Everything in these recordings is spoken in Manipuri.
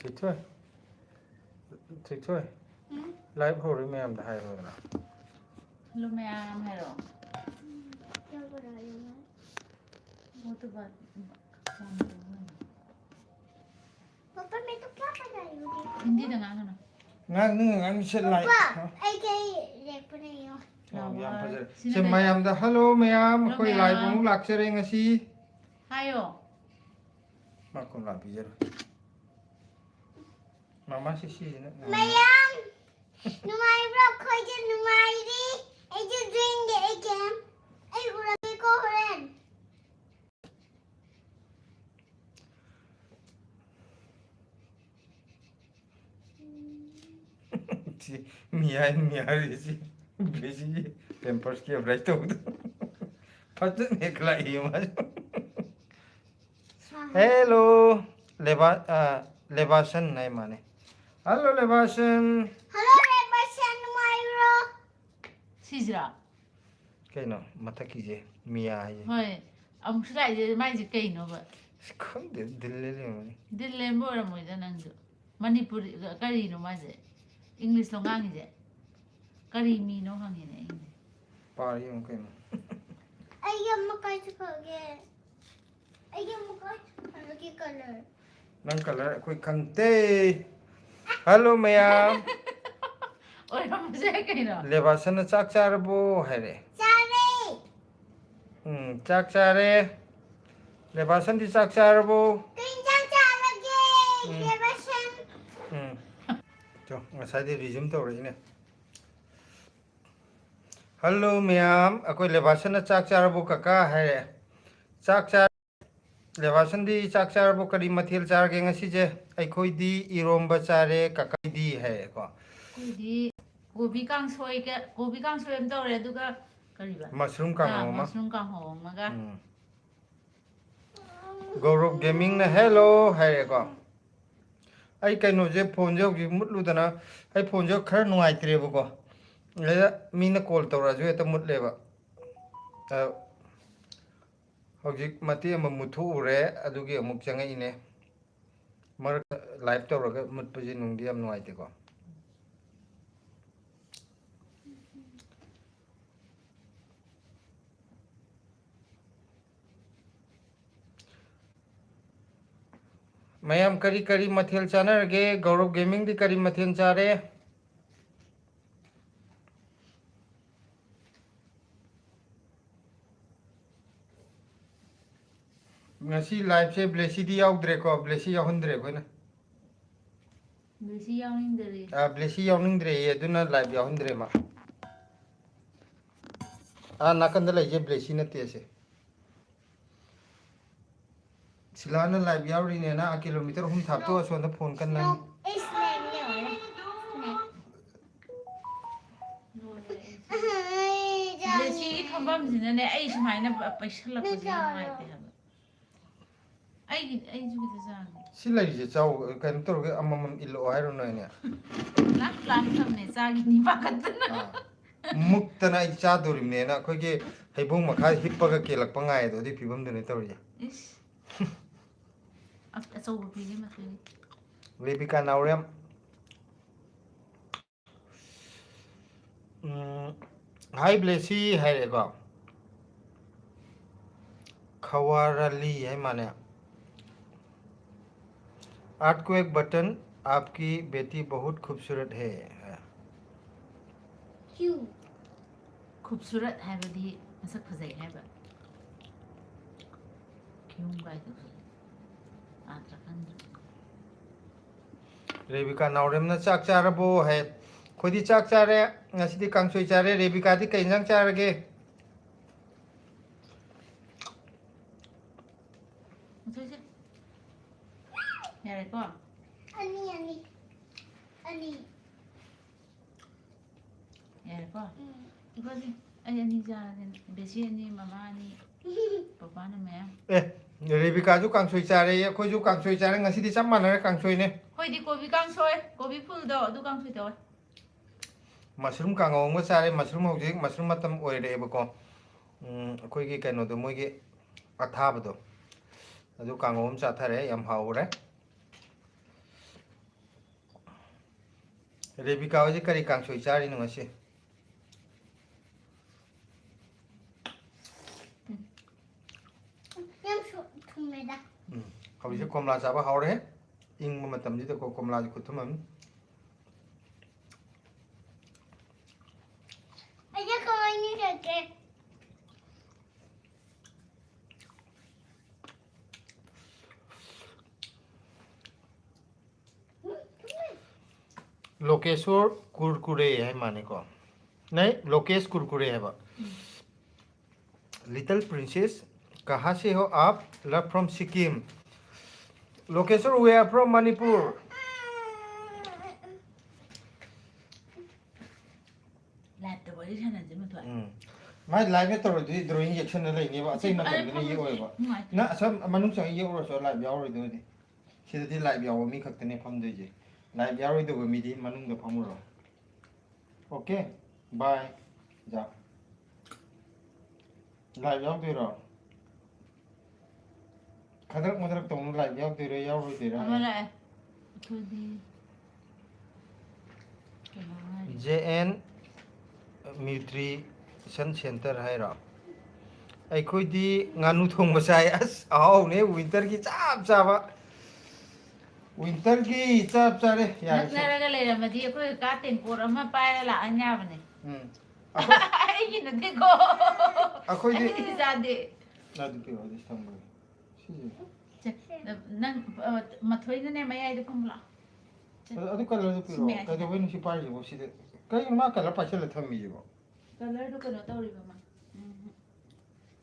Thôi, thì thôi, live hồi rồi mẹ em đã hay rồi nè. Lúc mẹ em hay rồi. Một từ vật. Papa may tukla pa tayo. Hindi na nga ano. Ngang sẽ lại. Papa, ay kay repo na yun. Yam fazer. Sẽ mẹ em đã hello mẹ em, Hello, khôi ma'am. live cũng lạc sẽ ngay si. Hayo. Mà còn làm gì rồi? Mama si nữa. Mayam! Numay bro, koy dyan numay di. Ay dyan drink di ay kem. Ay ulagay ko rin. Mia rồi gì? Busy pampers kia bright đâu. Phát này lại gì mà. Hello, Levasan này mà này. Hello Levasan. Hello, repo siya numay bro. Sisira. Cái nào mà thắc gì vậy? Mia hay gì? Hoy. Ông sẽ lại gì mai gì cây nó vậy. Không được Delhi mà. Delhi em bora mo ida nang. Manipur kari no ma je. English lo ngang je. Kari mi no hang ne. Pari yung cái nào. Ay yung makay sa kage. Ay yung makay. Ano ki color? Nang color koi khang te. Hello ma'am. Oi ram je kai no. Levasan chak char bo hai re. Sorry! Chak char re. Levasan di chak char bo. Kinjang siya lagi! Repo siya. Cho ngasai di resume tau rồi nè. Hello ma'am, akoi Levasan chak char bo kaka hai re. Chak char Levasan di chak char bo kari mathil char ke ngasi je. Ai khoi di iromba chare kaka di hai ko. Koi di gobi kang soi em tau re du ka kari ba. Mushroom kang ho ma. Mushroom kang ho ma ga. Gaurav Gaming na hello hai ko. Ai cái nó je phone je gi mut lu dana ai phone je khar nuai tre bo ko. Le mi na call to ra ju ta mut le ba. Hojik mati ama muthu re adugi amuk changai ne. Mar live to ra mut pa ji nung di am nuai te ko. Mayam kari kari mathil chana ge Gaurav Gaming di kari mathil chare. Ngasi live se blessy di yaudre ko blessy yahundre ko na. Besi yang ning dere. Blessy yauningdre ye duna live yahundre ma. Nakanda lai je blessy na te se. Silana live yauri ne na kilometer hum thap to so na phone kan nan. No, it's name yun. Besi khambam jina ne ai smai na paisal ko ji mai te ha. Ai ju ta sang. Si lai je chau kan to ge amam ilo ai ro na ne. Lam tham ne sa gi ni ba kat na. Muktana cha dorim ne na khoi ge haibong makha hippa ga kelak pangai do di phibam de ne to ri. Is. So bu pi ma thini. Lebika naurem. Hi blessy hai re ko. खवारली है माने आर्ट को एक बटन आपकी बेटी बहुत खूबसूरत है क्यों खूबसूरत है बदी मसक फजई है बा क्यों गाय तो आत्रखंड रेबिका नाउरेम ना चाक चारबो है खोदी चाक चारे ngasi kangsoi chare रेबिका दी कई इंजang चारगे Nyari ko. Ani. Nyari ko. Iba di. Ay, ani dyan. Besi ani, mama ani. Papa na maya. Rebecca जो कांगसोई चारे या कोई जो कांगसोई चारे ngasi di chap mana kangsoi ne Hoy di kopi kang soy. Kopi full do. Du kang soy do. mushroom kangong ma chare mushroom hojik mushroom matam oi re ba ko koi gi kaino do moi gi atha ba do adu kangom cha thare yam haure Rebecca होजी करी कांसोई चारी नो ngasi Yang thumeda. hauji komla chaba haure ing ma matam ji ko komla ji kuthumam Aja kau ini saja. Lokeshwar Kurkure है माने को नहीं लोकेश कुरकुरे है बा लिटिल प्रिंसेस कहाँ से हो आप love from Sikkim Lokeshwar we are from Manipur light तो बड़ी छाना जे मत माय लाइव में तो ड्राइंग एक्शन ले नहीं बा सही मतलब नहीं ये होय बा ना सब मनुष्य संग ये और सो लाइव याव रो दे सिदि लाइव याव मी खक्तने फम दे जे लाइव याव रो दे मी दी मनुंग द फमरो ओके बाय जा लाइव याव दे रो खदरक मदरक तो लाइव याव दे रो याव रो दे रो हमारा थोड़ी JN न्यूट्रिशन सेंटर है रा अखोदी गानू थोंग बसाय अस आओ ने विंटर की चाप चाबा विंटर की चाप चारे यार नरगा लेरमदी अखोय का टेंपोर अमा पायला ला अन्याबने आई न देखो अखोदी जादे ना दुपे हो दिस थंग नंग मथोइने मयाई फमला अदु कलर दुपे रो कदे वेन सी पार जो सिदे कई मा कलर पाछले थमी जो कलर दो कनो तौरिबा मा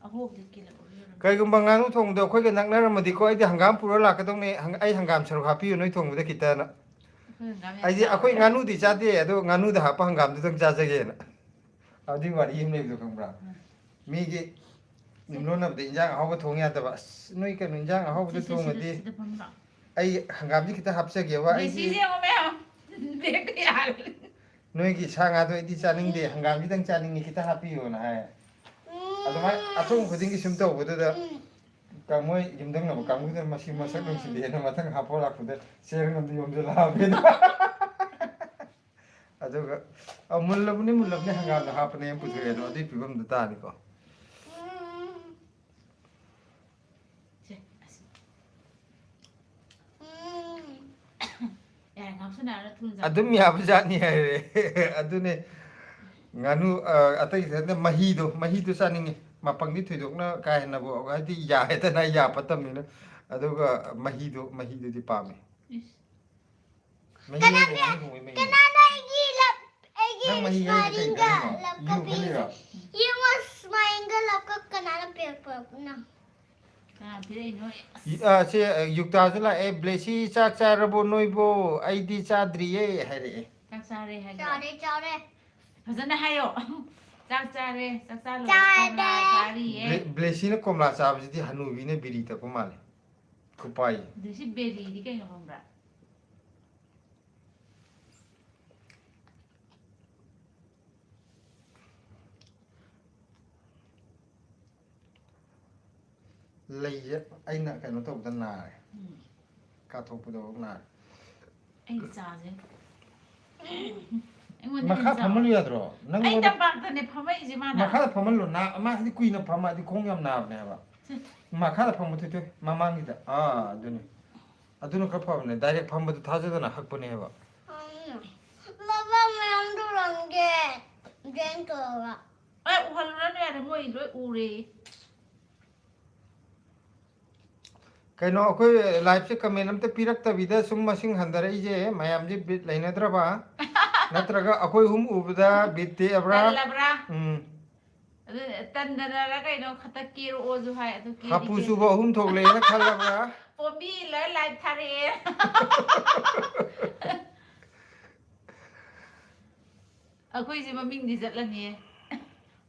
अहो दिकिला कईगुम गानू थोंग दो अखोय नकनरमदी को आई हंगाम पुरा लाकदोंने आई हंगाम सरो हापी नोय थोंग दे कितना आई अखोय गानू दी चादे अदो गानू दा हापा हंगाम दो जाजगे ना अदि वारी यम लेबदो खंब्रा मीगे निमलोन अब इंजांग हाव थोंग या तबा नोय के इंजांग हाव दो थोंग दे आई हंगाम जी किता हापसगे वा आई सीजे ओ मे देख यार नोय की सांगा दो इदि चानिंग दे हंगाम जी दंग चानिंग किता हापी हो ना है अदुमाय अथोंग खुदिंग सिम तो बदुदा कामोय यमदंग न कामगुदर मसी मसक नं सिदे न मथंग हापो लाखुदे शेरंग न यमजला हाबेन अदुगा मुल्लबने हंगाम द हापने पुथुरे दो अदि पिबम द तानि को यार गामसना र थुन जा अदुम याब जानी है रे अदुने गानू अतई थे महीदो चानिंगे मपंगी थुदोकना कायनबो हादि याहेतना या पतमनिना अदुगा महीदो पामे Kanana igi lap igi smaringa lap kapi. You must smaringa lap ka kanana paper na. का फिरे नो से युक्ता जला ए ब्लेसी चाक चारबो नोइबो आईदी चाद्रिये हरे चाक चारे है Chare. फजन हायो चाक चारे चारी है ब्लेसी ने कोमला चाबजिदि हनुबी ने बिरी तको माले खुपाई दिसी बेरी दी के हमरा लैय अइना कनो तौदा नारे का थोपदो नारे आई चाजे मखा फमल याद्रो नंग आई तबाक फमै जे माना मखा फमल ना मा हदि कुइना फमा दि खोंग याम नाबने हबा मखा फम थुते ममांगी दा अदुनो का फमने डायरेक्ट फम बद थाजदना हकपने हबा Baba mayam durange. Drink over. ए उहलरा ने मोइ लोइ उरे कनो अखोय लाइफ से कमेंट अमते पिरक तबिदा सुम मसिंग हंदरई जे मयाम जी बिट लैनद्रबा नत्रगा अखोय हुम उबदा बिते अब्रा लबरा तंदरा कइनो खता केरो ओजु हाय अदु के हापु सुबो हुम थोगले ना खलबरा पोबी ल लाइफ थारे अखोय जे ममिंग दि जटलनी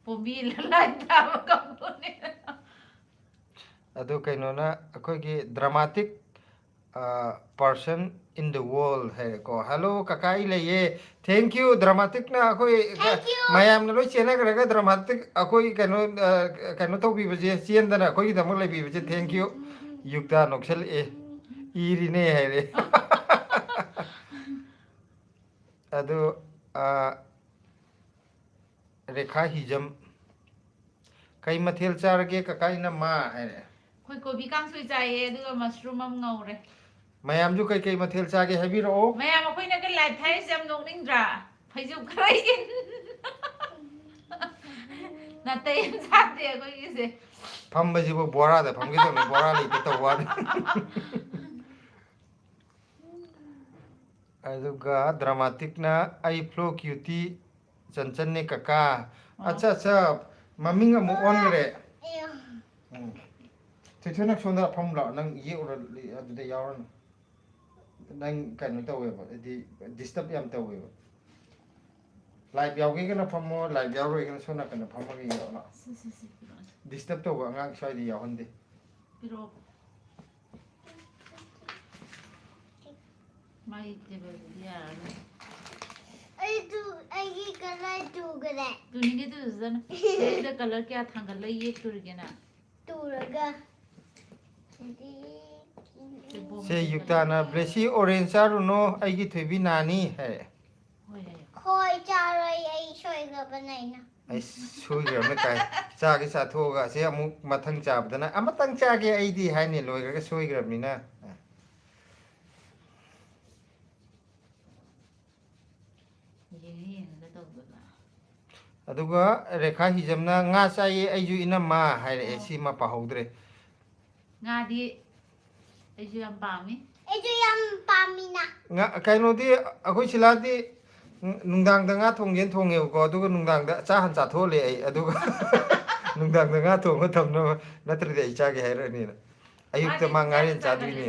पोबी ल लाइफ थाबा कंपोने अदो कनो ना अखोय की dramatic person in the world है को हेलो ककाई लेये थैंक यू ड्रामाटिक ना अखोय मयाम न लोय चेना करगा ड्रामाटिक अखोय कनो तो भी बजे चेन दना अखोय की दमक ले भी बजे थैंक यू युक्ता नोक्सल ए इरिने है रे अदो रेखा हिजम कई मथेल चारगे ककाई ना मा है ꯑꯩꯈꯣꯏ ꯀꯣꯕꯤ ꯀꯥꯡꯁꯣꯏ ꯆꯥꯏꯌꯦ ꯑꯗꯨꯒ ꯃꯁꯔꯨꯝ ꯑꯃ ꯉꯧꯔꯦ मयामजु कई मथेल चागे हैबिरो ꯃꯌꯥꯝ ꯑꯩꯈꯣꯏꯅꯒ ꯂꯥꯏꯐ ꯊꯥꯏꯔꯤꯁꯦ ꯌꯥꯝ ꯅꯣꯛꯅꯤꯡꯗ꯭ꯔꯥ ꯐꯩꯖꯨꯞ ꯈꯔ ꯏꯟ ꯅꯥꯇꯩ ꯌꯥꯝ ꯆꯥꯗꯦ ꯑꯩꯈꯣꯏꯒꯤꯁꯦ फम्बजिबो बोरा दा फमगे तो बोरा लेके तो वा अदुगा ड्रामाटिक ना आई फ्लो क्यूटी चंचन ने कका अच्छा अच्छा मम्मी का मुंह ऑन करे थेथुना सोंदा फमला नंग ये और अदुदे यावरन नंग कनो तवेबा दि डिस्टर्ब याम तवेबा लाइव यावगे कना फमो लाइव यावरोय कना सोना कना फमगे यावना डिस्टर्ब तव अंगांग स्वाइदि यावहंदे पिरो माई टेबल यार आई कलर टूगरे तुनिगे तो जन सेदा कलर क्या थांगल ये तुरगेना टूरगा से युक्ताना ब्लेसी ऑरेंज चारुनो आइगी थेबी नानी है खोय चारोय आई सोयगा बनाइना ai sui gram na kai cha ge sa tho ga se amuk mathang chab dana amatang cha ge ai di hai ne loi ga sui gram ni na aduga rekha hijamna nga cha ye ai ju ina ma hai re si ma pa hodre nga di ai ju am pami ai ju yam pamina nga kai no di akoi sila di nungdang da nga thong yen thong eu ko aduga nungdang da cha han cha tho le ai aduga nungdang da nga thong thom no natri de cha ge hai re ni na ayuk ta ma nga ren cha du ni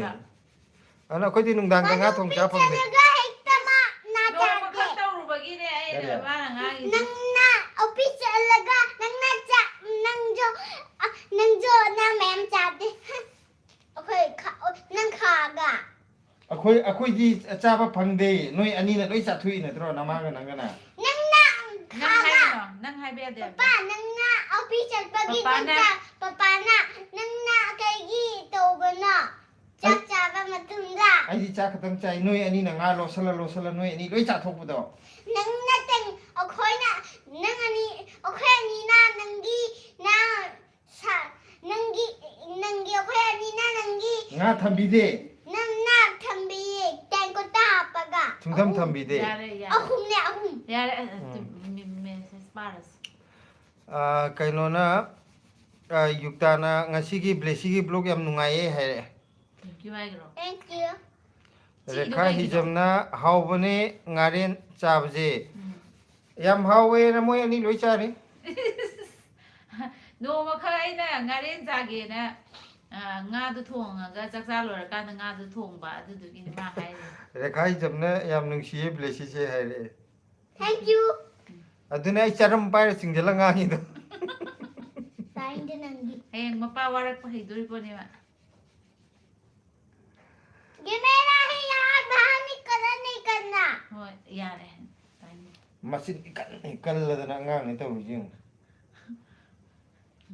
ana koi di nungdang da nga thong cha phang de ga hekta ma na no cha ma ka taw ru ba gi ne ai ba nga gi nang na official laga nang na cha nang jo na mem cha de okay nang kha ga akoi di cha ba phang de noi ani na loi cha thui na tro na ma ga nang na nang na kha ga nang hai be de pa nang na official pa gi nang cha papa na nang na kai gi to ba na cha cha ba ma tum ga ai di cha khatang chai noi ani na nga lo sala noi ani loi cha thok bu do nang na teng akhoi na nang ani akhoi ani na nang gi na sa nang gi akhoi ani na nang gi nga thambi de nang na thambi teng ko ta pa ga thum thambi de yare ahum ne ahum yare me paras kaino na yukta na ngasi gi blesi gi blog yam nungai hai re thank you ai gro thank you rekha hijam na haubane ngaren chabje yam hawe na moi ani loi cha re no ma kha ai na ngaren ja ge na nga du thong ga chak cha lor ka na nga du thong ba du du gi ma hai rekha hijam na yam nungsi blesi se hai re thank you aduna ai charam pai ra singjala nga hi do time de nang gi ai ma pa warak pa hi duri po ne ma ये मेरा है यार बाहर नहीं करना ho yare time masin ikan la da nga ngai to jing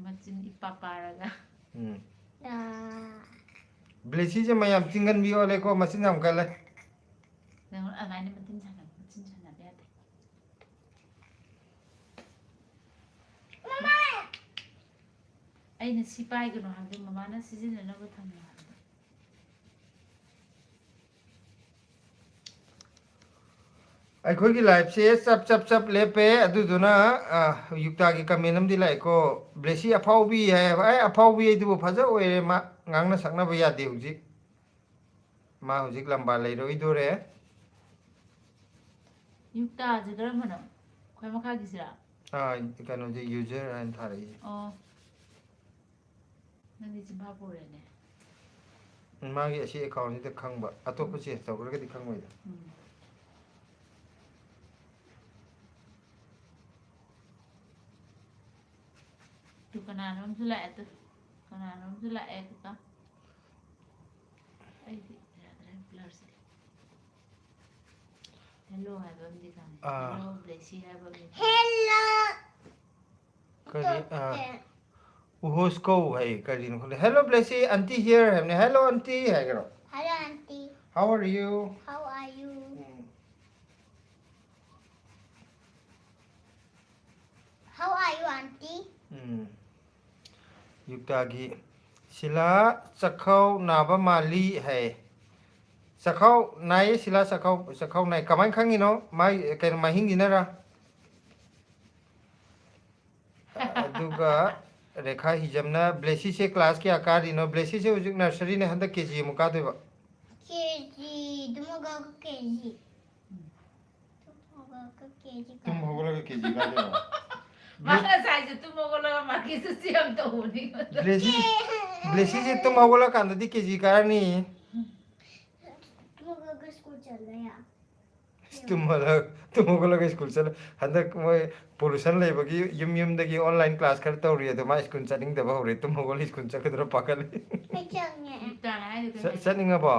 machin ipaparaga blesi je mayam tingan bi ole ko masin nam kala nang anai ni machin sana be ate mama ai na sipai ga no hang mama na season na ba tham na अखोई की लाइफ से चप लेपे अदुदुना युक्ता की कमेनम दि लाइ को ब्लेसी अफाउ भी है ए अफाउ भी दुबो फजा ओए मा ngang na sakna ba ya de hujik ma hujik lamba lai roi dore yukta je garam mana khoi ma kha gisira kano je user and thari oh nani jimba pore ne ma gi asi account ni de khangba atop che tawra ga di khangwai da tu kana nom su lại tu kana nom su lại ka ai di blur se hello hai bam di kan hello blessy hai bam hello kari uhosko hai kari no hello blessy auntie here hamne hello auntie hai garo hello auntie how are you how are you How are you, auntie? युक्तागी सिला चखाव नाबा माली है चखाव नाय सिला चखाव नाय कमाय खांगिनो माय केन माहिंगिनरा अदुगा रेखा हिजमना ब्लेसी से क्लास के आकार दिनो ब्लेसी से उजुक नर्सरी ने हंदा केजी मुका देबा केजी तुमगा को केजी तुम होगला के केजी का देबा माना साइज तुम होगला माकी से सियम तो होनी ब्लेसी से तुम होगला कांददी केजी कारनी तुमगा को स्कूल चल गया तुम होगला के स्कूल चल हंदा मोय पोल्यूशन लेबगी यम दगी ऑनलाइन क्लास कर तौरी अदो मा स्कूल चनिंग दबा होरे तुम होगला स्कूल चकदरा पाकल मैं चंगे ताना है चनिंग बा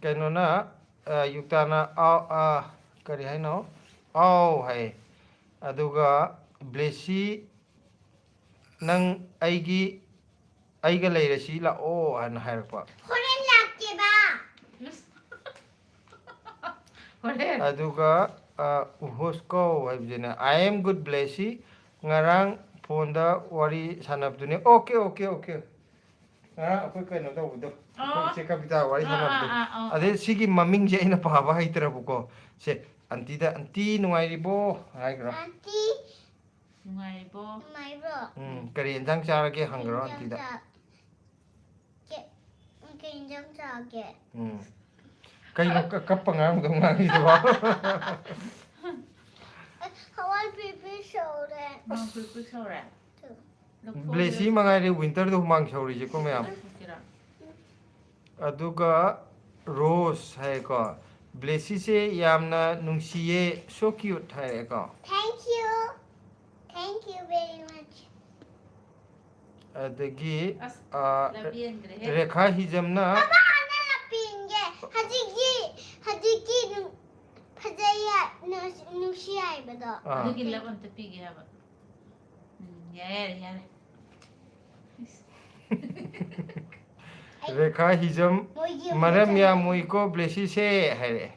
कैनोना युक्ताना करी है नो आओ है अदुगा ब्लेसी नंग आईगा लेरसी लाओ हन हायरपा होरेन लाके बा होरे अदुगा उहोस्को हाइबजेना I am good Blessy ngarang phone da wari sanab dune okay akoy kaino da udo se kapita wari sanab du ade sigi maming je ina paba haitara buko se anti nuai ribo hai gra auntie ngai bo my bro kari enjang chara ke hangro anti da ke injang chage kai no kappa ngang do ngang do ba hawal pipi shore mang pu sore blesi mangai re winter do mang shori je ko mayam aduga rose hai ko blesi se yamna nungsiye so cute hai ko thank you very much adagi labian gre rekha hijamna papa ana lapinge hajiki fajaya nushi ai bado adigi laban ta pigi haba yare rekha hijam maram ya muiko blesi se hai re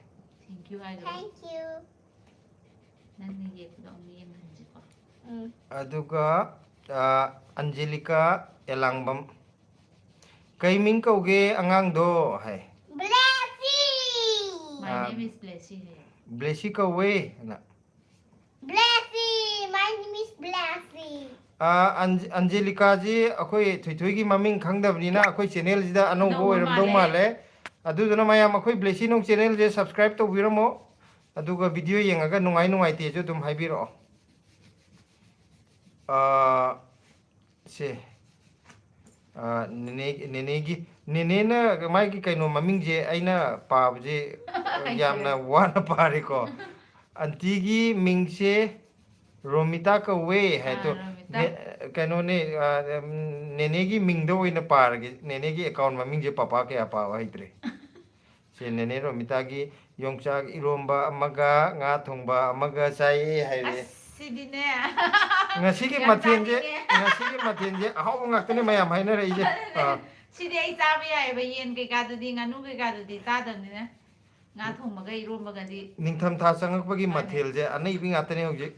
thank you ai thank you nan ni ye ko mi manji ko aduga Angelica Elangbam kaiming kauge angang do hai blessy my name is Blessy blessy kawe na blessy my name is blessy Angelica ji akoi thoi gi maming khangdabni na akoi channel jida anoubo eram do male aduduna mayam akoi blessy nong channel je subscribe to biramo aduga video yengaga nungai te jo dum haibiro से नेने ना माई की कहीं ममिंग जे आइना पाप जे यामना वाना पारे को अंती की मिंग से रोमिता का वे है तो कहीं ने नेने की मिंग दो इन पार के नेने की अकाउंट ममिंग जे पापा के आपा वही तरे से नेने रोमिता की योंगचा eromba अमगा nga thongba amaga chai hai re sidine ngasi ki mathen je ahaw ngaktene mayam haina rei je sidi ai chabe ai ba yen ke ka du di nganu ke ka du di ta dam ni na nga thong ma ga irom ba ga di ningtham tha changak pagi mathel je anei bi ngatane hoje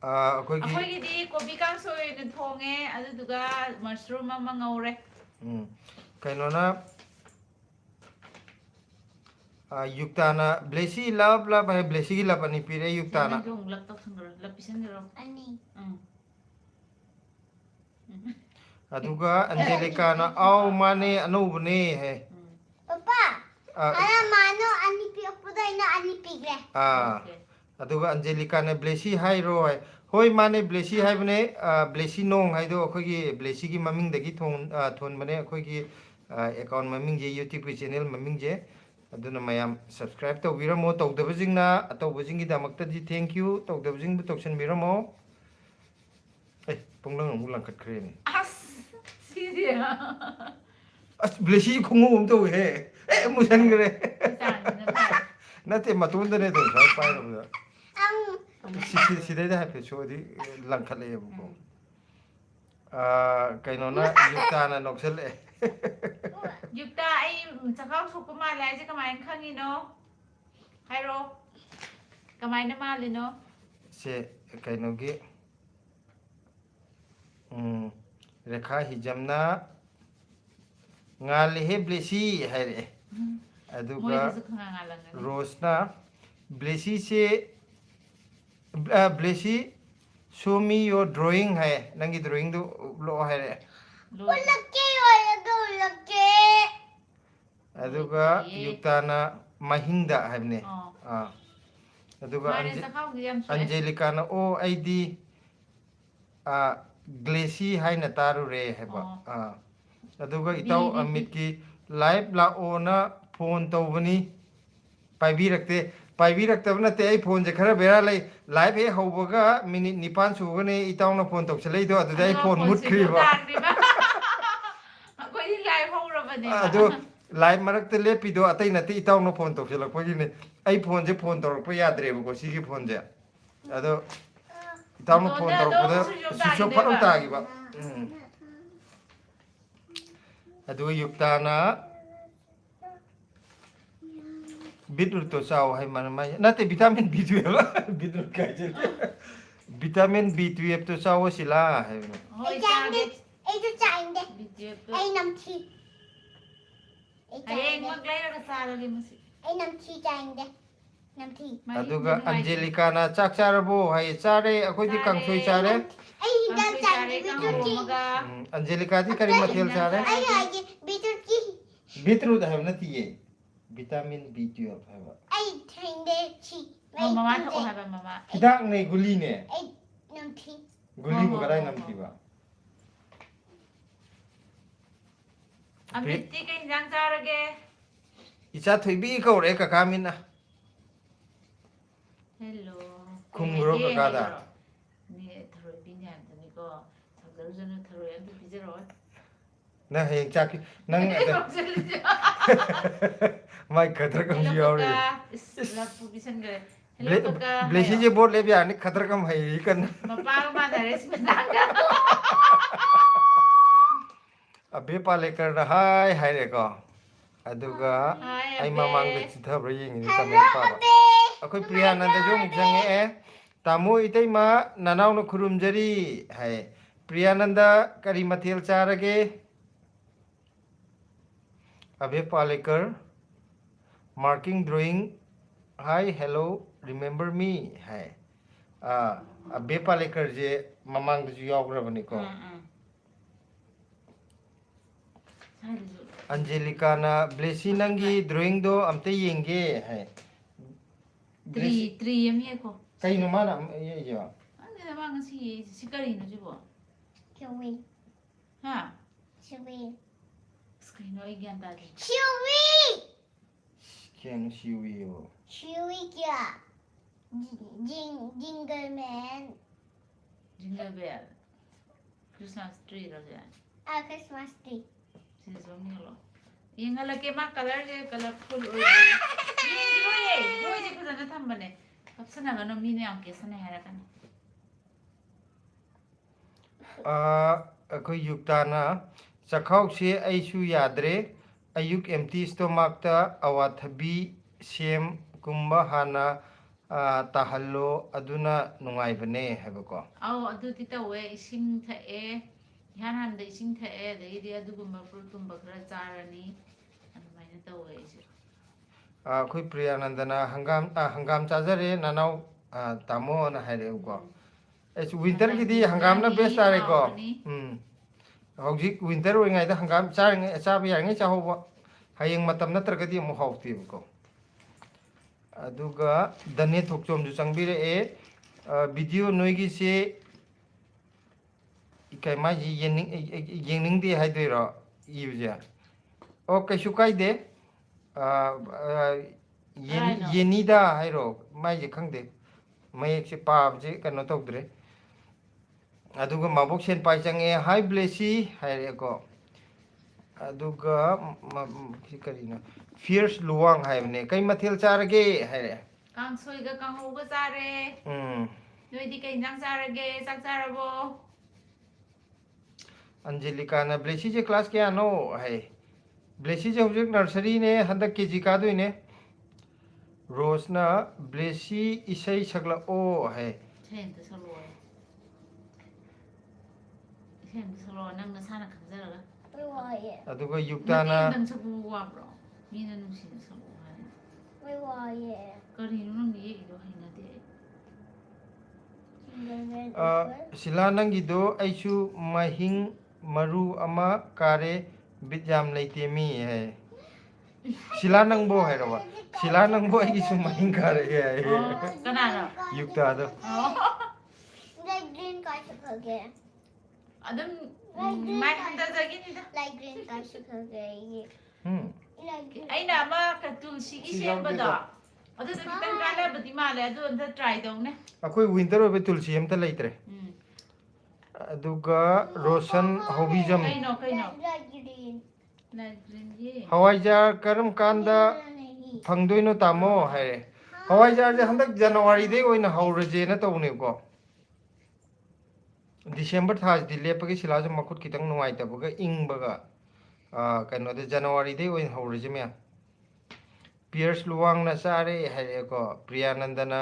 akoi gi di kopi kang soy ne thonge adu duga mushroom ma ngaure kaino na युक्ताना ब्लेसी लव है ब्लेसी की लव अनि पिरे युक्ताना jong lak tok sangro lap pisan ro ani अदुगा अंजेलिका ना आओ माने अनुबने है papa ana mano ani pi opuda ina ani pigre अदुगा अंजेलिका ने ब्लेसी हाई रो है होय माने ब्लेसी हाई बने ब्लेसी नोंग हाई दो अखोय की ब्लेसी की ममिंग दगी थोन बने अखोय की अकाउंट ममिंग जे YouTube की चैनल ममिंग जे अदुना मयाम सब्सक्राइब तो बिरमो तौदबजिंगना अतौबजिंगी दमक्तदी थैंक यू तौदबजिंग तौसन बिरमो ए पुंगलंग अमु लंखत खरेनी as sidia अस ब्लेसी खुंगो हम तो है ए मुसन करे san na नते मतुन दने तो साइ पाइ रो ang सिदे दे हाफे छोदी लंखत ले बको कइनो ना युक्ताना नोक्सल Yukta ai chakau sukuma lai je kamai khangi no हायरो कमाइना मालिनो से कहीं रेखा हिजमना ngaले ब्लेसी है अदुगा मोइदसु खंगांगालंगने रोसना ब्लेसी से Blessy show me your drawing है नंगी drawing दो लो है लो ulake ulake अदुगा युक्ताना महिंदा है ने Oh. अदुगा माने सखाव गियम से अंजेलिका ना ओ आईडी ग्लेसी है न तारु रे है बा अदुगा इताउ अमित की लाइव ला ओ ना फोन तो बनी पाइबी रखते पाइबी रखते बना ते आई फोन जे खरा बेरा ले लाइव हे होबगा मिनिट निपान सुगने इताउ ना फोन तो चले दो अदु आई फोन मुट खरीबा कोई लाइव होरबने अदु लाइव मरक्ते लेपिदो अतै नते इताउ ना फोन तो चलकपगिने आई फोन जे फोन तोरप याद्रेबको सिगी फोन जे अदो इताउ ना फोन तोरपदा सिसो फरो तागिबा अदु युक्ताना बीटरूट तो चाव है मन माय नते विटामिन B12 बीटरूट काजे विटामिन B12 तो चाव सिला है होय चांदे चांगे ए जो चांदे बिजेप ए नमची हयेंग मग लेरगा सारगे मसी ए नमची चांदे नमची अदुगा अंजेलिका ना चाक चारबो है चारे अखोदी कंसोई चारे ए हिदल चांदे बिटुकी मगा अंजेलिका दी करी मथेल चारे आई आई बिटुकी बीटरूट है नती ये विटामिन B12 है आई चांदे ची ममा तो हाबा ममा हिदाक ने गुली ने ए नमची गुली को कदाई नमतीबा अमिति के इंजांग चारगे इचा थोइबी कौरे काकामिना हेलो खुंगरो ककादा नि थरोय बिन्या तनि को थगल जन थरोय अम बिजरो ना हे चाकी नंग माय खतर कम यावरे लपु बिसन गरे हेलो कका ब्लेसी जे बोर्ड ले बिया नि खतर कम है कन मपा मा धरे स्मितांगा अबे पाले कर रहा है रे को अदुगा आई ममांग दे चिथब्र यिंग नि कमेंट पाबा अखोय प्रियानंद जो मुजंगे ए तामो इतै मा ननाव न खुरुमजरी है प्रियानंद करी मथेल चारगे अबे Palekar marking drawing hi hello remember मी है अबे पालेकर जे ममांग दु यावग्रबनि को अंजेलिका ना ब्लेसी नंगी ड्राइंग दो अमते येंगे है त्रि यमी को कई नुमा ना ये जो 안돼 막 시까리 있는 줄 봐. Chewy. 하. Chewy. 스크린 너 얘기 한다. Chewy. ken shiwiyo Chewy क्या? Jingle man. 징글벨. 크리스마스 트리 러자. Ah, Christmas tree. Season निलो. Yang ala ke mak color je colorful oye. Ni boye je ko jana thambane. kapsana ga no mine am ke sane hara kan. अखोई युक्ताना चखाउ से ऐसु याद्रे अयुक एम्टी स्टोमक ता अवाथबी same कुंबा Hana ताहल्लो अदुना नुंगाइबने हैबको Aw adu tita we ising thae han de ising thae de ide adu gumba fruit gumba khara charani anu maina ta we isi अखोई प्रियानंदना हंगाम चाजरे ननाउ तामो न हैरेको एस विंटर की दी हंगाम ना बेस्ट आरे को हौजिक विंटर ओइङाइदा हंगाम चारङै चाबा याङै चाहोबो हयें मतम नत्रगदि मु हाउतिबको अदुगा दने थोकचोम जु चंगबिरे ए वीडियो नोइगी से इकाय मा जी येनिंग दे हाइदोइरो इबजा ओ कैसु काइदे येनिदा हाइरो माइ जे खंगदे मयेक से पाब जे कनो तौद्रे अदुगा माबोक सेन पाइ चंगे हाई ब्लेसी हाइरेको अदुगा करीना फियर्स लुवांग हाइबने कई मथेल चारगे हाइरे kang soi ga kang ho ga sare noi di kai nang sare ge sak sarabo अंजेलिका ना ब्लेसी जे क्लास क्या नो है ब्लेसी जे हौजिक नर्सरी ने हंदक केजी का दुई ने रोसना ब्लेसी इसई सकलओ है ꯏꯁꯩ ꯑꯝꯇ ꯁꯛꯂꯛꯑꯣ ꯏꯁꯩ ꯑꯝꯇ ꯁꯛꯂꯛꯑꯣ ꯅꯪ ꯅꯁꯥꯅ ꯈꯪꯖꯔꯒ Wait, why? ꯑꯗꯨꯒ ꯃꯇꯦꯛ ꯌꯨꯛꯇꯥꯅ ꯑꯝꯇꯪ ꯁꯛꯄ ꯋꯥꯕ꯭ꯔꯣ ꯃꯤꯅ ꯅꯨꯡꯁꯤꯅ ꯁꯛꯂꯛꯑꯣ ꯍꯥꯏ Wait, why? ꯀꯔꯤꯅꯣ ꯅꯪꯅ ꯌꯦꯛꯏꯗꯣ ꯍꯩꯅꯗꯦ ꯁꯤꯂꯥ ꯅꯪꯒꯤꯗꯣ ꯑꯩꯁꯨ ꯃꯍꯤꯡ ꯃꯔꯨ ꯑꯃ ꯀꯥꯔꯦ ꯕꯤꯠ ꯌꯥꯝ ꯂꯩꯇꯦ ꯃꯤ ꯍꯥꯏ ꯁꯤꯂꯥ ꯅꯪꯕꯣ ꯍꯥꯏꯔꯕ ꯁꯤꯂꯥ ꯅꯪꯕꯣ ꯑꯩꯒꯤꯁꯨ ꯃꯍꯤꯡ ꯀꯥꯔꯛꯑꯦ ꯍꯥꯏ ꯑꯣ ꯀꯅꯥꯅꯣ ꯌꯨꯛꯇꯥꯗꯣ ꯑꯣ Like green kashikage. ꯑꯗꯨꯝ ꯃꯥꯏ ꯍꯟꯊꯖꯈꯤꯅꯤꯗ Like green kashikage. 음. Like green. ꯑꯩꯅ ꯑꯃ ꯇꯨꯜꯁꯤꯒꯤ ꯁꯤ ꯁꯦꯝꯕꯗꯣ ꯌꯥꯎꯗꯦꯗ. ꯑꯗꯨꯗ ꯈꯤꯇꯪ ꯀꯥꯟꯅꯕꯗꯤ ꯃꯥꯜꯂꯦ ꯑꯗꯨ ꯑꯝꯇ ꯇ꯭ꯔꯥꯏ ꯇꯧꯅꯦ ꯑꯩꯈꯣꯏ ꯋꯤꯟꯇꯔ ꯑꯣꯏꯕ ꯇꯨꯜꯁꯤ ꯑꯝꯇ ꯂꯩꯇ꯭ꯔꯦ ꯑꯗꯨꯒ ꯔꯣꯁꯟ ꯍꯧꯕꯤꯖꯝ ꯀꯩꯅꯣ Like green. ꯂꯥꯏꯠ ꯒ꯭ꯔꯤꯟꯒꯤ ꯍꯋꯥꯏꯖꯥꯔ ꯀꯔꯝ ꯀꯥꯟꯗ ꯐꯪꯗꯣꯏꯅꯣ ꯇꯥꯃꯣ ꯍꯥꯏꯔꯦ ꯍꯋꯥꯏꯖꯥꯔꯁꯦ ꯍꯟꯗꯛ ꯖꯅꯋꯥꯔꯤꯗꯩ ꯑꯣꯏꯅ ꯍꯧꯔꯁꯦꯅ ꯇꯧꯕꯅꯦꯕꯀꯣ ꯗꯤꯁꯦꯝꯕꯔ ꯊꯥꯁꯤꯗꯤ ꯂꯦꯞꯄꯒꯤ ꯁꯤꯂꯥꯁꯨ ꯃꯈꯨꯠ ꯈꯤꯇꯪ ꯅꯨꯡꯉꯥꯏꯇꯕꯒ ꯏꯪꯕꯒ ꯀꯩꯅꯣꯗ ꯖꯅꯋꯥꯔꯤꯗꯩ ꯑꯣꯏꯅ ꯍꯧꯔꯁꯤ ꯃꯌꯥꯝ ꯄꯤꯌꯔꯁ ꯂꯨꯋꯥꯡꯅ ꯆꯥꯔꯦ ꯍꯥꯏꯔꯛꯑꯦꯀꯣ ꯄ꯭ꯔꯤꯌꯥꯅꯟꯗꯅ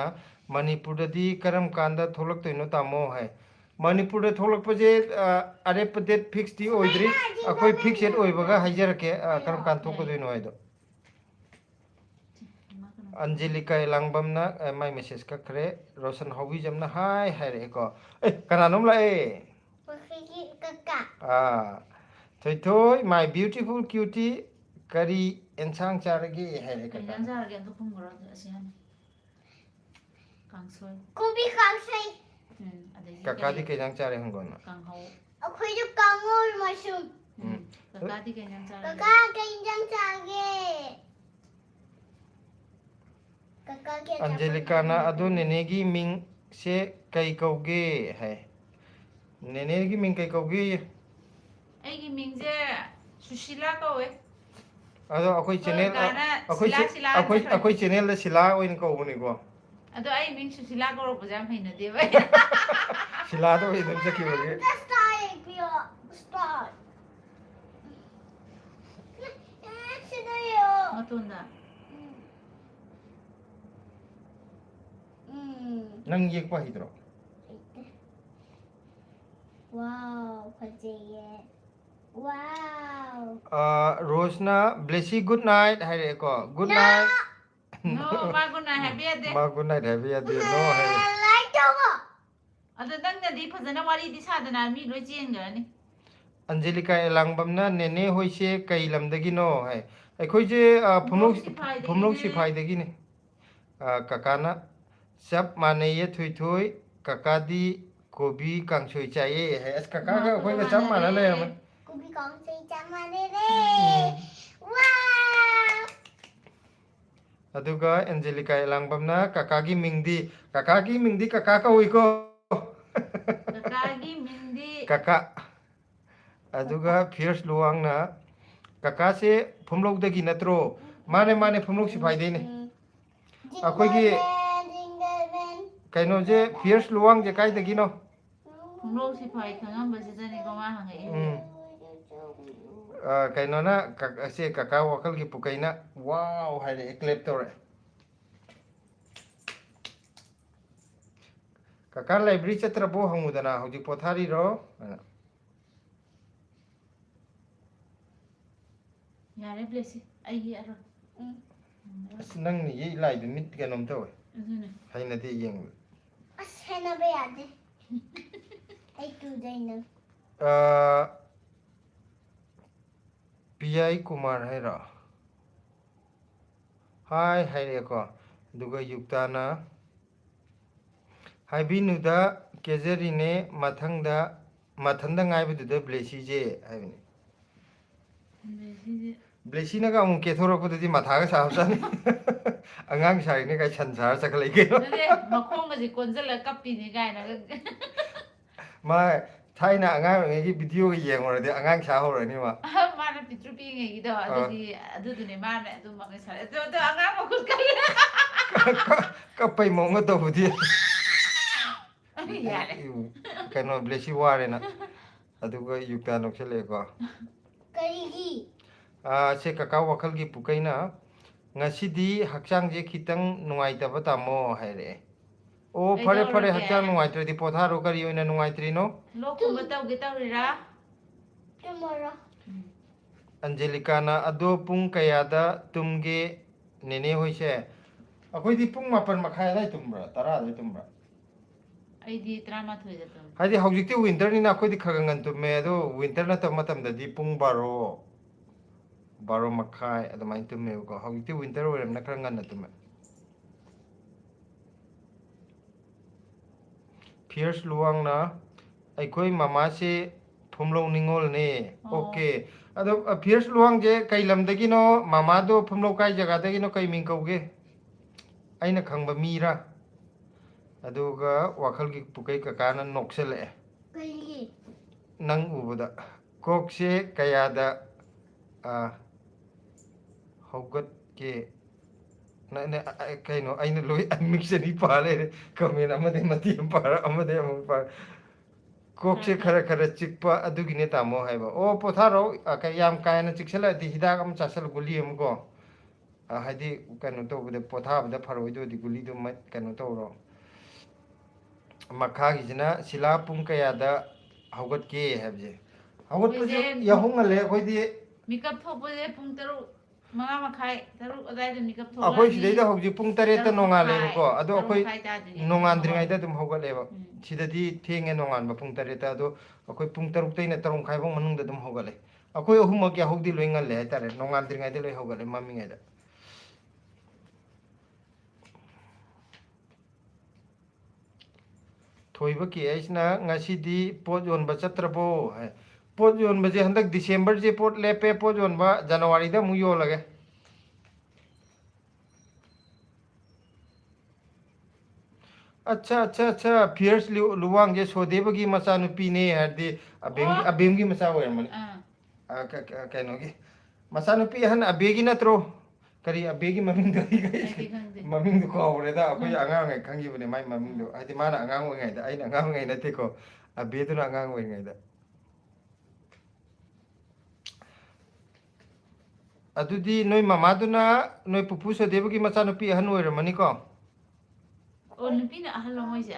ꯃꯅꯤꯄꯨꯔꯗꯗꯤ ꯀꯔꯝ ꯀꯥꯟꯗ ꯊꯣꯛꯂꯛꯇꯣꯏꯅꯣ ꯇꯥꯃꯣ ꯍꯥꯏ ꯃꯅꯤꯄꯨꯔꯗ ꯊꯣꯛꯂꯛꯄꯁꯦ ꯑꯔꯦꯞꯄ ꯗꯦꯠ ꯐꯤꯛꯁꯇꯤ ꯑꯣꯏꯗ꯭ꯔꯤ ꯑꯩꯈꯣꯏ ꯐꯤꯛꯁꯦꯠ ꯑꯣꯏꯕꯒ ꯍꯥꯏꯖꯔꯛꯀꯦ ꯀꯔꯝ ꯀꯥꯟꯗ ꯊꯣꯛꯀꯗꯣꯏꯅꯣ ꯍꯥꯏꯗꯣ ꯑꯟꯖꯦꯂꯤꯀꯥ ꯂꯥꯡꯕꯝꯅ ꯃꯥꯏ ꯃꯦꯁꯦꯖ ꯀꯛꯈ꯭ꯔꯦ ꯔꯣꯁꯟ ꯍꯧꯕꯤꯖꯝꯅ ꯍꯥꯏ ꯍꯥꯏꯔꯛꯑꯦꯀꯣ ꯀꯅꯥꯅꯣꯝ ꯂꯥꯛꯑꯦ ꯊꯣꯏꯊꯣꯏ ꯃꯥꯏ ꯕ꯭ꯌꯨꯇꯤꯐꯨꯜ ꯀ꯭ꯌꯨꯇꯤ ꯀꯔꯤ ꯑꯦꯟꯁꯥꯡ ꯆꯥꯔꯒꯦ ꯍꯥꯏꯔꯦ ꯀꯩ ꯀꯀꯥ ꯏꯟꯖꯥꯡ ꯆꯥꯔꯒꯦ ꯑꯝꯇ ꯈꯨꯝꯈ꯭ꯔꯣ ꯑꯁꯤ ꯍꯥꯟꯅ ꯀꯥꯡꯁꯣꯏ Kobe kangsay. ꯑꯗꯒꯤ ꯀꯀꯥꯗꯤ ꯀꯔꯤ ꯀꯩ ꯏꯟꯁꯥꯡ ꯆꯥꯔꯦ ꯍꯪꯒꯣꯅ ꯀꯥꯡꯍꯧ Ako'y kangol mushroom. ꯀꯀꯥꯗꯤ ꯀꯩ ꯏꯟꯖꯥꯡ ꯆꯥꯔꯒꯦ Kaka, kainyang chage. Kaka, kaya ꯑꯟꯖꯦꯂꯤꯀꯥꯅ ꯑꯗꯣ ꯅꯦꯅꯦꯒꯤ ꯃꯤꯡꯁꯦ ꯀꯩ ꯀꯧꯒꯦ ꯍꯥꯏ ꯅꯦꯅꯦꯒꯤ ꯃꯤꯡ ꯀꯩ ꯀꯧꯒꯦ ꯑꯩꯒꯤ ꯃꯤꯡꯁꯦ ꯁꯨꯁꯤꯂꯥ ꯀꯧꯋꯦ ꯑꯗꯣ ꯑꯩꯈꯣꯏ ꯆꯦꯅꯦꯜ ꯀꯀꯥꯅ ꯑꯩꯈꯣꯏ ꯁꯤꯂꯥ ꯁꯤꯂꯥ ꯆꯠꯈ꯭ꯔꯦ ꯑꯩꯈꯣꯏ ꯆꯦꯅꯦꯜꯗ ꯁꯤꯂꯥ ꯑꯣꯏꯅ ꯀꯧꯕꯅꯤꯀꯣ ꯑꯗꯣ ꯑꯩ ꯃꯤꯡ ꯁꯨꯁꯤꯂꯥ ꯀꯧꯔꯛꯄꯁꯦ ꯌꯥꯝ ꯍꯩꯅꯗꯦꯕ ꯁꯤꯂꯥꯗ ꯑꯣꯏꯅ ꯑꯗꯨꯝ ꯆꯠꯈꯤꯕꯒꯤ Start. ꯃꯇꯣꯟꯗ ꯅꯪ ꯌꯦꯛꯄ ꯍꯩꯇ꯭ꯔꯣ Wow, fazeye. Wow. ꯔꯣꯁꯅ ꯕ꯭ꯂꯦꯁꯤ ꯒꯨꯗ ꯅꯥꯏꯠ ꯍꯥꯏꯔꯛꯑꯦꯀꯣ ꯒꯨꯗ ꯅꯥꯏꯠ ꯅꯣ ꯃꯥꯒꯨꯅ ꯍꯥꯏꯕ ꯌꯥꯗꯦ ꯃꯥ ꯒꯨꯗ ꯅꯥꯏꯠ ꯍꯥꯏꯕ ꯌꯥꯗꯦ ꯅꯣ ꯍꯥꯏꯔꯦ Like Togo. ꯑꯗꯣ ꯅꯪꯅꯗꯤ ꯐꯖꯅ ꯋꯥꯔꯤꯗꯤ ꯁꯥꯗꯅ ꯃꯤ ꯂꯣꯏ ꯆꯦꯟꯈ꯭ꯔꯅꯤ ꯑꯟꯖꯦꯂꯤꯀꯥ ꯑꯦꯂꯥꯡꯕꯝꯅ ꯅꯦꯅꯦ ꯍꯣꯏꯁꯦ ꯀꯩ ꯂꯝꯗꯒꯤꯅꯣ ꯍꯥꯏ ꯑꯩꯈꯣꯏꯁꯦ ꯐꯨꯝꯂꯧ ꯁꯤꯐꯥꯏꯗꯒꯤꯅꯤ ꯀꯀꯥꯅ ꯆꯞ ꯃꯥꯟꯅꯩꯌꯦ ꯊꯣꯏꯊꯣꯏ ꯀꯀꯥꯗꯤ ꯀꯣꯕꯤ ꯀꯥꯡꯁꯣꯏ ꯆꯥꯏꯌꯦ ꯍꯥꯏ ꯑꯁ ꯀꯀꯥꯒ ꯑꯩꯈꯣꯏꯒ ꯆꯞ ꯃꯥꯟꯅ ꯂꯩꯔꯝꯃꯦ Kubi kong say chamane re. Wow. ꯑꯗꯨꯒ ꯑꯦꯟꯖꯦꯂꯤꯀꯥ ꯑꯦꯂꯥꯡꯕꯝꯅ ꯀꯀꯥꯒꯤ ꯃꯤꯡꯗꯤ ꯀꯀꯥ ꯀꯧꯏꯀꯣ ꯀꯀꯥꯒꯤ ꯃꯤꯡꯗꯤ ꯀꯀꯥ ꯑꯗꯨꯒ ꯐꯤꯌꯔꯁ ꯂꯨꯋꯥꯡꯅ ꯀꯀꯥꯁꯦ ꯐꯨꯝꯂꯧꯗꯒꯤ ꯅꯠꯇ꯭ꯔꯣ ꯃꯥꯅꯦ ꯐꯨꯝꯂꯧ ꯁꯤꯐꯥꯏꯗꯩꯅꯦ ꯑꯩꯈꯣꯏꯒꯤ ꯀꯩꯅꯣꯁꯦ ꯐꯤꯌꯔꯁ ꯂꯨꯋꯥꯡꯁꯦ ꯀꯥꯏꯗꯒꯤꯅꯣ ꯈꯣꯡꯂꯧ ꯁꯤꯐꯥꯏ ꯈꯪꯉꯝꯕꯁꯤꯗꯅꯤꯀꯣ ꯃꯥ ꯍꯪꯉꯛꯏꯁꯦ ꯀꯩꯅꯣꯅ ꯁꯦ ꯀꯀꯥ ꯋꯥꯈꯜꯒꯤ ꯄꯨꯀꯩꯅ ꯋꯥꯎ ꯍꯥꯏꯔꯛꯑꯦ ꯀ꯭ꯂꯦꯞ ꯇꯧꯔꯛꯑꯦ ꯀꯀꯥ ꯂꯥꯏꯕ꯭ꯔꯦꯔꯤ ꯆꯠꯇ꯭ꯔꯕꯣ ꯍꯪꯉꯨꯗꯅ ꯍꯧꯖꯤꯛ ꯄꯣꯊꯥꯔꯤꯔꯣ ꯌꯥꯔꯦ ꯕ꯭ꯂꯦꯁꯤ ꯑꯩ ꯌꯦꯛꯑꯔꯣꯏ ꯑꯁ ꯅꯪꯅ ꯌꯦꯛ ꯂꯥꯏꯗꯨ ꯃꯤꯠ ꯀꯩꯅꯣꯝ ꯇꯧꯋꯦ ꯑꯗꯨꯅꯦ ꯍꯩꯅꯗꯦ ꯌꯦꯡꯕ As henna yade. Ay tudayna. P I Kumar ꯍꯥꯏꯔꯣ ꯍꯥꯏ ꯍꯥꯏꯔꯛꯑꯦꯀꯣ ꯑꯗꯨꯒ ꯌꯨꯛꯇꯥꯅ ꯍꯥꯏꯕꯤꯅꯨꯗ ꯀꯦꯖꯔꯤꯅꯦ ꯃꯊꯟꯗ ꯉꯥꯏꯕꯗꯨꯗ ꯕ꯭ꯂꯦꯁꯤꯁꯦ ꯍꯥꯏꯕꯅꯤ ꯕ꯭ꯂꯦꯁꯤꯁꯦ ꯕ꯭ꯂꯦꯁꯤꯅꯒ ꯑꯃꯨꯛ ꯀꯦꯊꯣꯔꯛꯄꯗꯗꯤ ꯃꯊꯥꯒ ꯁꯥꯕꯖꯥꯠꯅꯤ ꯑꯉꯥꯡ ꯁꯥꯔꯤꯅꯦ ꯀꯥꯏ ꯁꯟ ꯁꯥꯔ ꯆꯠꯈꯠꯂꯛꯏ ꯀꯩꯅꯣ ꯅꯠꯇꯦ ꯃꯈꯣꯡꯒꯁꯦ ꯀꯣꯟꯁꯤꯜꯂꯒ ꯀꯞꯄꯤꯅꯤ ꯀꯥꯏꯅꯒ ꯃꯥ ꯊꯥꯏꯅ ꯑꯉꯥꯡ ꯑꯣꯏꯔꯤꯉꯩꯒꯤ ꯚꯤꯗꯤꯑꯣꯒ ꯌꯦꯡꯉꯨꯔꯗꯤ ꯑꯉꯥꯡ ꯁꯥ ꯍꯧꯔꯅꯤ ꯃꯥ ꯃꯥꯅ ꯄꯤꯛꯇ꯭ꯔꯨ ꯄꯤꯛꯏꯉꯩꯒꯤꯗꯣ ꯑꯗꯨꯗꯨꯅꯦ ꯃꯥꯅ ꯑꯗꯨꯃꯛꯅ ꯁꯥꯔꯦ ꯑꯗꯣ ꯑꯉꯥꯡ ꯃꯈꯨꯠ ꯀꯜꯂꯦ ꯀꯞꯄꯩ ꯃꯑꯣꯡꯒ ꯇꯧꯕꯗꯤ ꯌꯥꯔꯦ ꯀꯩꯅꯣ ꯕ꯭ꯂꯦꯁꯤ ꯋꯥꯔꯦꯅ ꯑꯗꯨꯒ ꯌꯨꯛꯇꯥ ꯅꯣꯛꯁꯜꯂꯛꯑꯦꯀꯣ Karigi. ꯁꯦ ꯀꯀꯥ ꯋꯥꯈꯜꯒꯤ ꯄꯨꯀꯩꯅ ꯉꯁꯤꯗꯤ ꯍꯛꯆꯥꯡꯁꯦ ꯈꯤꯇꯪ ꯅꯨꯡꯉꯥꯏꯇꯕ ꯇꯥꯃꯣ ꯍꯥꯏꯔꯛꯑꯦ ꯑꯣ ꯐꯔꯦ ꯐꯔꯦ ꯍꯛꯆꯥꯡ ꯅꯨꯡꯉꯥꯏꯇ꯭ꯔꯗꯤ ꯄꯣꯊꯥꯔꯣ ꯀꯔꯤ ꯑꯣꯏꯅ ꯅꯨꯡꯉꯥꯏꯇ꯭ꯔꯤꯅꯣ ꯂꯣꯛꯀꯨꯝꯕ ꯇꯧꯒꯦ ꯇꯧꯔꯤꯔꯥ ꯇꯨꯝꯃꯣꯔꯣ ꯑꯟꯖꯦꯂꯤꯀꯥꯅ ꯑꯗꯣ ꯄꯨꯡ ꯀꯌꯥꯗ ꯇꯨꯝꯒꯦ ꯅꯦꯅꯦ ꯍꯣꯏꯁꯦ ꯑꯩꯈꯣꯏꯗꯤ ꯄꯨꯡ 8:30 ꯑꯗꯥꯏ ꯇꯨꯝꯕ꯭ꯔꯥ 10 ꯑꯗꯥꯏ ꯇꯨꯝꯕ꯭ꯔꯥ ꯑꯩꯗꯤ 13ꯗ ꯇꯨꯝꯃꯦ ꯍꯥꯏꯗꯤ ꯍꯧꯖꯤꯛꯇꯤ ꯋꯤꯟꯇꯔꯅꯤꯅ ꯑꯩꯈꯣꯏꯗꯤ ꯈꯔ ꯉꯟ ꯇꯨꯝꯃꯦ ꯑꯗꯣ ꯋꯤꯟꯇꯔ ꯅꯠꯇꯕ ꯃꯇꯝꯗꯗꯤ ꯄꯨꯡ 12:30 ꯑꯗꯨꯃꯥꯏꯅ ꯇꯨꯝꯃꯦꯕꯀꯣ ꯍꯧꯖꯤꯛꯇꯤ ꯋꯤꯟꯇꯔ ꯑꯣꯏꯔꯕꯅꯤꯅ ꯈꯔ ꯉꯟꯅ ꯇꯨꯝꯃꯦ ꯐꯤꯌꯔꯁ ꯂꯨꯋꯥꯡꯅ ꯑꯩꯈꯣꯏ ꯃꯃꯥꯁꯦ ꯐꯨꯝꯂꯧ ꯅꯤꯡꯉꯣꯜꯅꯦ ꯑꯣꯀꯦ ꯑꯗꯣ ꯐꯤꯌꯔꯁ ꯂꯨꯋꯥꯡꯁꯦ ꯀꯩ ꯂꯝꯗꯒꯤꯅꯣ ꯃꯃꯥꯗꯣ ꯐꯨꯝꯂꯧ ꯀꯥꯏ ꯖꯒꯥꯗꯒꯤꯅꯣ ꯀꯩ ꯃꯤꯡ ꯀꯧꯒꯦ ꯑꯩꯅ ꯈꯪꯕ ꯃꯤꯔꯥ ꯑꯗꯨꯒ ꯋꯥꯈꯜꯒꯤ ꯄꯨꯀꯩ ꯀꯀꯥꯅ ꯅꯣꯛꯁꯜꯂꯛꯑꯦ ꯀꯩꯒꯤ ꯅꯪ ꯎꯕꯗ ꯀꯣꯛꯁꯦ ꯀꯌꯥꯗ ꯍꯧꯒꯠꯀꯦ ꯀꯩꯅꯣ ꯑꯩꯅ ꯂꯣꯏ ꯃꯤꯛꯁ ꯑꯅꯤ ꯄꯥ ꯂꯩꯔꯦ ꯀꯃꯦꯟ ꯑꯃꯗꯩ ꯃꯇꯦꯛ ꯑꯃ ꯄꯥꯔ ꯑꯃꯗꯩ ꯑꯃꯨꯛ ꯄꯥꯔ ꯀꯣꯛꯁꯦ ꯈꯔ ꯈꯔ ꯆꯤꯛꯄ ꯑꯗꯨꯒꯤꯅꯦ ꯇꯥꯃꯣ ꯍꯥꯏꯕ ꯑꯣ ꯄꯣꯊꯥꯔꯣ ꯌꯥꯝ ꯀꯥ ꯍꯦꯟꯅ ꯆꯤꯛꯁꯜꯂꯛꯑꯗꯤ ꯍꯤꯗꯥꯛ ꯑꯃ ꯆꯥꯁꯜꯂꯨ ꯒꯨꯂꯤ ꯑꯃꯀꯣ ꯍꯥꯏꯗꯤ ꯀꯩꯅꯣ ꯇꯧꯕꯗ ꯄꯣꯊꯥꯕꯗ ꯐꯔꯣꯏꯗꯣꯏꯗꯤ ꯒꯨꯂꯤꯗꯨ ꯀꯩꯅꯣ ꯇꯧꯔꯣ ꯃꯈꯥꯒꯤꯁꯤꯅ ꯁꯤꯂꯥ ꯄꯨꯡ ꯀꯌꯥꯗ ꯍꯧꯒꯠꯀꯦ ꯍꯥꯏꯕꯁꯦ ꯍꯧꯒꯠꯄꯁꯦ ꯌꯥꯍꯧ ꯉꯜꯂꯦ ꯑꯩꯈꯣꯏꯗꯤ ꯃꯤꯀꯞ ꯊꯣꯛꯄꯁꯦ ꯄꯨꯡ 5:30 6 ꯑꯗꯥꯏꯗ ꯃꯤꯀꯞ ꯑꯩꯈꯣই ꯊꯣꯛꯂꯛꯑꯅꯤ ꯁꯤꯗꯩꯗ ꯍꯧꯖꯤꯛ ꯄꯨꯡ 3ꯗ 3:30 ꯅꯣꯡꯉꯥꯜꯂꯦꯕꯀꯣ ꯑꯗꯣ ꯑꯩꯈꯣꯏ 3:30 ꯇꯥꯗ꯭ꯔꯤꯉꯩꯗ ꯅꯣꯡꯉꯥꯟꯗ꯭ꯔꯤꯉꯩꯗ ꯍꯧꯒꯠꯂꯦ ꯑꯗꯨꯝ ꯍꯧꯒꯠꯂꯦꯕ ꯎꯝ ꯁꯤꯗꯗꯤ ꯊꯦꯡꯉꯦ ꯅꯣꯡꯉꯥꯟꯕ ꯄꯨꯡ 3ꯗ ꯑꯗꯣ ꯑꯩꯈꯣꯏ ꯄꯨꯡ 6ꯇꯩꯅ 3:30 ꯐꯥꯎ ꯃꯅꯨꯡꯗ ꯑꯗꯨꯝ ꯍꯧꯒꯠꯂꯦ ꯑꯩꯈꯣꯏ ꯑꯍꯨꯝꯃꯛ ꯌꯥꯍꯧꯗꯤ ꯂꯣꯏ ꯉꯜꯂꯦ ꯍꯥꯏꯇꯥꯔꯦ ꯅꯣꯡꯉꯥꯟꯗ꯭ꯔꯤꯉꯩꯗ ꯂꯣꯏ ꯍꯧꯒꯠꯂꯦ ꯃꯝꯃꯤꯉꯩꯗ ꯊꯣꯏꯕ ꯀꯦ ꯑꯩꯁꯤꯅ ꯉꯁꯤꯗꯤ ꯄꯣꯠ ꯌꯣꯟꯕ ꯆꯠꯇ꯭ꯔꯕꯣ ꯍꯥꯏ ꯄꯣꯠ ꯌꯣꯟꯕꯁꯦ ꯍꯟꯗꯛ ꯗꯤꯁꯦꯝꯕꯔꯁꯦ ꯄꯣꯠ ꯂꯦꯞꯄꯦ ꯄꯣꯠ ꯌꯣꯟꯕ ꯖꯅꯋꯥꯔꯤꯗ ꯑꯃꯨꯛ ꯌꯣꯜꯂꯒꯦ ꯑꯠꯆꯥ ꯑꯠꯆꯥ ꯑꯠꯆꯥ ꯐꯤꯌꯔꯁ ꯂꯨꯋꯥꯡꯁꯦ ꯁꯣꯗꯦꯕꯒꯤ ꯃꯆꯥꯅꯨꯄꯤꯅꯦ ꯍꯥꯏꯔꯗꯤ ꯑꯣ ꯑꯕꯦꯝꯒꯤ ꯃꯆꯥ ꯑꯣꯏꯔꯝꯃꯅꯤ ꯀꯩꯅꯣꯒꯤ ꯃꯆꯥꯅꯨꯄꯤ ꯑꯍꯟ ꯑꯕꯦꯒꯤ ꯅꯠꯇ꯭ꯔꯣ ꯀꯔꯤ ꯑꯕꯦꯒꯤ ꯃꯃꯤꯡꯗꯣ ꯑꯩꯗꯤ ꯈꯪꯗꯦ ꯃꯃꯤꯡꯗꯣ ꯀꯥꯎꯔꯦꯗ ꯑꯩꯈꯣꯏ ꯑꯉꯥꯡ ꯑꯣꯏꯔꯤꯉꯩ ꯈꯪꯈꯤꯕꯅꯦ ꯃꯥꯏ ꯃꯃꯤꯡꯗꯣ ꯍꯥꯏꯗꯤ ꯃꯥꯅ ꯑꯉꯥꯡ ꯑꯣꯏꯔꯤꯉꯩꯗ ꯑꯩꯅ ꯑꯉꯥꯡ ꯑꯣꯏꯔꯤꯉꯩ ꯅꯠꯇꯦꯀꯣ ꯑꯕꯦꯗꯨꯅ ꯑꯉꯥꯡ ꯑꯣꯏꯔꯤꯉꯩꯗ ꯑꯗꯨꯗꯤ ꯅꯣꯏ ꯃꯃꯥꯗꯨꯅ ꯅꯣꯏ ꯄꯨꯄꯨ ꯁꯣꯗꯦꯕꯒꯤ ꯃꯆꯥꯅꯨꯄꯤ ꯑꯍꯟ ꯑꯣꯏꯔꯝꯃꯅꯤꯀꯣ ꯑꯣ ꯅꯨꯄꯤꯅ ꯑꯍꯜꯂꯣ ꯃꯣꯏꯁꯦ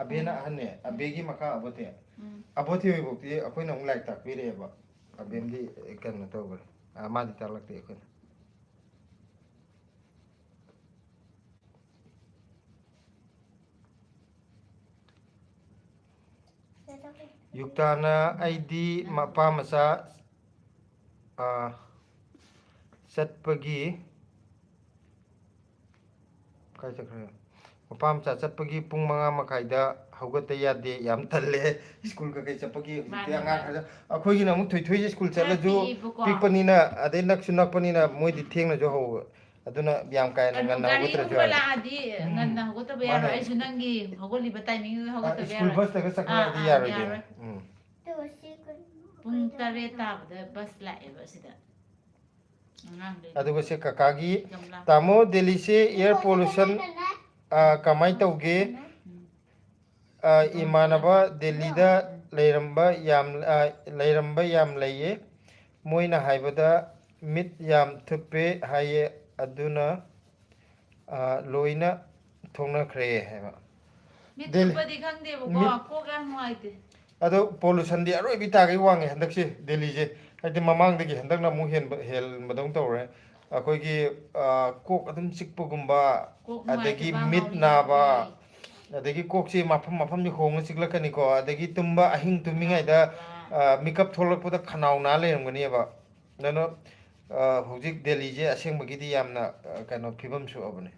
ꯑꯕꯦꯅ ꯑꯍꯟꯅꯦ ꯑꯕꯦꯒꯤ ꯃꯈꯥ ꯑꯕꯣꯊꯦ ꯎꯝ ꯑꯕꯣꯊꯦ ꯍꯣꯏꯐꯥꯎꯇꯤ ꯑꯩꯈꯣꯏꯅ ꯑꯃꯨꯛ ꯂꯥꯏꯔꯤꯛ ꯇꯥꯛꯄꯤꯔꯛꯑꯦꯕ ꯑꯕꯦꯝꯗꯤ ꯀꯩꯅꯣ ꯇꯧꯈ꯭ꯔꯦ ꯃꯥꯗꯤ ꯇꯥꯛꯂꯛꯇꯦ ꯑꯩꯈꯣꯏꯅ ꯌꯨꯛꯇꯥꯅ ꯑꯩꯗꯤ ꯃꯄꯥ ꯃꯆꯥ ꯆꯠꯄꯒꯤ ꯀꯥꯏ ꯆꯠꯈ꯭ꯔꯦ ꯃꯄꯥ ꯃꯆꯥ ꯆꯠꯄꯒꯤ ꯄꯨꯡ 5:30ꯗ ꯍꯧꯒꯠꯇ ꯌꯥꯗꯦ ꯌꯥꯝ ꯇꯜꯂꯦ ꯁ꯭ꯀꯨꯜ ꯀꯩꯀꯩ ꯆꯠꯄꯒꯤ ꯍꯧꯖꯤꯛꯇꯤ ꯃꯥꯅꯤ ꯑꯉꯥꯡ ꯃꯥꯅꯤ ꯈꯔ ꯑꯩꯈꯣꯏꯒꯤꯅ ꯑꯃꯨꯛ ꯊꯣꯏꯊꯣꯏꯁꯦ ꯁ꯭ꯀꯨꯜ ꯈꯔ ꯆꯠꯂꯁꯨ ꯄꯤꯛꯏꯕꯀꯣ ꯄꯤꯛꯄꯅꯤꯅ ꯑꯗꯩ ꯅꯛꯁꯨ ꯅꯛꯄꯅꯤꯅ ꯃꯣꯏꯗꯤ ꯊꯦꯡꯅꯁꯨ ꯍꯧꯕ ꯑꯗꯨꯅ ꯌꯥꯝ ꯀꯥ ꯍꯦꯟꯅ ꯀꯩꯅꯣ ꯉꯟꯅ ꯍꯧꯒꯠꯇ꯭ꯔꯁꯨ ꯒꯥꯔꯤꯒꯨꯝꯕ ꯌꯥꯔꯦ ꯂꯥꯛꯑꯗꯤ ꯉꯟꯅ ꯍꯧꯒꯠꯇꯕ ꯃꯥꯅꯦ ꯌꯥꯔꯣꯏ ꯑꯩꯁꯨ ꯅꯪꯒꯤ ꯍꯧꯒꯠꯂꯤꯕ ꯇꯥꯏꯃꯤꯡꯗꯨꯗ ꯍꯧꯒꯠꯇꯕ ꯁ꯭ꯀꯨꯜ ꯌꯥꯔꯣꯏ ꯕꯁꯇꯒ ꯆꯠꯈꯠꯂꯛꯑꯗꯤ ꯌꯥꯔꯣꯏꯗꯣꯏꯅꯦ ꯌꯥꯔꯣꯏ ꯎꯝ ꯄꯨꯡ 8 ꯇꯥꯕꯗ ꯕꯁ ꯂꯥꯛꯑꯦꯕ ꯁꯤꯗ ꯑꯉꯥꯡꯈꯩ ꯑꯗꯨꯒ ꯁꯦ ꯀꯀꯥꯒꯤ ꯒꯝꯂꯥ ꯇꯥꯃꯣ ꯗꯦꯜꯂꯤꯁꯦ ꯏꯌꯥꯔ ꯄꯣꯂꯨꯁꯟ ꯀꯃꯥꯏꯅ ꯇꯧꯒꯦ ꯏꯃꯥꯟꯅꯕ ꯗꯦꯜꯂꯤꯗ ꯂꯩꯔꯝꯕ ꯌꯥꯝ ꯂꯩꯌꯦ ꯃꯣꯏꯅ ꯍꯥꯏꯕꯗ ꯃꯤꯠ ꯌꯥꯝ ꯊꯨꯞꯄꯦ ꯍꯥꯏꯌꯦ ꯑꯗꯨꯅ ꯂꯣꯏꯅ ꯊꯣꯛꯅꯈ꯭ꯔꯦ ꯍꯥꯏꯕ ꯃꯤꯠ ꯗꯦꯜꯂꯤ ꯊꯨꯞꯄꯗꯤ ꯈꯪꯗꯦꯕꯀꯣ ꯃꯤꯠ ꯀꯣꯛ ꯌꯥꯝ ꯅꯨꯡꯉꯥꯏꯇꯦ ꯑꯗꯣ ꯄꯣꯂꯨꯁꯟꯗꯤ ꯑꯔꯣꯏꯕꯤ ꯇꯥꯒꯩ ꯋꯥꯡꯉꯦ ꯍꯟꯗꯛꯁꯦ ꯗꯦꯜꯂꯤꯁꯦ ꯍꯥꯏꯗꯤ ꯃꯃꯥꯡꯗꯒꯤ ꯍꯟꯗꯛꯅ ꯑꯃꯨꯛ ꯍꯦꯟꯕꯗꯧꯅ ꯇꯧꯔꯦ ꯑꯩꯈꯣꯏꯒꯤ ꯀꯣꯛ ꯑꯗꯨꯝ ꯆꯤꯛꯄꯒꯨꯝꯕ ꯀꯣꯛ ꯑꯗꯒꯤ ꯅꯨꯡꯉꯥꯏꯇꯕ ꯃꯤꯠ ꯉꯥꯎꯔꯤ ꯅꯥꯕ ꯉꯥꯎꯔꯤ ꯑꯗꯒꯤ ꯀꯣꯛꯁꯤ ꯃꯐꯝ ꯃꯐꯝꯁꯤ ꯍꯣꯡꯉ ꯆꯤꯛꯂꯛꯀꯅꯤꯀꯣ ꯑꯗꯒꯤ ꯇꯨꯝꯕ ꯑꯍꯤꯡ ꯈꯅꯥꯎ ꯇꯨꯝꯃꯤꯉꯩꯗ ꯅꯥꯕ ꯃꯤꯀꯞ ꯊꯣꯛꯂꯛꯄꯗ ꯈꯅꯥꯎ ꯅꯥ ꯂꯩꯔꯝꯒꯅꯦꯕ ꯑꯗꯨꯅ ꯍꯧꯖꯤꯛ ꯗꯦꯜꯂꯤꯁꯦ ꯑꯁꯦꯡꯕꯒꯤꯗꯤ ꯌꯥꯝꯅ ꯀꯩꯅꯣ ꯐꯤꯕꯝ ꯁꯣꯛꯑꯕꯅꯦ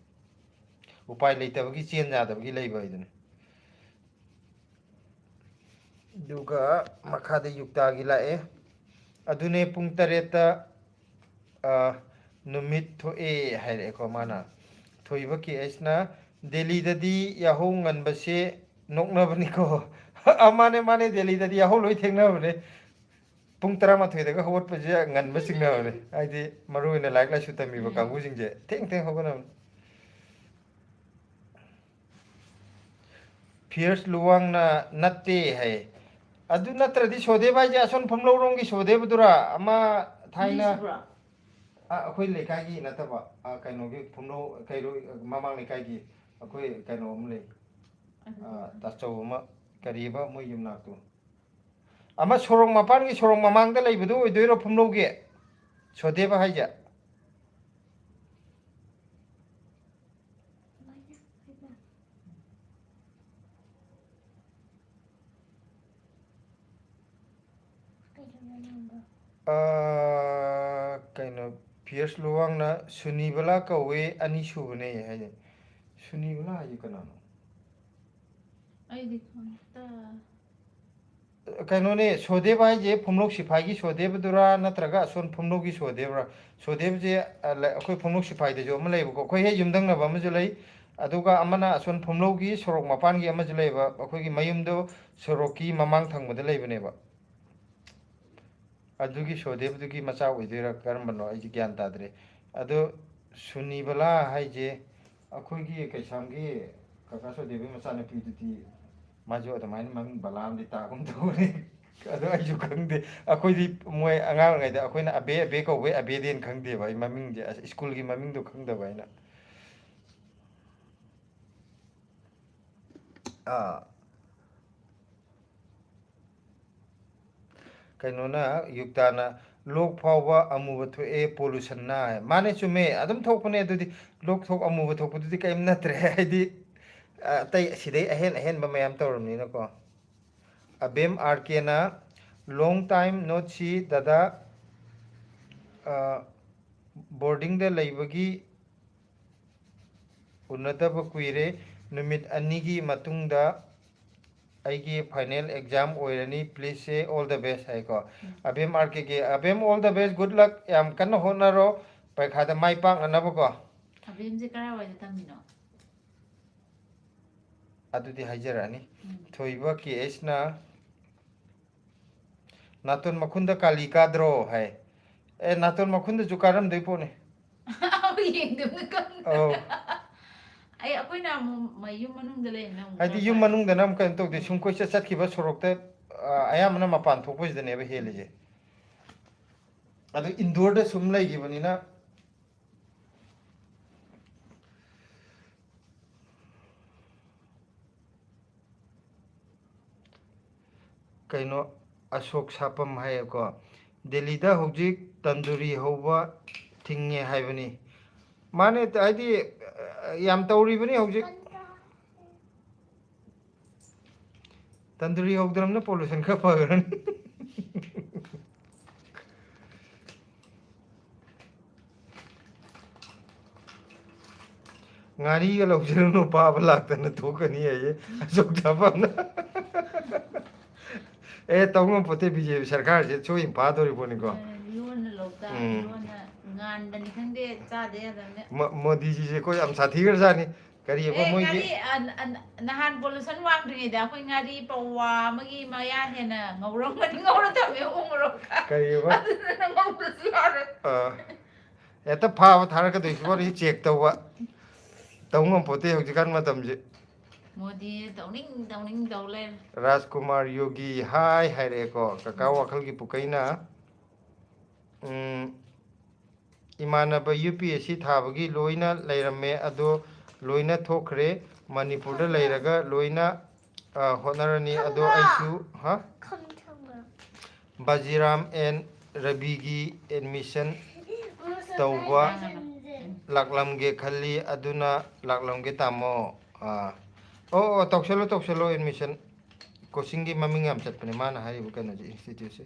ꯎꯄꯥꯏ ꯂꯩꯇꯕꯒꯤ ꯆꯦꯟ ꯌꯥꯗꯕꯒꯤ ꯂꯩꯕ ꯍꯥꯏꯗꯨꯅꯤ ꯑꯗꯨꯒ ꯃꯈꯥꯗ ꯌꯨꯛꯇꯥꯒꯤ ꯂꯥꯛꯑꯦ ꯑꯗꯨꯅꯦ ꯄꯨꯡ 8ꯗ ꯅꯨꯃꯤꯠ ꯊꯣꯛꯑꯦ ꯍꯥꯏꯔꯛꯑꯦꯀꯣ ꯃꯥꯅ ꯊꯣꯏꯕ ꯀꯦ ꯑꯩꯁꯅ ꯗꯦꯜꯂꯤꯗꯗꯤ ꯌꯥꯍꯧ ꯉꯟꯕꯁꯦ ꯅꯣꯛꯅꯕꯅꯤꯀꯣ ꯃꯥꯅꯦ ꯃꯥꯅꯦ ꯗꯦꯜꯂꯤꯗꯗꯤ ꯌꯥꯍꯧ ꯂꯣꯏ ꯊꯦꯡꯅꯕꯅꯦ ꯄꯨꯡ 12ꯗꯒ ꯍꯧꯒꯠꯄꯁꯦ ꯉꯟꯕ ꯆꯤꯡꯅꯕꯅꯦ ꯍꯥꯏꯗꯤ ꯃꯔꯨ ꯑꯣꯏꯅ ꯂꯥꯏꯔꯤꯛ ꯂꯥꯏꯁꯨ ꯇꯝꯃꯤꯕ ꯀꯥꯡꯕꯨꯁꯤꯡꯁꯦ ꯊꯦꯡ ꯊꯦꯡ ꯍꯧꯒꯠꯅꯕꯅꯦ ꯐꯤꯌꯔꯁ ꯂꯨꯋꯥꯡꯅ ꯅꯠꯇꯦ ꯍꯥꯏ ꯑꯗꯨ ꯅꯠꯇ꯭ꯔꯗꯤ ꯁꯣꯗꯦꯕ ꯍꯥꯏꯁꯦ ꯑꯁꯣꯟ ꯐꯝꯂꯧꯔꯣꯝꯒꯤ ꯁꯣꯗꯦꯕꯗꯨꯔꯥ ꯑꯃ ꯊꯥꯏꯅ ꯃꯤꯁꯤꯕ꯭ꯔꯣ ꯑꯩꯈꯣꯏ ꯂꯩꯀꯥꯏꯒꯤ ꯅꯠꯇꯕ ꯀꯩꯅꯣꯒꯤ ꯐꯨꯝꯂꯧ ꯀꯩꯔꯣ ꯃꯃꯥꯡ ꯂꯩꯀꯥꯏꯒꯤ ꯑꯩꯈꯣꯏ ꯀꯩꯅꯣ ꯑꯃ ꯂꯩ ꯇꯥꯆꯧ ꯑꯃ ꯀꯔꯤꯕ ꯃꯣꯏ ꯌꯨꯝꯅꯥꯛꯇꯣ ꯑꯃ ꯁꯣꯔꯣꯛ ꯃꯄꯥꯟꯒꯤ ꯁꯣꯔꯣꯛ ꯃꯃꯥꯡꯗ ꯂꯩꯕꯗꯨ ꯑꯣꯏꯗꯣꯏꯔꯣ ꯐꯨꯝꯂꯧꯒꯤ ꯁꯣꯗꯦꯕ ꯍꯥꯏꯁꯦ ꯀꯩꯅꯣ ꯐꯤꯌꯔꯁ ꯂꯨꯋꯥꯡꯅ ꯁꯨꯅꯤꯕꯂꯥ ꯀꯧꯋꯦ ꯑꯅꯤ ꯁꯨꯕꯅꯦ ꯍꯥꯏꯁꯦ ꯁꯨꯅꯤꯕꯂꯥ ꯍꯥꯏꯁꯦ ꯀꯅꯥꯅꯣ ꯑꯩꯗꯤ ꯈꯪꯇ ꯀꯩꯅꯣꯅꯦ ꯁꯣꯗꯦꯕ ꯍꯥꯏꯁꯦ ꯐꯨꯝꯂꯧ ꯁꯤꯐꯥꯏꯒꯤ ꯁꯣꯗꯦꯕꯗꯨꯔꯥ ꯅꯠꯇ꯭ꯔꯒ ꯑꯁꯣꯟ ꯐꯨꯝꯂꯧꯒꯤ ꯁꯣꯗꯦꯕꯔꯥ ꯁꯣꯗꯦꯕꯁꯦ ꯑꯩꯈꯣꯏ ꯐꯨꯝꯂꯧ ꯁꯤꯐꯥꯏꯗꯁꯨ ꯑꯃ ꯂꯩꯌꯦꯕꯀꯣ ꯑꯩꯈꯣꯏ ꯍꯦꯛ ꯌꯨꯝꯊꯪꯅꯕ ꯑꯃꯁꯨ ꯂꯩ ꯑꯗꯨꯒ ꯑꯃꯅ ꯑꯁꯣꯟ ꯐꯨꯝꯂꯧꯒꯤ ꯁꯣꯔꯣꯛ ꯃꯄꯥꯟꯒꯤ ꯑꯃꯁꯨ ꯂꯩꯌꯦꯕ ꯑꯩꯈꯣꯏꯒꯤ ꯃꯌꯨꯝꯗꯣ ꯁꯣꯔꯣꯛꯀꯤ ꯃꯃꯥꯡ ꯊꯪꯕꯗ ꯂꯩꯕꯅꯦꯕ ꯑꯗꯨꯒꯤ ꯁꯣꯗꯦꯕꯗꯨꯒꯤ ꯃꯆꯥ ꯑꯣꯏꯗꯣꯏꯔꯥ ꯀꯔꯝꯕꯅꯣ ꯑꯩꯁꯦ ꯒ꯭ꯌꯥꯟ ꯇꯥꯗ꯭ꯔꯦ ꯑꯗꯣ ꯁꯨꯅꯤꯕꯂꯥ ꯍꯥꯏꯁꯦ ꯑꯩꯈꯣꯏꯒꯤ ꯀꯩꯁꯥꯝꯒꯤ ꯀꯀꯥ ꯁꯣꯗꯦꯕꯒꯤ ꯃꯆꯥꯅꯨꯄꯤꯗꯨꯗꯤ ꯃꯥꯁꯨ ꯑꯗꯨꯃꯥꯏꯅ ꯃꯃꯤꯡ ꯕꯂꯥ ꯑꯃꯗꯤ ꯇꯥꯒꯨꯝ ꯇꯧꯕꯅꯤ ꯑꯗꯣ ꯑꯩꯁꯨ ꯈꯪꯗꯦ ꯑꯩꯈꯣꯏꯗꯤ ꯃꯣꯏ ꯑꯉꯥꯡ ꯑꯣꯏꯔꯤꯉꯩꯗ ꯑꯩꯈꯣꯏꯅ ꯑꯕꯦ ꯑꯕꯦ ꯀꯧꯕꯩ ꯑꯕꯦꯗꯦꯅ ꯈꯪꯗꯦꯕ ꯑꯩ ꯃꯃꯤꯡꯁꯦ ꯁ꯭ꯀꯨꯜꯒꯤ ꯃꯃꯤꯡꯗꯣ ꯈꯪꯗꯕ ꯑꯩꯅ ꯀꯩꯅꯣꯅ ꯌꯨꯛꯇꯥꯅ ꯂꯣꯛ ꯐꯥꯎꯕ ꯑꯃꯨꯕ ꯊꯣꯛꯑꯦ ꯄꯣꯂꯨꯁꯟꯅ ꯃꯥꯅꯦ ꯆꯨꯝꯃꯦ ꯑꯗꯨꯝ ꯊꯣꯛꯄꯅꯦ ꯑꯗꯨꯗꯤ ꯂꯣꯛ ꯊꯣꯛ ꯑꯃꯨꯕ ꯊꯣꯛꯄꯗꯨꯗꯤ ꯀꯔꯤꯝ ꯅꯠꯇ꯭ꯔꯦ ꯍꯥꯏꯗꯤ ꯑꯇꯩ ꯑꯁꯤꯗꯩ ꯑꯍꯦꯟꯕ ꯃꯌꯥꯝ ꯇꯧꯔꯕꯅꯤꯅꯀꯣ ꯑꯕꯦꯝ ꯑꯥꯔ ꯀꯦꯅ ꯂꯣꯡ ꯇꯥꯏꯝ ꯅꯣꯠ ꯁꯤ ꯗꯗꯥ ꯕꯣꯔꯗꯤꯡꯗ ꯂꯩꯕꯒꯤ ꯎꯅꯗꯕ ꯀꯨꯏꯔꯦ ꯅꯨꯃꯤꯠ ꯑꯅꯤꯒꯤ ꯃꯇꯨꯡꯗ ꯑꯩꯒꯤ ꯐꯥꯏꯅꯦꯜ ꯑꯦꯛꯖꯥꯝ ꯑꯣꯏꯔꯅꯤ please say all the best ꯍꯥꯏꯀꯣ ꯑꯕꯦꯝ ꯑꯥꯔ ꯀꯦꯒꯤ ꯑꯕꯦꯝ all the best good luck ꯌꯥꯝ ꯀꯟꯅ ꯍꯣꯠꯅꯔꯣ ꯄꯩꯈꯥꯗ ꯃꯥꯏ ꯄꯥꯛꯅꯅꯕꯀꯣ ꯑꯕꯦꯝꯁꯦ ꯀꯔꯥꯏꯋꯥꯏꯗ ꯇꯝꯃꯤꯅꯣ ꯑꯗꯨꯗꯤ ꯍꯥꯏꯖꯔꯛꯑꯅꯤ ꯊꯣꯏꯕ ꯀꯦ ꯑꯦꯁꯅ ꯅꯥꯇꯣꯟ ꯃꯈꯨꯟꯗ ꯀꯥꯂꯤ ꯀꯥꯗ꯭ꯔꯣ ꯍꯥꯏ ꯑꯦ ꯅꯥꯇꯣꯟ ꯃꯈꯨꯟꯗꯁꯨ ꯀꯥꯔꯝꯗꯣꯏ ꯄꯣꯠꯅꯤ ꯌꯦꯡꯗꯕꯅ ꯑꯧ ꯑꯩꯈꯣꯏꯅ ꯑꯃꯨꯛ ꯌꯨꯝ ꯃꯅꯨꯡꯗ ꯂꯩꯅ ꯑꯃꯨꯛ ꯍꯥꯏꯗꯤ ꯌꯨꯝ ꯃꯅꯨꯡꯗꯅ ꯑꯃꯨꯛ ꯀꯩꯅꯣ ꯇꯧꯗꯦ ꯁꯨꯝ ꯀꯣꯏꯆꯠ ꯆꯠꯈꯤꯕ ꯁꯣꯔꯣꯛꯇ ꯑꯌꯥꯝꯕꯅ ꯃꯄꯥꯟ ꯊꯣꯛꯄꯁꯤꯗꯅꯦꯕ ꯍꯦꯜꯂꯤꯁꯦ ꯑꯗꯨ ꯏꯟꯗꯣꯔꯗ ꯁꯨꯝ ꯂꯩꯈꯤꯕꯅꯤꯅ ꯀꯩꯅꯣ ꯑꯁꯣꯛ ꯁꯥꯄꯝ ꯍꯥꯏꯌꯦꯀꯣ ꯗꯦꯜꯂꯤꯗ ꯍꯧꯖꯤꯛ ꯇꯟꯗꯨꯔꯤ ꯍꯧꯕ ꯊꯤꯡꯉꯦ ꯍꯥꯏꯕꯅꯤ ꯃꯥꯅꯦ ꯍꯥꯏꯗꯤ ꯌꯥꯝ ꯇꯧꯔꯤꯕꯅꯤ ꯍꯧꯖꯤꯛ ꯇꯟꯗꯨꯔꯤ ꯍꯧꯗ꯭ꯔꯕꯅ ꯄꯣꯂꯨꯁꯟ ꯈꯔ ꯐꯈ꯭ꯔꯅꯤ ꯉꯥꯔꯤꯒ ꯂꯧꯖꯔꯨꯅꯨ ꯄꯥꯕ ꯂꯥꯛꯇꯅ ꯊꯣꯛꯀꯅꯤ ꯍꯥꯏꯌꯦ ꯑꯁꯣꯛ ꯁꯥꯄꯝꯅ ꯑꯦ ꯇꯧꯉꯝꯄꯣꯠꯇꯦ ꯕꯤ ꯖꯦ ꯄꯤ ꯁꯔꯀꯥꯔꯁꯦ ꯁꯣꯏꯅ ꯐꯥꯗꯣꯔꯤꯕꯣꯅꯤꯀꯣ ꯂꯣꯟꯅ ꯂꯧꯇꯥ ꯂꯣꯟꯅ ꯉꯥꯟꯕꯅꯤ ꯈꯪꯗꯦ ꯆꯥꯗ ꯌꯥꯗꯕꯅꯦ ꯃꯣꯗꯤꯖꯤꯁꯦ ꯑꯩꯈꯣꯏ ꯌꯥꯝ ꯁꯥꯊꯤꯈ꯭ꯔꯖꯥꯠꯅꯤ ꯀꯔꯤꯕ ꯃꯣꯏꯒꯤ ꯉꯥꯔꯤ ꯅꯍꯥꯟ ꯄꯣꯂꯨꯁꯟ ꯋꯥꯡꯗ꯭ꯔꯤꯉꯩꯗ ꯑꯩꯈꯣꯏ ꯉꯥꯔꯤ ꯄꯋꯥ ꯑꯃꯒꯤ ꯃꯌꯥ ꯍꯦꯟꯅ ꯉꯧꯔꯝꯒꯅꯤ ꯉꯧꯔ ꯊꯝꯃꯦ ꯎꯃꯣꯔꯣꯛ ꯀꯔꯤꯕ ꯑꯗꯨꯅ ꯉꯧꯕꯁꯨ ꯌꯥꯔꯦ ꯍꯦꯛꯇ ꯐꯥꯕ ꯊꯥꯔꯛꯀꯗꯣꯏꯁꯤ ꯋꯥꯔꯤ ꯆꯦꯛ ꯇꯧꯕ ꯇꯧ ꯉꯝꯄꯣꯠꯇꯦ ꯍꯧꯖꯤꯛꯀꯥꯟ ꯃꯇꯝꯁꯦ ꯃꯣꯗꯤ ꯇꯧꯅꯤꯡ ꯇꯧ ꯂꯩꯔꯦ ꯔꯥꯖꯀꯨꯃꯥꯔ ꯌꯣꯒꯤ ꯍꯥꯏ ꯍꯥꯏꯔꯛꯑꯦꯀꯣ ꯀꯀꯥ ꯋꯥꯈꯜꯒꯤ ꯄꯨꯀꯩꯅ ꯏꯃꯥꯟꯅꯕ UPSC ꯊꯥꯕꯒꯤ ꯂꯣꯏꯅ ꯂꯩꯔꯝꯃꯦ ꯑꯗꯣ ꯂꯣꯏꯅ ꯊꯣꯛꯈ꯭ꯔꯦ ꯃꯅꯤꯄꯨꯔꯗ ꯂꯩꯔꯒ ꯂꯣꯏꯅ ꯍꯣꯠꯅꯔꯅꯤ ꯑꯗꯣ ꯑꯩꯁꯨ ꯕꯖꯤꯔꯥꯝ ꯑꯦꯟ ꯔꯕꯤꯒꯤ ꯑꯦꯗꯃꯤꯁꯟ ꯇꯧꯕ ꯂꯥꯛꯂꯝꯒꯦ ꯈꯜꯂꯤ ꯑꯗꯨꯅ ꯂꯥꯛꯂꯝꯒꯦ ꯇꯥꯃꯣ ꯑꯣ ꯇꯧꯁꯜꯂꯣ ꯑꯦꯗꯃꯤꯁꯟ ꯀꯣꯆꯤꯡꯒꯤ ꯃꯃꯤꯡ ꯌꯥꯝ ꯆꯠꯄꯅꯦ ꯃꯥꯅ ꯍꯥꯏꯔꯤꯕ ꯀꯩꯅꯣꯁꯦ ꯏꯟꯁꯇꯤꯇ꯭ꯌꯨꯠꯁꯦ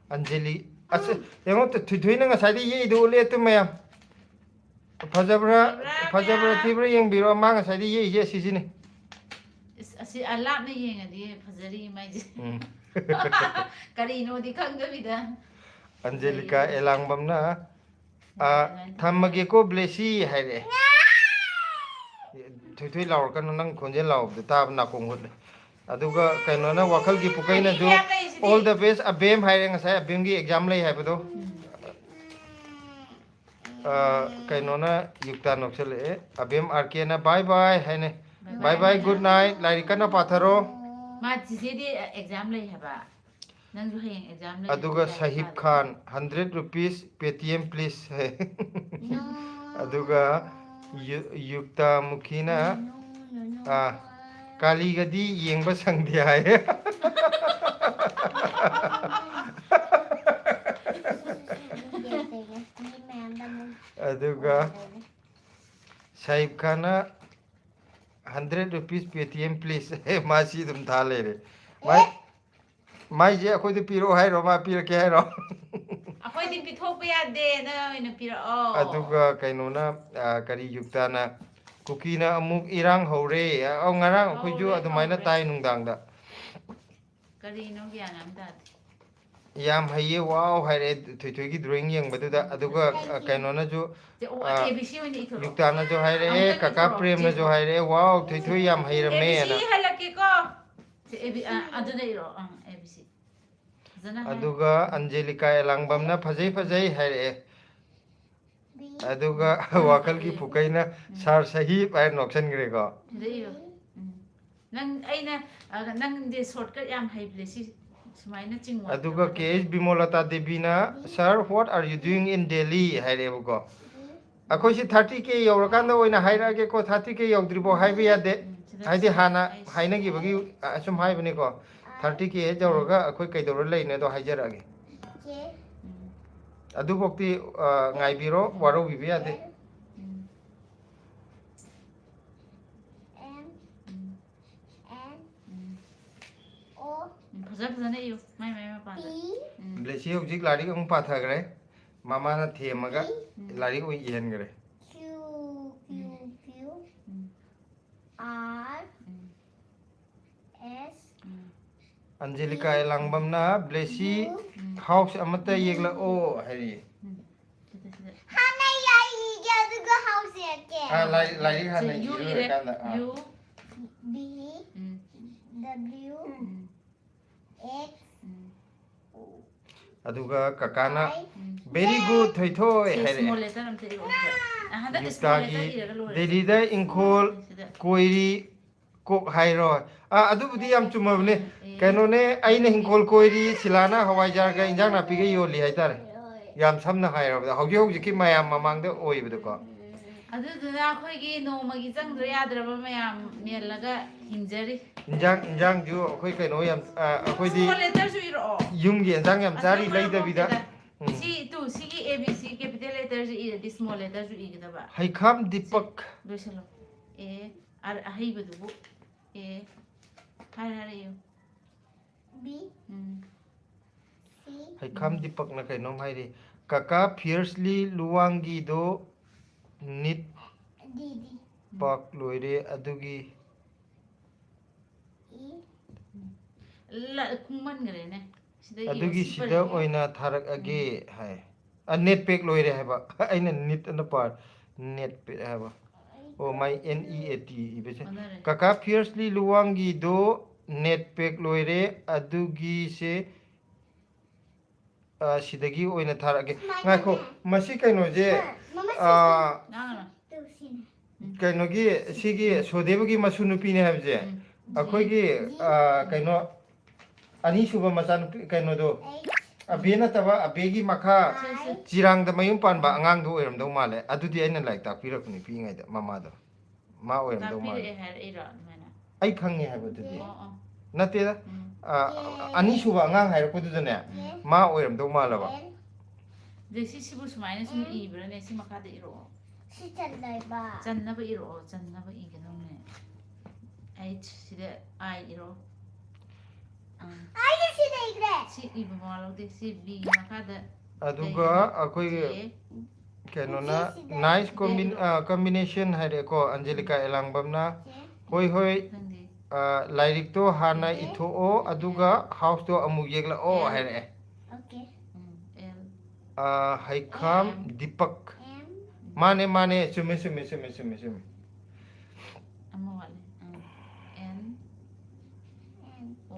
ꯑꯟꯖꯂꯤ ꯑꯁ ꯌꯦꯡꯉꯣ ꯊꯣꯏꯅ ꯉꯁꯥꯏꯗ ꯌꯦꯛꯏꯗꯣ ꯎꯠꯂꯦ ꯇꯨ ꯃꯌꯥꯝ ꯐꯖꯕ꯭ꯔꯥ ꯊꯤꯕ꯭ꯔꯥ ꯌꯦꯡꯕꯤꯔꯣ ꯃꯥ ꯉꯁꯥꯏꯗ ꯌꯦꯛꯏꯁꯦ ꯑꯁꯤꯁꯤꯅꯤ ꯑꯁꯤ ꯂꯥꯞꯅ ꯌꯦꯡꯉꯗꯤ ꯐꯖꯔꯤ ꯃꯥꯏꯁꯦ ꯀꯔꯤꯅꯣꯗꯤ ꯈꯪꯗꯕꯤꯗ ꯑꯟꯖꯦꯂꯤꯀꯥ ꯑꯦꯂꯥꯡꯕꯝꯅ ꯊꯝꯃꯒꯦꯀꯣ ꯕ꯭ꯂꯦꯁꯤ ꯍꯥꯏꯔꯛꯑꯦ ꯊꯣꯏ ꯂꯥꯎꯔꯛꯀꯅꯨ ꯅꯪ ꯈꯣꯟꯖꯦꯜ ꯂꯥꯎꯕꯗ ꯇꯥꯕ ꯅꯥꯀꯣꯡ ꯍꯨꯠꯂꯦ ꯑꯗꯨꯒ ꯀꯩꯅꯣꯅ ꯋꯥꯈꯜꯒꯤ ꯄꯨꯀꯩꯅꯁꯨ ꯑꯣꯜ ꯗ ꯕꯦꯁ ꯑꯕꯦꯝ ꯍꯥꯏꯔꯦ ꯉꯁꯥꯏ ꯑꯕꯦꯝꯒꯤ ꯑꯦꯛꯖꯥꯝ ꯂꯩ ꯍꯥꯏꯕꯗꯣ ꯀꯩꯅꯣꯅ ꯌꯨꯛꯇꯥ ꯅꯣꯛꯁꯜꯂꯛꯑꯦ ꯑꯕꯦꯝ ꯑꯥꯔ ꯀꯦꯅ ꯕꯥꯏ ꯕꯥꯏ ꯍꯥꯏꯅꯩ ꯕꯥꯏ ꯕꯥꯏ ꯒꯨꯗ ꯅꯥꯏꯠ ꯂꯥꯏꯔꯤꯛ ꯀꯟꯅ ꯄꯥꯊꯔꯣ ꯃꯥ ꯆꯤꯆꯦꯗꯤ ꯑꯦꯛꯖꯥꯝ ꯂꯩ ꯍꯥꯏꯕ ꯅꯪꯁꯨ ꯍꯌꯦꯡ ꯑꯦꯛꯖꯥꯝ ꯂꯩ ꯑꯗꯨꯒ ꯁꯍꯤꯕ ꯈꯥꯟ 100 rupees paytm please No. ꯑꯗꯨꯒ ꯌꯨꯛꯇꯥ ꯃꯨꯈꯤꯅ ꯀꯥꯂꯤꯒꯗꯤ ꯌꯦꯡꯕ ꯁꯪꯗꯦ ꯍꯥꯏ ꯑꯗꯨꯒ ꯁꯍꯤꯕ ꯈꯥꯟꯅ 100 rupees paytm please ꯃꯥꯁꯤ ꯑꯗꯨꯝ ꯊꯥ ꯂꯩꯔꯦ ꯃꯥꯏꯁꯦ ꯑꯩꯈꯣꯏꯗ ꯄꯤꯔꯛꯑꯣ ꯍꯥꯏꯔꯣ ꯃꯥ ꯄꯤꯔꯛꯀꯦ ꯍꯥꯏꯔꯣ ꯑꯩꯈꯣꯏꯗꯤ ꯄꯤꯊꯣꯛꯄ ꯌꯥꯗꯦ ꯅꯪ ꯑꯣꯏꯅ ꯄꯤꯔꯛꯑꯣ ꯑꯗꯨꯒ ꯀꯩꯅꯣꯅ ꯀꯔꯤ ꯌꯨꯛꯇꯥꯅ ꯀꯨꯀꯤꯅ ꯑꯃꯨꯛ ꯏꯔꯥꯡ ꯍꯧꯔꯦ ꯉꯔꯥꯡ ꯑꯩꯈꯣꯏꯁꯨ ꯍꯧꯔꯦ, ꯑꯗꯨꯃꯥꯏꯅ ꯍꯧꯔꯦ. ꯇꯥꯏ ꯅꯨꯡꯗꯥꯡꯗ ꯀꯔꯤꯅꯣ ꯒ꯭ꯌꯥꯟ ꯑꯃ ꯇꯥꯗꯦ ꯌꯥꯝ ꯍꯩꯌꯦ ꯋꯥꯎ ꯍꯥꯏꯔꯛꯑꯦ ꯊꯣꯏꯊꯣꯏꯒꯤ ꯗ꯭ꯔꯣꯌꯤꯡ ꯌꯦꯡꯕꯗꯨꯗ ꯑꯗꯨꯒ ꯀꯩꯅꯣꯅꯁꯨ ꯑꯦ ꯕꯤ ꯁꯤ ꯑꯣꯏꯅ ꯏꯊꯣꯛꯑꯣ ꯌꯨꯛꯇꯥꯅꯁꯨ ꯍꯥꯏꯔꯛꯑꯦ ꯑꯃꯨꯛꯇꯪ ꯀꯀꯥ ꯏꯊꯣꯛꯑꯣ, ꯄ꯭ꯔꯦꯝꯅꯁꯨ ꯆꯦꯗꯣ. ꯍꯥꯏꯔꯛꯑꯦ ꯋꯥꯎ ꯊꯣꯏꯊꯣꯏ ꯌꯥꯝ ꯑꯦ ꯕꯤ ꯍꯩꯔꯝꯃꯦꯅ ꯁꯤ ꯍꯜꯂꯛꯀꯦꯀꯣ ꯑꯗꯨꯗ ꯏꯔꯣ ꯑꯦ ꯕꯤ ꯁꯤ ꯐꯖꯅ ꯍꯥꯏ ꯑꯗꯨꯒ ꯑꯟꯖꯦꯂꯤꯀꯥ ꯑꯦꯂꯥꯡꯕꯝꯅ ꯐꯖꯩ ꯐꯖꯩ ꯍꯥꯏꯔꯛꯑꯦ ꯑꯗꯨꯒ ꯋꯥꯈꯜꯒꯤ ꯄꯨꯀꯩꯅ ꯁꯥꯔ ꯁꯍꯤꯕ ꯍꯥꯏꯔ ꯅꯣꯛꯁꯟꯈ꯭ꯔꯦꯀꯣ ꯁꯤꯗ ꯏꯔꯣ ꯅꯪ ꯑꯩꯅ ꯅꯪꯗꯤ ꯁꯣꯔꯠꯀꯠ ꯌꯥꯝ ꯍꯩꯕꯅꯦ ꯁꯤ ꯁꯨꯃꯥꯏꯅ ꯆꯤꯡꯉꯣ ꯑꯗꯨꯒ ꯀꯦ ꯑꯩꯆ ꯕꯤꯃꯣꯂꯇꯥ ꯗꯦꯕꯤꯅ sir what are you doing in Delhi ꯍꯥꯏꯔꯛꯑꯦꯕꯀꯣ ꯑꯩꯈꯣꯏꯁꯤ 30K ꯌꯧꯔꯀꯥꯟꯗ ꯑꯣꯏꯅ ꯍꯥꯏꯔꯛꯑꯒꯦꯀꯣ 30K ꯌꯧꯗ꯭ꯔꯤꯐꯥꯎ ꯍꯥꯏꯕ ꯌꯥꯗꯦ ꯍꯥꯏꯗꯤ ꯍꯥꯟꯅ ꯍꯥꯏꯅꯈꯤꯕꯒꯤ ꯑꯁꯨꯝ ꯍꯥꯏꯕꯅꯤꯀோ 30K ꯍꯦꯛ ꯌꯧꯔꯒ ꯑꯩꯈꯣꯏ ꯀꯩꯗꯧꯔ ꯂꯩꯅꯦꯗꯣ ꯍꯥꯏꯖꯔꯛꯑꯒꯦ ꯑꯗꯨꯐꯥꯎꯇꯤ ꯉꯥꯏꯕꯤꯔꯣ ꯋꯥꯔꯧꯕꯤꯕ ꯌꯥꯗꯦ ꯐꯖ ꯐꯖꯅ ꯏꯌꯨ ꯃꯥꯏ ꯃꯄꯥꯟꯗ ꯕ꯭ꯂꯦꯁꯤ ꯍꯧꯖꯤꯛ ꯂꯥꯏꯔꯤꯛ ꯑꯃꯨꯛ ꯄꯥꯊꯈ꯭ꯔꯦ ꯃꯃꯥꯅ ꯊꯦꯝꯃꯒ ꯂꯥꯏꯔꯤꯛ ꯑꯣꯏꯅ ꯏꯍꯟꯈ꯭ꯔꯦ ꯑꯟꯖꯦꯂꯤꯀꯥ ꯂꯥꯡꯕꯝꯅ ꯕ꯭ꯂꯦꯁꯤ ꯍꯥꯎꯁ ꯑꯃꯠꯇ ꯌꯦꯛꯂꯛꯑꯣ ꯍꯥꯏꯔꯤꯌꯦ ꯍꯥꯟꯅ ꯌꯥꯏꯒꯦ ꯑꯗꯨꯒ ꯍꯥꯎꯁ ꯌꯦꯛꯀꯦ ꯂꯥꯏꯔꯤꯛ ꯍꯥꯟꯅ ꯌꯨ ꯏꯔꯦ ꯏꯔꯀꯥꯟꯗ ꯌꯨ B W X ꯑꯗꯨꯒ ꯀꯀꯥꯅ ꯚꯦꯔꯤ ꯒꯨꯗ ꯊꯣꯏꯊꯣꯏ ꯁꯤ ꯁ꯭ꯃꯣꯜ ꯍꯥꯏꯔꯛꯑꯦ ꯂꯦꯇꯔ ꯑꯝꯇ ꯏꯔꯛꯑꯣ ꯁꯤꯗ ꯍꯟꯗꯛ ꯁ꯭ꯃꯣꯜ ꯌꯨꯛꯇꯥꯒꯤ ꯂꯦꯇꯔ ꯏꯔꯒ ꯂꯣꯏꯔꯦ ꯗꯦꯜꯂꯤꯗ ꯏꯪꯈꯣꯜ ꯁꯤꯗ ꯀꯣꯏꯔꯤ ꯀꯣꯛ ꯍꯥꯏꯔꯣ ꯑꯗꯨꯕꯨꯗꯤ ꯌꯥꯝ ꯆꯨꯝꯃꯕꯅꯦ ꯀꯩꯅꯣꯅꯦ ꯑꯩꯅ ꯍꯤꯡꯈꯣꯜ ꯀꯣꯏꯔꯤ ꯁꯤꯂꯥꯅ ꯍꯋꯥꯏꯖꯥꯔꯒ ꯏꯟꯖꯥꯡ ꯅꯥꯄꯤꯒ ꯌꯣꯜꯂꯤ ꯍꯥꯏꯇꯥꯔꯦ ꯌꯥꯝ ꯁꯝꯅ ꯍꯥꯏꯔꯕꯗ ꯍꯧꯖꯤꯛ ꯍꯧꯖꯤꯛꯀꯤ ꯃꯌꯥꯝ ꯃꯃꯥꯡꯗ ꯑꯣꯏꯕꯗꯣꯀꯣ ꯑꯗꯨꯗꯨꯅ ꯑꯩꯈꯣꯏꯒꯤ ꯅꯣꯡꯃꯒꯤ ꯆꯪꯗ꯭ꯔ ꯌꯥꯗ꯭ꯔꯕ ꯃꯌꯥꯝ ꯃꯦꯜꯂꯒ ꯍꯤꯡꯖꯔꯤ ꯏꯟꯖꯥꯡꯁꯨ ꯑꯩꯈꯣꯏ ꯀꯩꯅꯣ ꯌꯥꯝ ꯑꯩꯈꯣꯏꯗꯤ ꯁ꯭ꯃꯣꯜ ꯂꯦꯇꯔꯁꯨ ꯏꯔꯛꯑꯣ ꯌꯨꯝꯒꯤ ꯏꯟꯖꯥꯡ ꯌꯥꯝ ꯆꯥꯔꯤ ꯑꯁ ꯂꯩꯗꯕꯤꯗ ꯁꯤ ꯁꯤꯒꯤ ꯑꯦ ꯕꯤ ꯁꯤ ꯀꯦꯄꯤꯇꯦꯜ ꯂꯦꯇꯔꯁꯤ ꯏꯔꯗꯤ ꯁ꯭ꯃꯣꯜ ꯂꯦꯇꯔꯁꯨ ꯏꯒꯗꯕ ꯍꯩꯈꯥꯝ ꯗꯤꯄꯛ ꯂꯣꯏꯁꯤꯜꯂꯣ ꯑꯍꯩꯕꯗꯨꯕꯨ ꯍꯥꯏꯔ ꯏꯌꯨ B C ꯍꯩꯈꯥꯝ ꯗꯤꯄꯛꯅ ꯀꯩꯅꯣꯝ ꯍꯥꯏꯔꯤ ꯀꯀꯥ ꯐꯤꯌꯔꯁꯂꯤ ꯂꯨꯋꯥꯡꯒꯤꯗꯣ ꯅꯤꯠ D ꯄꯥꯛ ꯂꯣꯏꯔꯦ ꯑꯗꯨꯒꯤ ꯈꯨꯡꯃꯟꯈ꯭ꯔꯦꯅꯦ ꯑꯗꯨꯒꯤ ꯁꯤꯗ ꯑꯣꯏꯅ ꯊꯥꯔꯛꯑꯒꯦ ꯍꯥꯏ ꯅꯦꯠ ꯄꯦꯛ ꯂꯣꯏꯔꯦ ꯍꯥꯏꯕ ꯑꯩꯅ ꯅꯤꯠ ꯑꯅ ꯄꯥꯔ ꯅꯦꯠ ꯄꯦꯛ ꯍꯥꯏꯕ ꯑꯣ ꯃꯥꯏ NEAT ꯏꯕꯁꯦ ꯑꯣꯟꯅꯔꯦ ꯀꯀꯥ ꯐꯤꯌꯔꯁꯂꯤ ꯂꯨꯋꯥꯡꯒꯤꯗꯣ ꯅꯦꯠ ꯄꯦꯛ ꯂꯣꯏꯔꯦ ꯑꯗꯨꯒꯤꯁꯦ ꯁꯤꯗꯒꯤ ꯑꯣꯏꯅ ꯊꯥꯔꯛꯑꯒꯦ ꯉꯥꯏꯈꯣ ꯃꯁꯤ ꯀꯩꯅꯣꯁꯦ ꯀꯩꯅꯣꯒꯤ ꯁꯤꯒꯤ ꯁꯣꯗꯦꯕꯒꯤ ꯃꯁꯨ ꯅꯨꯄꯤꯅꯦ ꯍꯥꯏꯕꯁꯦ ꯑꯩꯈꯣꯏꯒꯤ ꯀꯩꯅꯣ ꯑꯅꯤꯁꯨꯕ ꯃꯆꯥꯅꯨꯄꯤ ꯀꯩꯅꯣꯗꯣ ꯑꯕꯦ ꯅꯠꯇꯕ ꯑꯕꯦꯒꯤ ꯃꯈꯥ ꯆꯤꯔꯥꯡꯗ ꯃꯌꯨꯝ ꯄꯥꯟꯕ ꯑꯉꯥꯡꯗꯣ ꯑꯣꯏꯔꯝꯗꯧ ꯃꯥꯜꯂꯦ ꯑꯗꯨꯗꯤ ꯑꯩꯅ ꯂꯥꯏꯔꯤꯛ ꯇꯥꯛꯄꯤꯔꯛꯄꯅꯤ ꯄꯤꯛꯏꯉꯩꯗ ꯃꯃꯥꯗꯣ ꯃꯥ ꯑꯣꯏꯔꯝꯗꯧ ꯃꯥꯜꯂꯦ ꯇꯥꯛꯄꯤꯔꯛꯑꯦ ꯍꯥꯏꯔꯛꯏꯔꯣ ꯑꯗꯨꯃꯥꯏꯅ ꯑꯩ ꯈꯪꯉꯦ ꯍꯥꯏꯕꯗꯨꯗꯤ ꯑꯣ ꯅꯠꯇꯦꯗ ꯑꯅꯤꯁꯨꯕ ꯑꯉꯥꯡ ꯍꯥꯏꯔꯛꯄꯗꯨꯗꯅꯦ ꯃꯥ ꯑꯣꯏꯔꯝꯗꯧ ꯃꯥꯜꯂꯕ ꯁꯤꯕꯨ ꯁꯨꯃꯥꯏꯅ ꯁꯨꯝ ꯏꯕ꯭ꯔꯅꯦ ꯁꯤ ꯃꯈꯥꯗ ꯏꯔꯛꯑꯣ ꯁꯤ ꯆꯜꯂꯣꯏꯕ ꯆꯟꯅꯕ ꯏꯔꯛꯑꯣ ꯆꯟꯅꯕ ꯏꯒꯗꯧꯅꯦ ꯁꯤꯗ ꯑꯥꯏ ꯏꯔꯛꯑꯣ ꯑꯩ ꯁꯤꯗ ꯏꯈ꯭ꯔꯦ ꯁꯤ ꯏꯕ ꯃꯋꯥ ꯂꯧꯗꯦ ꯁꯤ ꯕꯤꯒꯤ ꯃꯈꯥꯗ ꯑꯗꯨꯒ ꯑꯩꯈꯣꯏꯒꯤ ꯀꯩꯅꯣꯅ ꯅꯥꯏꯁ ꯀꯣꯝꯕꯤꯅꯦꯁꯟ ꯍꯥꯏꯔꯦꯀꯣ ꯑꯟꯖꯦꯂꯤꯀꯥ ꯑꯦꯂꯥꯡꯕꯝꯅ ꯍꯣꯏ ꯍꯣꯏ ꯈꯪꯗꯦ ꯂꯥꯏꯔꯤꯛꯇꯣ ꯍꯥꯟꯅ ꯏꯊꯣꯛꯑꯣ ꯑꯗꯨꯒ ꯍꯥꯎꯁꯇꯣ ꯑꯃꯨꯛ ꯌꯦꯛꯂꯛꯑꯣ ꯍꯥꯏꯔꯛꯑꯦ ꯑꯣꯀꯦ ꯑꯦꯜ ꯍꯩꯈꯥꯝ ꯗꯤꯄꯛ ꯃꯥꯅꯦ ꯃꯥꯅꯦ ꯆꯨꯝꯃꯦ ꯆꯨꯝꯃꯦ ꯆꯨꯝꯃꯦ ꯆꯨꯝꯃꯦ ꯆꯨꯝꯃꯦ ꯑꯃ ꯋꯥꯠꯂꯦ N O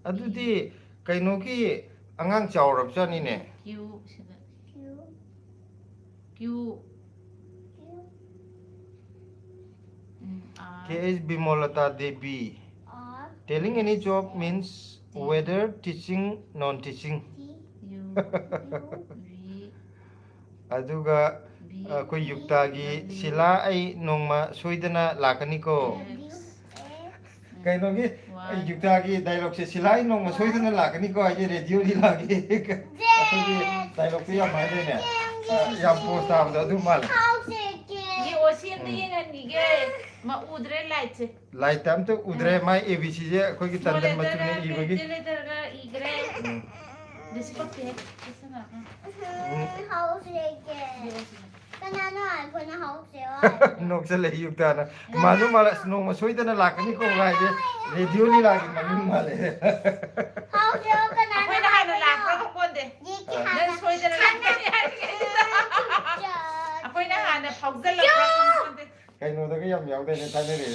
ꯑꯗꯨꯗꯤ ꯀꯩꯅꯣꯒꯤ ꯑꯉꯥꯡ ꯆꯥꯎꯔꯕꯖꯥꯠꯅꯤꯅꯦ Q ꯁꯤꯗ Q KH Bimolata Devi telling any job means weather teaching non teaching U V aduga B ꯑꯩꯈꯣꯏ ꯌꯨꯛꯇꯥꯒꯤ ꯁꯤꯂꯥ ꯑꯩ ꯅꯣꯡꯃ ꯁꯣꯏꯗꯅ ꯂꯥꯛꯀꯅꯤꯀꯣ ꯀꯩꯅꯣꯒꯤ ꯌꯨꯛꯇꯥꯒꯤ ꯗꯥꯏꯂꯣꯛꯁꯦ ꯁꯤꯂꯥ ꯑꯩ ꯅꯣꯡꯃ ꯁꯣꯏꯗꯅ ꯂꯥꯛꯀꯅꯤꯀꯣ ꯍꯥꯏꯁꯦ ꯔꯦꯗꯤꯑꯣꯗꯤ ꯂꯥꯛꯑꯦ ꯑꯩꯈꯣꯏꯒꯤ ꯗꯥꯏꯂꯣꯛꯇꯣ ꯌꯥꯝ ꯍꯥꯏꯗꯣꯏꯅꯦ ꯌꯥꯝ ꯄꯣꯁ ꯇꯥꯕꯗꯣ ꯑꯗꯨ ꯃꯥꯜꯂꯦ ꯁꯦꯝꯗ ꯌꯦꯡꯍꯟꯈꯤꯒꯦ ꯃꯥ ꯎꯗ꯭ꯔꯦ ꯂꯥꯏꯠꯁꯦ ꯂꯥꯏꯠꯇ ꯑꯝꯇ ꯎꯗ꯭ꯔꯦ ꯃꯥꯏ ꯑꯦ ꯕꯤ ꯁꯤꯁꯦ ꯑꯩꯈꯣꯏꯒꯤ ꯇꯟꯗꯟ ꯃꯆꯨꯅ ꯏꯕꯒꯤ ꯂꯩꯇꯔꯒ ꯏꯈ꯭ꯔꯦ ꯗꯤꯁꯄꯛꯇꯦ Kanano iPhone hause ꯅꯣꯛꯆꯜꯂꯦ ꯌꯨꯛꯇꯥꯅ ꯃꯥꯁꯨ ꯃꯥꯜꯂꯦ ꯑꯁ ꯅꯣꯡꯃ ꯁꯣꯏꯗꯅ ꯂꯥꯛꯀꯅꯤꯀꯣ ꯍꯥꯏꯁꯦ ꯔꯦꯗꯤꯑꯣ ꯂꯤꯂꯥꯒꯤ ꯃꯃꯤꯡ ꯃꯥꯜꯂꯦ hause kanano ꯑꯩꯈꯣꯏꯅ ꯍꯥꯟꯅ ꯂꯥꯛꯄ꯭ꯔꯒ ꯄꯣꯟꯗꯦ ꯅꯪ ꯁꯣꯏꯗꯅ ꯂꯥꯛꯀꯅꯤ ꯑꯩꯈꯣꯏꯅ ꯍꯥꯟꯅ ꯐꯥꯎꯖꯜꯂꯛꯄ꯭ꯔꯥ ꯄꯣꯟꯗꯦ ꯀꯩꯅꯣꯗꯒ ꯌꯥꯝ ꯌꯥꯎꯗꯣꯏꯅꯦ ꯊꯥꯏꯅꯔꯦ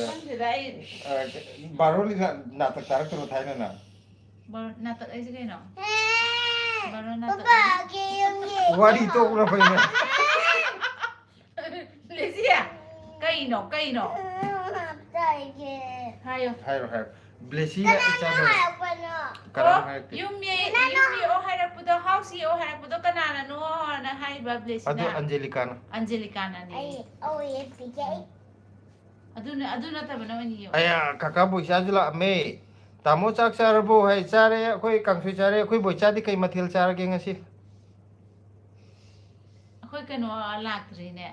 ꯈꯪꯗꯦꯗ ꯑꯩ ꯕꯥꯔꯣꯂꯤ ꯅꯥꯇꯛ ꯇꯥꯔꯛꯇ꯭ꯔꯣ ꯊꯥꯏꯅꯅ ꯅꯥꯇꯛ ꯑꯩꯁꯦ ꯀꯩꯅꯣ Papa kiyungye ꯋꯥꯔꯤ ꯇꯣꯛꯅ ꯐꯩꯅ ꯂꯦꯖꯤꯌꯥ ꯀꯩꯅꯣ ꯍꯥꯏꯌꯣ ꯍꯥꯏꯔꯣ ꯍꯥꯏꯔꯣ ꯕ꯭ꯂꯦꯁꯤꯒ ꯏꯆꯥꯗꯣ ꯑꯣ ꯌꯨꯝ ꯌꯦꯛꯑꯣ ꯍꯥꯏꯔꯛꯄꯗꯣ ꯍꯥꯎꯁ ꯌꯦꯛꯑꯣ ꯍꯥꯏꯔꯛꯄꯗꯣ ꯀꯅꯥꯅꯅꯣꯅ ꯍꯥꯏꯕ ꯑꯗꯨ ꯕ꯭ꯂꯦꯁꯤꯅ ꯑꯟꯖꯦꯂꯤꯀꯥꯅ ꯑꯟꯖꯦꯂꯤꯀꯥꯅꯅꯦ ꯑꯗꯨ ꯅꯠꯇꯕꯅ ꯑꯣꯏꯅ ꯌꯦꯛꯑꯣ ꯑꯌꯥ ꯀꯀꯥ ꯕꯣꯏꯆꯥꯁꯨ ꯂꯥꯛꯑꯝꯃꯦ ꯇꯥꯃꯣ ꯆꯥꯛ ꯆꯥꯔꯕꯣ ꯍꯥꯏ ꯆꯥꯔꯦ ꯑꯩꯈꯣꯏ ꯀꯥꯡꯁꯣꯏ ꯆꯥꯔꯦ ꯑꯩꯈꯣꯏ ꯕꯣꯏꯆꯥꯗꯤ ꯀꯩ ꯃꯊꯦꯜ ꯆꯥꯔꯒꯦ ꯉꯁꯤ ꯑꯩꯈꯣꯏ ꯀꯩꯅꯣ ꯂꯥꯛꯇ꯭ꯔꯤꯅꯦ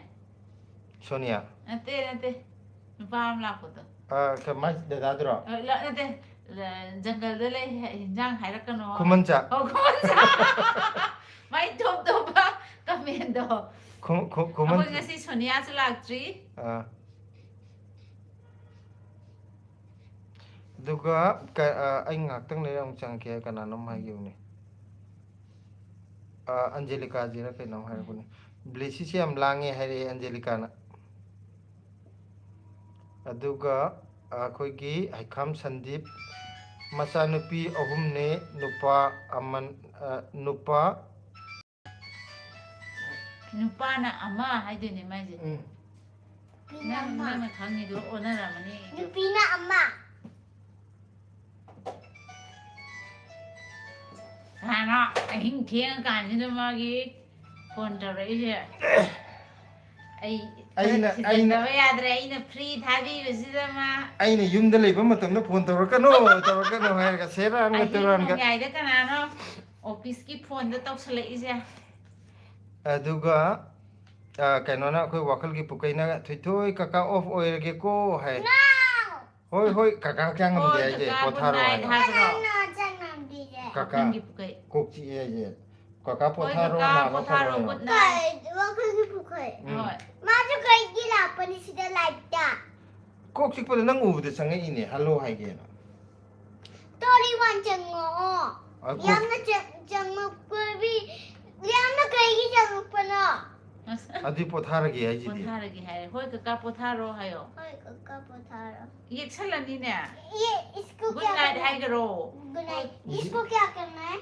ꯁꯣꯅꯤꯌా ꯅꯠꯇꯦ ꯅꯨꯄꯥ ꯑꯃ ꯂꯥꯛꯄꯗꯣ ꯃꯥꯏ ꯗꯗꯥꯗꯨꯔꯣ ꯅꯠꯇꯦ ꯖꯪꯒꯜꯗ ꯂꯩ ꯍꯤꯟꯖꯥꯡ ꯍꯥꯏꯔꯛꯀꯅꯣ ꯈꯨꯃꯟꯆꯥ ꯈꯨꯃꯟꯆꯥ ꯃꯥꯏ ꯇꯣꯞ ꯇꯣꯞꯄ ꯀꯃꯦꯟꯗꯣ ꯈꯨꯃꯟ ꯑꯩꯈꯣꯏ ꯉꯁꯤ ꯁꯣꯅꯤꯌꯥꯁꯨ ꯂꯥꯛꯇ꯭ꯔꯤ ꯑꯗꯨꯒ ꯑꯩ ꯉꯥꯏꯍꯥꯛꯇꯪ ꯂꯩꯔ ꯑꯃꯨꯛ ꯆꯪꯉꯛꯀꯦ ꯀꯅꯥꯅꯣꯝ ꯍꯥꯏꯈꯤꯕꯅꯦ ꯑꯟꯖꯦꯂꯤꯀꯥꯖꯤꯔ ꯀꯩꯅꯣꯝ ꯍꯥꯏꯔꯛꯄꯅꯦ ꯕ꯭ꯂꯦꯁꯤꯁꯦ ꯌꯥꯝ ꯂꯥꯡꯉꯦ ꯍꯥꯏꯔꯛꯑꯦ ꯑꯟꯖꯦꯂꯤꯀꯥꯅ ꯑꯗꯨꯒ ꯑꯩꯈꯣꯏꯒꯤ ꯍꯩꯈꯥꯝ ꯁꯟꯗꯤꯞ ꯃꯆꯥꯅꯨꯄꯤ ꯑꯍꯨꯝꯅꯦ ꯅꯨꯄꯥꯅ ꯑꯃ ꯍꯥꯏꯗꯣꯏꯅꯦ ꯃꯥꯏꯁꯦ ꯅꯪꯅ ꯈꯪꯉꯤꯗꯣ ꯑꯣꯟꯅꯔꯝꯃꯅꯤ Nupina ama ꯀꯅꯥꯅꯣ ꯑꯍꯤꯡ ꯊꯦꯡꯉꯀꯥꯟꯁꯤꯗ ꯃꯥꯒꯤ ꯐꯣꯟ ꯇꯧꯔꯛꯏꯁꯦ ꯑꯩꯅ ꯊꯤꯖꯤꯟꯗꯕ ꯌꯥꯗ꯭ꯔꯦ ꯑꯩꯅ ꯐ꯭ꯔꯤ ꯊꯥꯕꯤꯕꯁꯤꯗ ꯃꯥ ꯑꯩꯅ ꯌꯨꯝꯗ ꯂꯩꯕ ꯃꯇꯝꯗ ꯐꯣन ꯇꯧꯔꯛꯀꯅꯣ ꯍꯥꯏꯔꯒ ꯁꯦꯔꯥꯟꯒ ꯑꯍꯤꯡ ꯇꯨꯔꯥꯟꯒ ꯅꯣꯡꯌꯥꯏꯗ ꯀꯅꯥꯅꯣ ꯑꯣꯐꯤꯁꯀꯤ ꯐꯣꯟꯗ ꯇꯧꯁꯜꯂꯛꯏꯁꯦ ꯑꯗꯨꯒ ꯀꯩꯅꯣꯅ ꯑꯩꯈꯣই ꯋꯥꯈꯜꯒꯤ ꯄꯨꯀꯩꯅ ꯊꯣꯏꯊꯣꯏ ꯀꯀꯥ ꯑꯣꯐ ꯑꯣꯏꯔꯒꯦꯀꯣ ꯍꯥꯏ ꯍꯣꯏ ꯀꯀꯥ ꯀꯌꯥ ꯉꯝꯗꯦ ꯍꯥꯏꯁꯦ ꯄꯣꯊꯥꯔꯣ ꯍꯥꯏ ꯀꯀꯥ ꯋꯥꯈꯜꯒꯤ ꯄꯨꯀꯩ ꯀꯣꯛ ꯆꯤꯛꯑꯦ ꯍꯥꯏꯁꯦ ꯀꯀꯥ ꯍꯣꯏ ꯄꯣꯊꯥꯔꯣ ꯀꯀꯥ ꯅꯥꯕ ꯄꯣꯊꯥꯔꯣ ꯐꯔꯣ ꯒꯨꯗ ꯅꯥꯏꯠ Wakagi pukoy ꯍꯣꯏ Majo kaigi lapani sida laita ꯀꯣꯛ ꯆꯤꯛꯄꯗ ꯅꯪ ꯎꯕꯗ ꯆꯪꯉꯛꯏꯅꯦ ꯍꯜꯂꯣ ꯍꯥꯏꯒꯦꯅ Tori wan chango ꯀꯣꯛ Yamna chango kurbi Yamna kaigi chango pano ꯑꯗꯨꯏ ꯄꯣꯊꯥꯔꯒꯦ ꯍꯥꯏꯁꯤꯗꯤ ꯄꯣꯊꯥꯔꯒꯦ ꯍꯥꯏꯔꯦ ꯍꯣꯏ kaka ꯄꯣꯊꯥꯔꯣ ꯍꯥꯏꯌꯣ Hoy kaka potaro ꯌꯦꯛꯁꯜꯂꯅꯤꯅꯦ Ye isko good kya night ꯍꯥꯏꯒꯔꯣ Good night Isko kya karna hai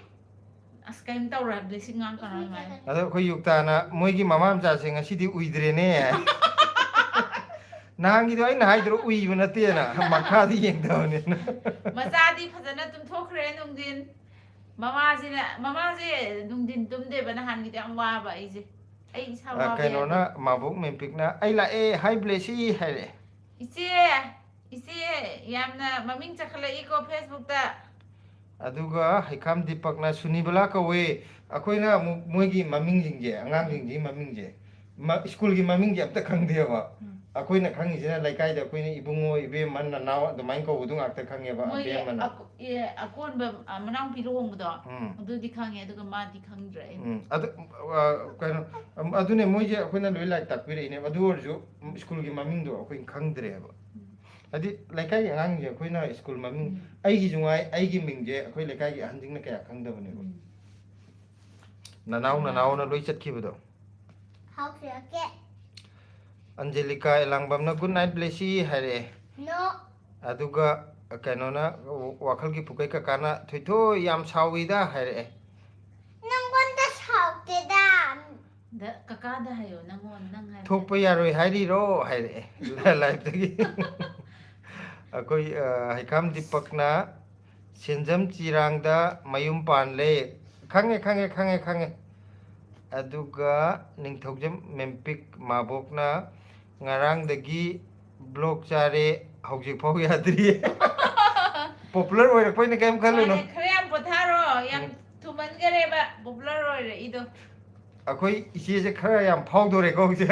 ꯑꯁ ꯀꯩꯝ ꯇꯧꯔꯣꯏ ꯕ꯭ꯂꯦꯁꯤꯡ ꯉꯥꯡ ꯀꯩꯅꯣ ꯑꯗꯨꯃꯥꯏꯅ ꯑꯗꯣ ꯑꯩꯈꯣꯏ ꯌꯨꯛꯇꯥꯅ ꯃꯣꯏꯒꯤ ꯃꯃꯥ ꯃꯆꯥꯁꯦ ꯉꯁꯤꯗꯤ ꯎꯏꯗ꯭ꯔꯦꯅꯦ ꯅꯍꯥꯟꯒꯤꯗꯣ ꯑꯩꯅ ꯍꯥꯏꯗ꯭ꯔꯣ ꯎꯏꯕ ꯅꯠꯇꯦꯅ ꯃꯈꯥꯗꯤ ꯌꯦꯡꯗꯕꯅꯤꯅ ꯃꯆꯥꯗꯤ ꯐꯖꯅ ꯇꯨꯝꯊꯣꯛꯈ꯭ꯔꯦ ꯅꯨꯡꯊꯤꯟ ꯃꯃꯥꯁꯦ ꯅꯨꯡꯊꯤꯟ ꯇꯨꯝꯗꯦꯕ ꯅꯍꯥꯟꯒꯤꯗꯤ ꯌꯥꯝ ꯋꯥꯕ ꯑꯩꯁꯦ ꯑꯩ ꯏꯁꯥ ꯋꯥꯕ ꯌꯥꯗꯦ ꯀꯩꯅꯣꯅ ꯃꯥꯕꯣꯛ ꯃꯦꯝꯄꯤꯛꯅ ꯑꯩ ꯂꯥꯛꯑꯦ ꯍꯥꯏ ꯕ꯭ꯂꯦꯁꯤ ꯍꯥꯏꯔꯛꯑꯦ ꯏꯆꯦ ꯌꯥꯝꯅ ꯃꯃꯤꯡ ꯆꯠꯈꯠꯂꯛꯏꯀꯣ ꯐꯦꯁꯕꯨꯛꯇ ꯑꯗꯨꯒ ꯍꯩꯈꯥꯝ ꯗꯤꯄꯛꯅ ꯁꯨꯅꯤꯕꯂꯥ ꯀꯧꯋꯦ ꯑꯩꯈꯣꯏꯅ ꯑꯃꯨꯛ ꯃꯣꯏꯒꯤ ꯃꯃꯤꯡꯁꯤꯡꯁꯦ ꯑꯉꯥꯡꯁꯤꯡꯁꯤꯒꯤ ꯃꯃꯤꯡꯁꯦ ꯁ꯭ꯀꯨꯜꯒꯤ ꯃꯃꯤꯡꯁꯦ ꯑꯝꯇ ꯈꯪꯗꯦꯕ ꯑꯩꯈꯣꯏꯅ ꯈꯪꯉꯤꯁꯤꯅ ꯂꯩꯀꯥꯏꯗ ꯑꯩꯈꯣꯏꯅ ꯏꯕꯨꯡꯉꯣ ꯏꯕꯦꯝꯃ ꯅꯅꯥꯎ ꯑꯗꯨꯃꯥꯏꯅ ꯀꯧꯕꯗꯨ ꯉꯥꯛꯇ ꯈꯪꯉꯦꯕ ꯃꯣꯏꯒꯤ ꯑꯕꯦꯝꯃꯅ ꯑꯀꯣꯟꯕ ꯃꯅꯥꯎꯄꯤ ꯂꯨꯍꯣꯡꯕꯗꯣ ꯑꯗꯨꯗꯤ ꯈꯪꯉꯦ ꯑꯗꯨꯒ ꯃꯥꯗꯤ ꯈꯪꯗ꯭ꯔꯦ ꯑꯗꯨ ꯀꯩꯅꯣ ꯑꯗꯨꯅꯦ ꯃꯣꯏꯁꯦ ꯑꯩꯈꯣꯏꯅ ꯂꯣꯏ ꯂꯥꯏꯔꯤꯛ ꯇꯥꯛꯄꯤꯔꯛꯏꯅꯦꯕ ꯑꯗꯨ ꯑꯣꯏꯔꯁꯨ ꯁ꯭ꯀꯨꯜꯒꯤ ꯃꯃꯤꯡꯗꯣ ꯑꯩꯈꯣꯏ ꯈꯪꯗ꯭ꯔꯦꯕ ꯍꯥꯏꯗꯤ ꯂꯩꯀꯥꯏꯒꯤ ꯑꯉꯥꯡꯁꯤꯡꯁꯦ ꯑꯩꯈꯣꯏꯅ ꯁ꯭ꯀꯨल ꯃꯃꯤꯡ ꯑꯩꯒꯤꯁꯨ ꯉꯥꯏ ꯑꯩꯒꯤ ꯃꯤꯡꯁꯦ ꯑꯩꯈꯣꯏ ꯂꯩꯀꯥꯏꯒꯤ ꯑꯍꯟꯁꯤꯡꯅ ꯀꯌꯥ ꯈꯪꯗꯕꯅꯦꯕ ꯅꯅꯥꯎꯅ ꯂꯣꯏ ꯆꯠꯈꯤꯕꯗꯣ How's your cat? ꯑꯟꯖꯦꯂꯤꯀꯥ ꯑꯦꯂꯥꯡꯕꯝꯅ ꯒꯨꯗ ꯅꯥꯏꯠ ꯕ꯭ꯂꯦꯁꯤ ꯍꯥꯏꯔꯛꯑꯦ No ꯑꯗꯨꯒ ꯀꯩꯅꯣꯅ ꯋꯥꯈꯜꯒꯤ ꯄꯨꯀꯩ ꯀꯀꯥꯅ ꯊꯣꯏꯊꯣꯏ ꯌꯥꯝ ꯁꯥꯎꯋꯤꯗ ꯍꯥꯏꯔꯛꯑꯦ Nangwanta sauteda ꯀꯀꯥꯗ ꯍꯥꯏꯌꯣ ꯅꯪ ꯍꯥꯏꯕ ꯊꯣꯛꯄ ꯌꯥꯔꯣꯏ ꯍꯥꯏꯔꯤꯔꯣ ꯍꯥꯏꯔꯛꯑꯦ ꯂꯥꯏꯐꯇꯒꯤ ꯑꯩꯈꯣꯏ ꯍꯩꯈꯥꯝ ꯗꯤꯄꯛꯅ ꯁꯦꯟꯖꯝ ꯆꯤꯔꯥꯡꯗ ꯃꯌꯨꯝ ꯄꯥꯟꯂꯦ ꯈꯪꯉꯦ ꯑꯗꯨꯒ ꯅꯤꯡꯊꯧꯖꯝ ꯃꯦꯝꯄꯤꯛ ꯃꯥꯕꯣꯛꯅ ꯉꯔꯥꯡꯗꯒꯤ ꯕ꯭ꯂꯣꯛ ꯆꯥꯔꯦ ꯍꯧꯖꯤꯛꯐꯥꯎ ꯌꯥꯗ꯭ꯔꯤ ꯄꯣꯄꯨꯂꯔ ꯑꯣꯏꯔꯛꯄꯩꯅ ꯀꯩꯝ ꯈꯜꯂꯨꯅꯨ ꯃꯥꯅꯦ ꯈꯔ ꯌꯥꯝ ꯄꯣꯊꯥꯔꯣ ꯌꯥꯝ ꯊꯨꯃꯟꯈꯔꯦꯕ ꯄꯣꯄꯨꯂꯔ ꯑꯣꯏꯔꯛꯏꯗꯣ ꯑꯩꯈꯣꯏ ꯏꯆꯦꯁꯦ ꯈꯔ ꯌꯥꯝ ꯐꯥꯎꯗꯣꯔꯦꯀꯣ ꯍꯧꯖꯤꯛ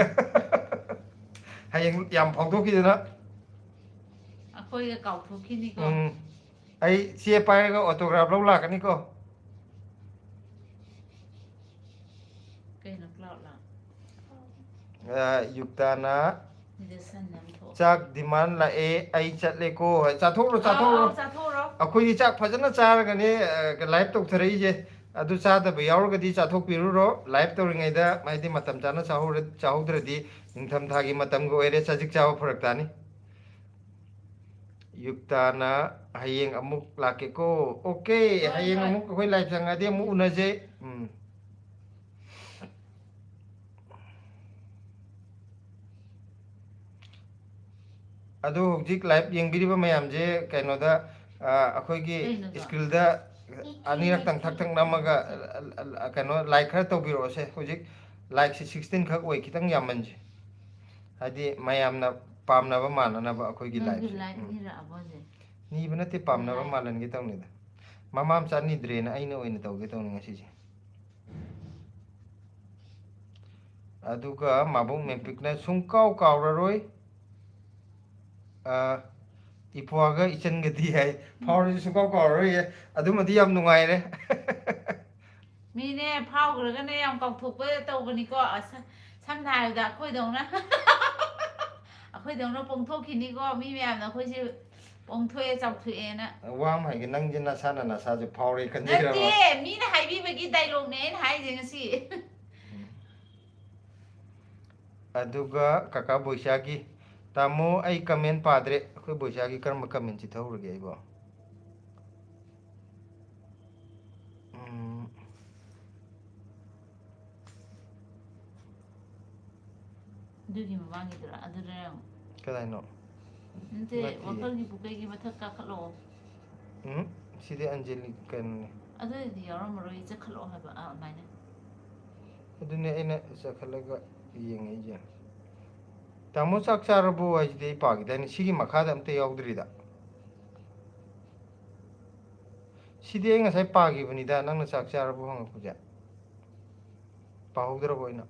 ꯍꯌꯦꯡ ꯌꯥम ꯐꯥꯎꯗꯣꯛꯈꯤꯗꯅ ꯑꯩꯈꯣꯏꯒ ꯀꯥꯎꯊꯣꯛꯈꯤꯅꯤꯀꯣ ꯑꯩ ꯆꯦ ꯄꯥꯏꯔꯒ ꯑꯣꯇꯣꯒ꯭ꯔꯥꯐ ꯂꯧ ꯂꯥꯛꯀꯅꯤꯀꯣ ꯀꯩꯅꯣ ꯀ꯭ꯂꯥꯎꯗ ꯂꯥꯛ ꯌꯨꯛꯇꯥꯅ ꯁꯤꯗ ꯁꯟ ꯑꯃ ꯊꯣꯛ ꯆꯥꯛ ꯗꯤꯃꯥꯟ ꯂꯥꯛꯑꯦ ꯑꯩ ꯆꯠꯂꯦꯀꯣ ꯆꯥꯊꯣꯛꯎꯔꯣ ꯑꯥꯎ ꯆꯥꯊꯣꯛꯎꯔꯣ ꯑꯩꯈꯣꯏꯗꯤ ꯆꯥꯛ ꯐꯖꯅ ꯆꯥꯔꯒꯅꯦ ꯂꯥꯏꯚ ꯇꯧꯊꯔꯛꯏꯁꯦ ꯑꯗꯨ ꯆꯥꯗꯕ ꯌꯥꯎꯔꯒꯗꯤ ꯆꯥꯊꯣꯛꯄꯤꯔꯨꯔꯣ ꯂꯥꯏꯚ ꯇꯧꯔꯤꯉꯩꯗ ꯍꯥꯏꯗꯤ ꯃꯇꯝ ꯆꯥꯅ ꯆꯥꯍꯧꯗ꯭ꯔꯗꯤ ꯅꯤꯡꯊꯝꯊꯥꯒꯤ ꯃꯇꯝꯒ ꯑꯣꯏꯔꯦ ꯆꯖꯤꯛ ꯆꯥꯕ ꯐꯔꯛ ꯇꯥꯅꯤ ꯌꯨꯛꯇꯥꯅ ꯍꯌꯦꯡ ꯑꯃꯨꯛ ꯂꯥꯛꯀꯦꯀꯣ ꯑꯣꯀꯦ ꯍꯣꯏ ꯍꯌꯦꯡ ꯍꯣꯏ ꯑꯃꯨꯛ ꯑꯩꯈꯣꯏ ꯂꯥꯏꯚ ꯆꯪꯉꯗꯤ ꯑꯃꯨꯛ ꯎꯅꯁꯦ ꯑꯗꯣ ꯍꯧꯖꯤꯛ ꯂꯥꯏꯚ ꯌꯦꯡꯕꯤꯔꯤꯕ ꯃꯌꯥꯝꯁꯦ ꯀꯩꯅꯣꯗ ꯑꯩꯈꯣꯏꯒꯤ ꯀꯩꯅꯣꯗꯣ ꯏꯁꯀ꯭ꯔꯤꯜꯗ ꯑꯅꯤꯔꯛꯇꯪ ꯊꯛ ꯅꯝꯃꯒ ꯀꯩꯅꯣ ꯂꯥꯏꯛ ꯈꯔ ꯇꯧꯕꯤꯔꯛꯑꯣꯁꯦ ꯍꯧꯖꯤꯛ ꯂꯥꯏꯛꯁꯦ 16 ꯈꯛ ꯑꯣꯏ ꯈꯤꯇꯪ ꯌꯥꯝꯃꯟꯁꯦ ꯍꯥꯏꯗꯤ ꯃꯌꯥꯝꯅ ꯄꯥꯝꯅꯕ ꯃꯥꯟꯅꯅꯕ ꯑꯩꯈꯣꯏꯒꯤ ꯅꯪꯒꯤ ꯂꯥꯏꯐꯁꯦ ꯂꯥꯏꯐ ꯅꯤꯔꯛꯑꯕꯣ ꯍꯧꯖꯤꯛ ꯅꯤꯕ ꯅꯠꯇꯦ ꯄꯥꯝꯅꯕ ꯃꯥꯜꯍꯟꯒꯦ ꯇꯧꯅꯤꯗ ꯃꯃꯥ ꯃꯆꯥ ꯅꯤꯗ꯭ꯔꯦꯅ ꯑꯩꯅ ꯑꯣꯏꯅ ꯇꯧꯒꯦ ꯇꯧꯅꯤ ꯉꯁꯤꯁꯦ ꯑꯗꯨꯒ ꯃꯕꯣꯛ ꯃꯦꯝꯄꯤꯛꯅ ꯁꯨꯡꯀꯥꯎ ꯀꯥꯎꯔꯔꯣꯏ ꯏꯄ꯭ꯋꯥꯒ ꯏꯆꯟꯒꯗꯤ ꯍꯥꯏ ꯐꯥꯎꯔꯁꯨ ꯁꯨꯡꯀꯥꯎ ꯀꯥꯎꯔꯔꯣꯏꯌꯦ ꯑꯗꯨꯃꯗꯤ ꯌꯥꯝ ꯅꯨꯡꯉꯥꯏꯔꯦ ꯃꯤꯅꯦ ꯐꯥꯎꯈ꯭ꯔꯒꯅꯦ ꯌꯥꯝ ꯀꯥꯎꯊꯣꯛꯄ ꯇꯧꯕꯅꯤꯀꯣ ꯁꯝꯅ ꯍꯥꯏꯔꯕꯗ ꯑꯩꯈꯣꯏꯗꯧꯅ ꯑꯩꯈꯣꯏꯗꯧꯅ ꯄꯣꯡꯊꯣꯛꯈꯤꯅꯤꯀꯣ ꯃꯤ ꯃꯌꯥꯝꯅ ꯑꯩꯈꯣꯏꯁꯦ ꯄꯣꯡꯊꯣꯛꯑꯦ ꯆꯥꯎꯊꯣꯛꯑꯦꯅ ꯋꯥ ꯑꯃ ꯍꯥꯏꯒꯦ ꯅꯪꯁꯦ ꯅꯁꯥꯅ ꯅꯁꯥꯁꯦ ꯐꯥꯎꯔꯦ ꯅꯠꯇꯦ ꯈꯟꯖꯩꯔꯕ ꯃꯤꯅ ꯍꯥꯏꯕꯤꯕꯒꯤ ꯗꯥꯏꯂꯣꯛꯅꯦ ꯑꯩꯅ ꯍꯥꯏꯔꯤꯁꯦ ꯉꯁꯤ ꯑꯗꯨꯒ ꯀꯀꯥ ꯕꯣꯏꯆꯥꯒꯤ ꯇꯥꯃꯣ ꯑꯩ ꯀꯃꯦꯟ ꯄꯥꯗ꯭ꯔꯦ ꯑꯩꯈꯣꯏ ꯕꯣꯏꯆꯥꯒꯤ ꯀꯔꯝꯕ ꯀꯃꯦꯟ ꯆꯤꯊꯍꯧꯔꯒꯦ ꯑꯩꯕꯣ ꯑꯗꯨꯒꯤ ꯃꯃꯥꯡꯒꯤꯗꯨꯔꯥ ꯑꯗꯨꯗ ꯌꯦꯡꯉꯣ ꯀꯗꯥꯏꯅꯣ ꯅꯠꯇꯦ ꯅꯠꯇꯤꯌꯦ ꯋꯥꯈꯜꯒꯤ ꯄꯨꯀꯩꯒꯤ ꯃꯊꯛ ꯀꯥꯈꯠꯂꯛꯑꯣ ꯁꯤꯗꯤ ꯑꯟꯖꯂꯤ ꯀꯩꯅꯣꯅꯦ ꯑꯗꯨꯏꯗꯤ ꯌꯥꯎꯔꯝꯃꯔꯣꯏ ꯆꯠꯈꯠꯂꯛꯑꯣ ꯍꯥꯏꯕ ꯑꯗꯨꯃꯥꯏꯅ ꯑꯗꯨꯅꯦ ꯑꯩꯅ ꯆꯠꯈꯠꯂꯒ ꯌꯦꯡꯉꯛꯏꯁꯦ ꯇꯥꯃꯣ ꯆꯥꯛ ꯆꯥꯔꯕꯣ ꯍꯥꯏꯁꯤꯗꯤ ꯑꯩ ꯄꯥꯈꯤꯗꯥꯏꯅꯦ ꯁꯤꯒꯤ ꯃꯈꯥꯗ ꯑꯝꯇ ꯌꯥꯎꯗ꯭ꯔꯤꯗ ꯁꯤꯗꯤ ꯑꯩ ꯉꯁꯥꯏ ꯄꯥꯈꯤꯕꯅꯤꯗ ꯅꯪꯅ ꯆꯥꯛ ꯆꯥꯔꯕꯣ ꯍꯪꯉꯛꯄꯁꯦ ꯄꯥꯍꯧꯗ꯭ꯔꯕꯣ ꯑꯩꯅ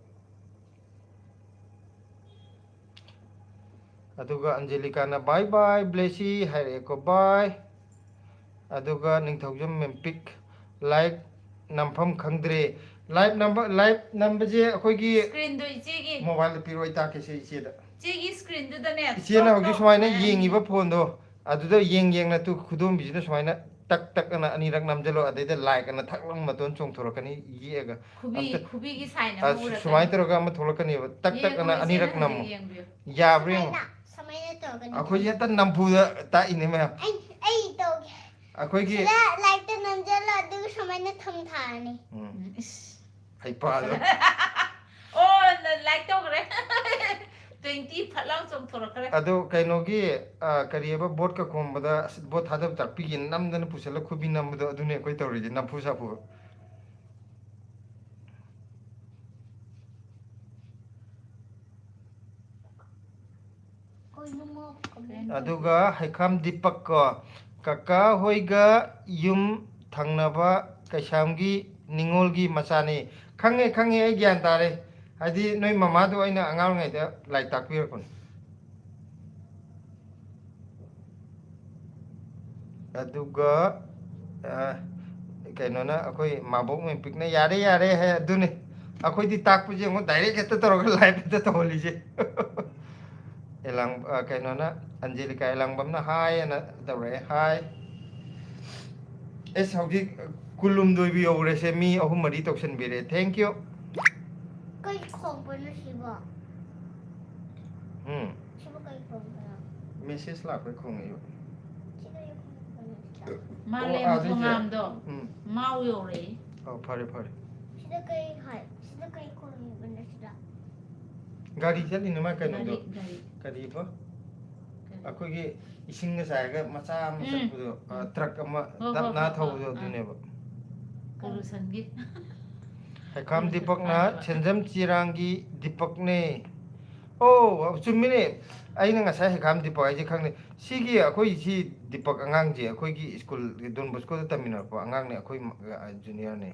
ꯑꯗꯨꯒ ꯑꯟꯖꯦꯂꯤꯀꯥꯅ ꯕꯥꯏ ꯕꯥꯏ ꯕ꯭ꯂꯦꯁꯤ ꯍꯥꯏꯔꯛꯑꯦꯀꯣ ꯕꯥꯏ ꯑꯗꯨꯒ ꯅꯤꯡꯊꯧꯖꯝ ꯃꯦꯝꯄꯤꯛ ꯂꯥꯏꯛ ꯅꯝꯐꯝ ꯈꯪꯗ꯭ꯔꯦ ꯂꯥꯏꯚ ꯅꯝꯕꯁꯦ ꯑꯩꯈꯣꯏꯒꯤ ꯁꯀ꯭ꯔꯤꯟꯗꯣ ꯏꯆꯦꯒꯤ ꯃꯣꯕꯥꯏꯜꯗ ꯄꯤꯔꯣ ꯑꯩ ꯇꯥꯛꯀꯦꯁꯦ ꯏꯆꯦꯗ ꯏꯆꯦꯒꯤ ꯁꯀ꯭ꯔꯤꯟꯗꯨꯗꯅꯦ ꯏꯆꯦꯅ ꯍꯧꯖꯤꯛ ꯁꯨꯃꯥꯏꯅ ꯌꯦꯡꯉꯤꯕ ꯐꯣꯟꯗꯣ ꯑꯗꯨꯗ ꯌꯦꯡꯅ ꯈꯨꯗꯣꯝꯕꯤꯁꯤꯅ ꯁꯨꯃꯥꯏꯅ ꯇꯛ ꯇꯛꯑꯅ ꯑꯅꯤꯔꯛ ꯅꯝꯁꯤꯜꯂꯣ ꯑꯗꯩꯗ ꯂꯥꯏꯛ ꯑꯅ ꯊꯛꯂꯪ ꯃꯇꯣꯟ ꯆꯣꯡꯊꯣꯔꯛꯀꯅꯤ ꯌꯦꯛꯑꯒ ꯈꯨꯕꯤꯒꯤ ꯁꯥꯏꯟ ꯑꯃ ꯁꯨꯃꯥꯏꯅ ꯎꯔꯛꯀꯅꯤ ꯇꯧꯔꯒ ꯑꯃ ꯊꯣꯛꯂꯛꯀꯅꯦꯕ ꯇꯛ ꯇꯛꯑꯅ ꯌꯦꯡꯉꯣ ꯏꯆꯦꯅ ꯑꯅꯤꯔꯛ ꯍꯧꯖꯤꯛ ꯅꯝꯃꯣ ꯌꯦꯡꯕꯤꯌꯨ ꯌꯥꯕ꯭ꯔꯥ ꯌꯦꯡꯉꯣ ꯁꯨꯃꯥꯏꯅ ꯇꯧꯔꯒꯅꯤ ꯑꯩꯈꯣꯏꯁꯦ ꯍꯦꯛꯇ ꯅꯝꯐꯨꯗ ꯇꯥꯛꯏꯅꯦ ꯃꯌꯥꯝ ꯑꯩ ꯇꯧꯒꯦ ꯑꯩꯈꯣꯏꯒꯤ ꯁꯤꯗ ꯂꯥꯏꯛꯇ ꯅꯝꯖꯜꯂꯣ ꯑꯗꯨꯒ ꯁꯨꯃꯥꯏꯅ ꯊꯝ ꯊꯥꯔꯅꯤ ꯍꯩꯄꯥꯗꯣ ꯑꯣ ꯂꯥꯏꯛ ꯇꯧꯈ꯭ꯔꯦ 20 ꯐꯠ ꯂꯥꯎ ꯆꯣꯡꯊꯣꯔꯛꯈ꯭ꯔꯦ ꯑꯗꯣ ꯀꯩꯅꯣꯒꯤ ꯀꯔꯤꯑꯕ ꯕꯣꯠꯀ ꯈꯣꯝꯕꯗ ꯕꯣꯠ ꯊꯥꯗꯕ ꯇꯥꯛꯄꯤꯒꯦ ꯅꯝꯗꯅ ꯄꯨꯁꯜꯂ ꯈꯨꯕꯤ ꯅꯝꯕꯗꯣ ꯑꯗꯨꯅꯦ ꯑꯩꯈꯣꯏ ꯇꯧꯔꯤꯁꯦ ꯅꯝꯐꯨ ꯁꯥꯐꯨ ꯑꯗꯨꯒ ꯍꯩꯈꯥꯝ ꯗꯤꯄꯛ ꯀꯣ ꯀꯀꯥ ꯍꯣꯏꯒ ꯌꯨꯝ ꯊꯪꯅꯕ ꯀꯩꯁꯥꯝꯒꯤ ꯅꯤꯉꯣꯜꯒꯤ ꯃꯆꯥꯅꯤ ꯈꯪꯉꯦ ꯑꯩ ꯒ꯭ꯌꯥꯟ ꯇꯥꯔꯦ ꯍꯥꯏꯗꯤ ꯅꯣꯏ ꯃꯃꯥꯗꯣ ꯑꯩꯅ ꯑꯉꯥꯡ ꯑꯣꯏꯔꯤꯉꯩꯗ ꯂꯥꯏꯔꯤꯛ ꯇꯥꯛꯄꯤꯔꯛꯄꯅꯤ ꯑꯗꯨꯒ ꯀꯩꯅꯣꯅ ꯑꯩꯈꯣꯏ ꯃꯕꯣꯛ ꯃꯦꯝꯄꯤꯛꯅ ꯌꯥꯔꯦ ꯍꯥꯏ ꯑꯗꯨꯅꯤ ꯑꯩꯈꯣꯏꯗꯤ ꯇꯥꯛꯄꯁꯦ ꯑꯃꯨꯛ ꯗꯥꯏꯔꯦꯛ ꯍꯦꯛꯇ ꯇꯧꯔꯒ ꯂꯥꯏꯚ ꯍꯦꯛꯇ ꯇꯧꯍꯜꯂꯤꯁꯦ ꯀꯩꯅꯣꯅ ꯑꯟꯖꯦꯂꯤꯀꯥ ꯑꯦꯂꯥꯡꯕꯝꯅ ꯍꯥꯏ ꯑꯅ ꯇꯧꯔꯛꯑꯦ ꯍꯥꯏ ꯑꯦꯁ ꯍꯧꯖꯤꯛ 12ꯕꯨ ꯌꯧꯔꯦꯁꯦ ꯃꯤ 3-4 ꯇꯧꯁꯟꯕꯤꯔꯛꯑꯦ ꯊꯦꯡꯀ꯭ꯌꯨ ꯀꯩ ꯈꯣꯡꯕꯅꯣ ꯁꯤꯕꯣ ꯎꯝ ꯁꯤꯕꯨ ꯀꯩ ꯈꯣꯡꯕꯅꯣ ꯃꯦꯁꯦꯖ ꯂꯥꯛꯄꯩ ꯈꯣꯡꯉꯛꯏꯕ ꯁꯤꯗ ꯈꯣꯡꯕꯅꯣ ꯁꯤꯗ ꯃꯥꯂꯦꯝ ꯊꯣꯉꯥꯝꯗꯣ ꯎꯝ ꯃꯥꯎ ꯌꯧꯔꯛꯏ ꯐꯔꯦ ꯁꯤꯗ ꯀꯩ ꯈꯣꯡꯉꯤꯕꯅꯣ ꯁꯤꯗ ꯒꯥꯔꯤ ꯆꯠꯂꯤꯅꯦ ꯃꯥ ꯀꯩꯅꯣꯗꯣ ꯒꯥꯔꯤ ꯀꯔꯤꯕ ꯑꯩꯈꯣꯏꯒꯤ 이싱가 사이가 마차 마차도 트럭 아마 답나 타고도 두네바 그루선기 해감 디박나 첸점 지랑기 디박네 오 춤미네 아이는 가사 해감 디박 아이지 강네 시기 아코이 시 디박 안강지 아코이기 스쿨 돈보스코도 타미나고 안강네 아코이 주니어네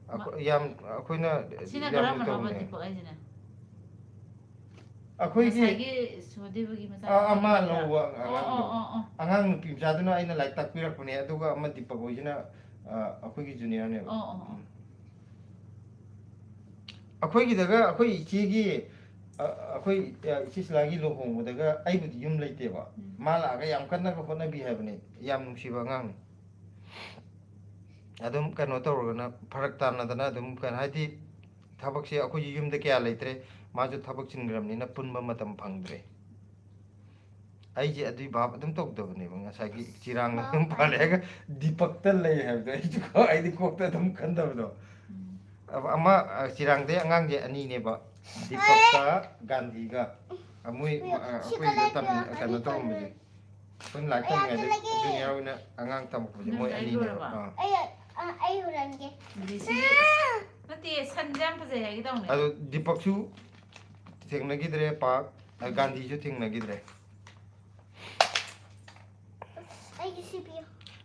아코 얌 아코이나 시나 그러면 아마 디박 아이지나 아코이기 자기 소디부기 마사 아마 노와 angang nupi mchaduna aina like tak pirak pune aduga amma dipak hoijina akhoi gi junior ne akhoi gi daga akhoi ichi gi akhoi ichi slagi lo hong daga ai bu yum leite ba mala ga yam kanna ko hona bi habne yam nungsi ba ngang adum kano tawrgana pharak tamna dana adum kan haiti thabak se akhoi yum da kya leitre ma ju thabak chingramni na punba matam phangdre 아이지 아디 밥 좀 똑똑네 뭔가 자기 지랑 좀 발레가 디박들 레이 해도 이거 아이디 꼭다 좀 간다고도 아마 지랑데 안강제 아니네 봐 디박과 간디가 아무이 아코이 땀 간다 또 뭐지 돈 라이트 게 주니어나 안강 땀 뭐지 뭐 아니네 아이 후란게 근데 산잠 보세요 여기 나오네 아도 디박수 땡나기드레 박 간디주 땡나기드레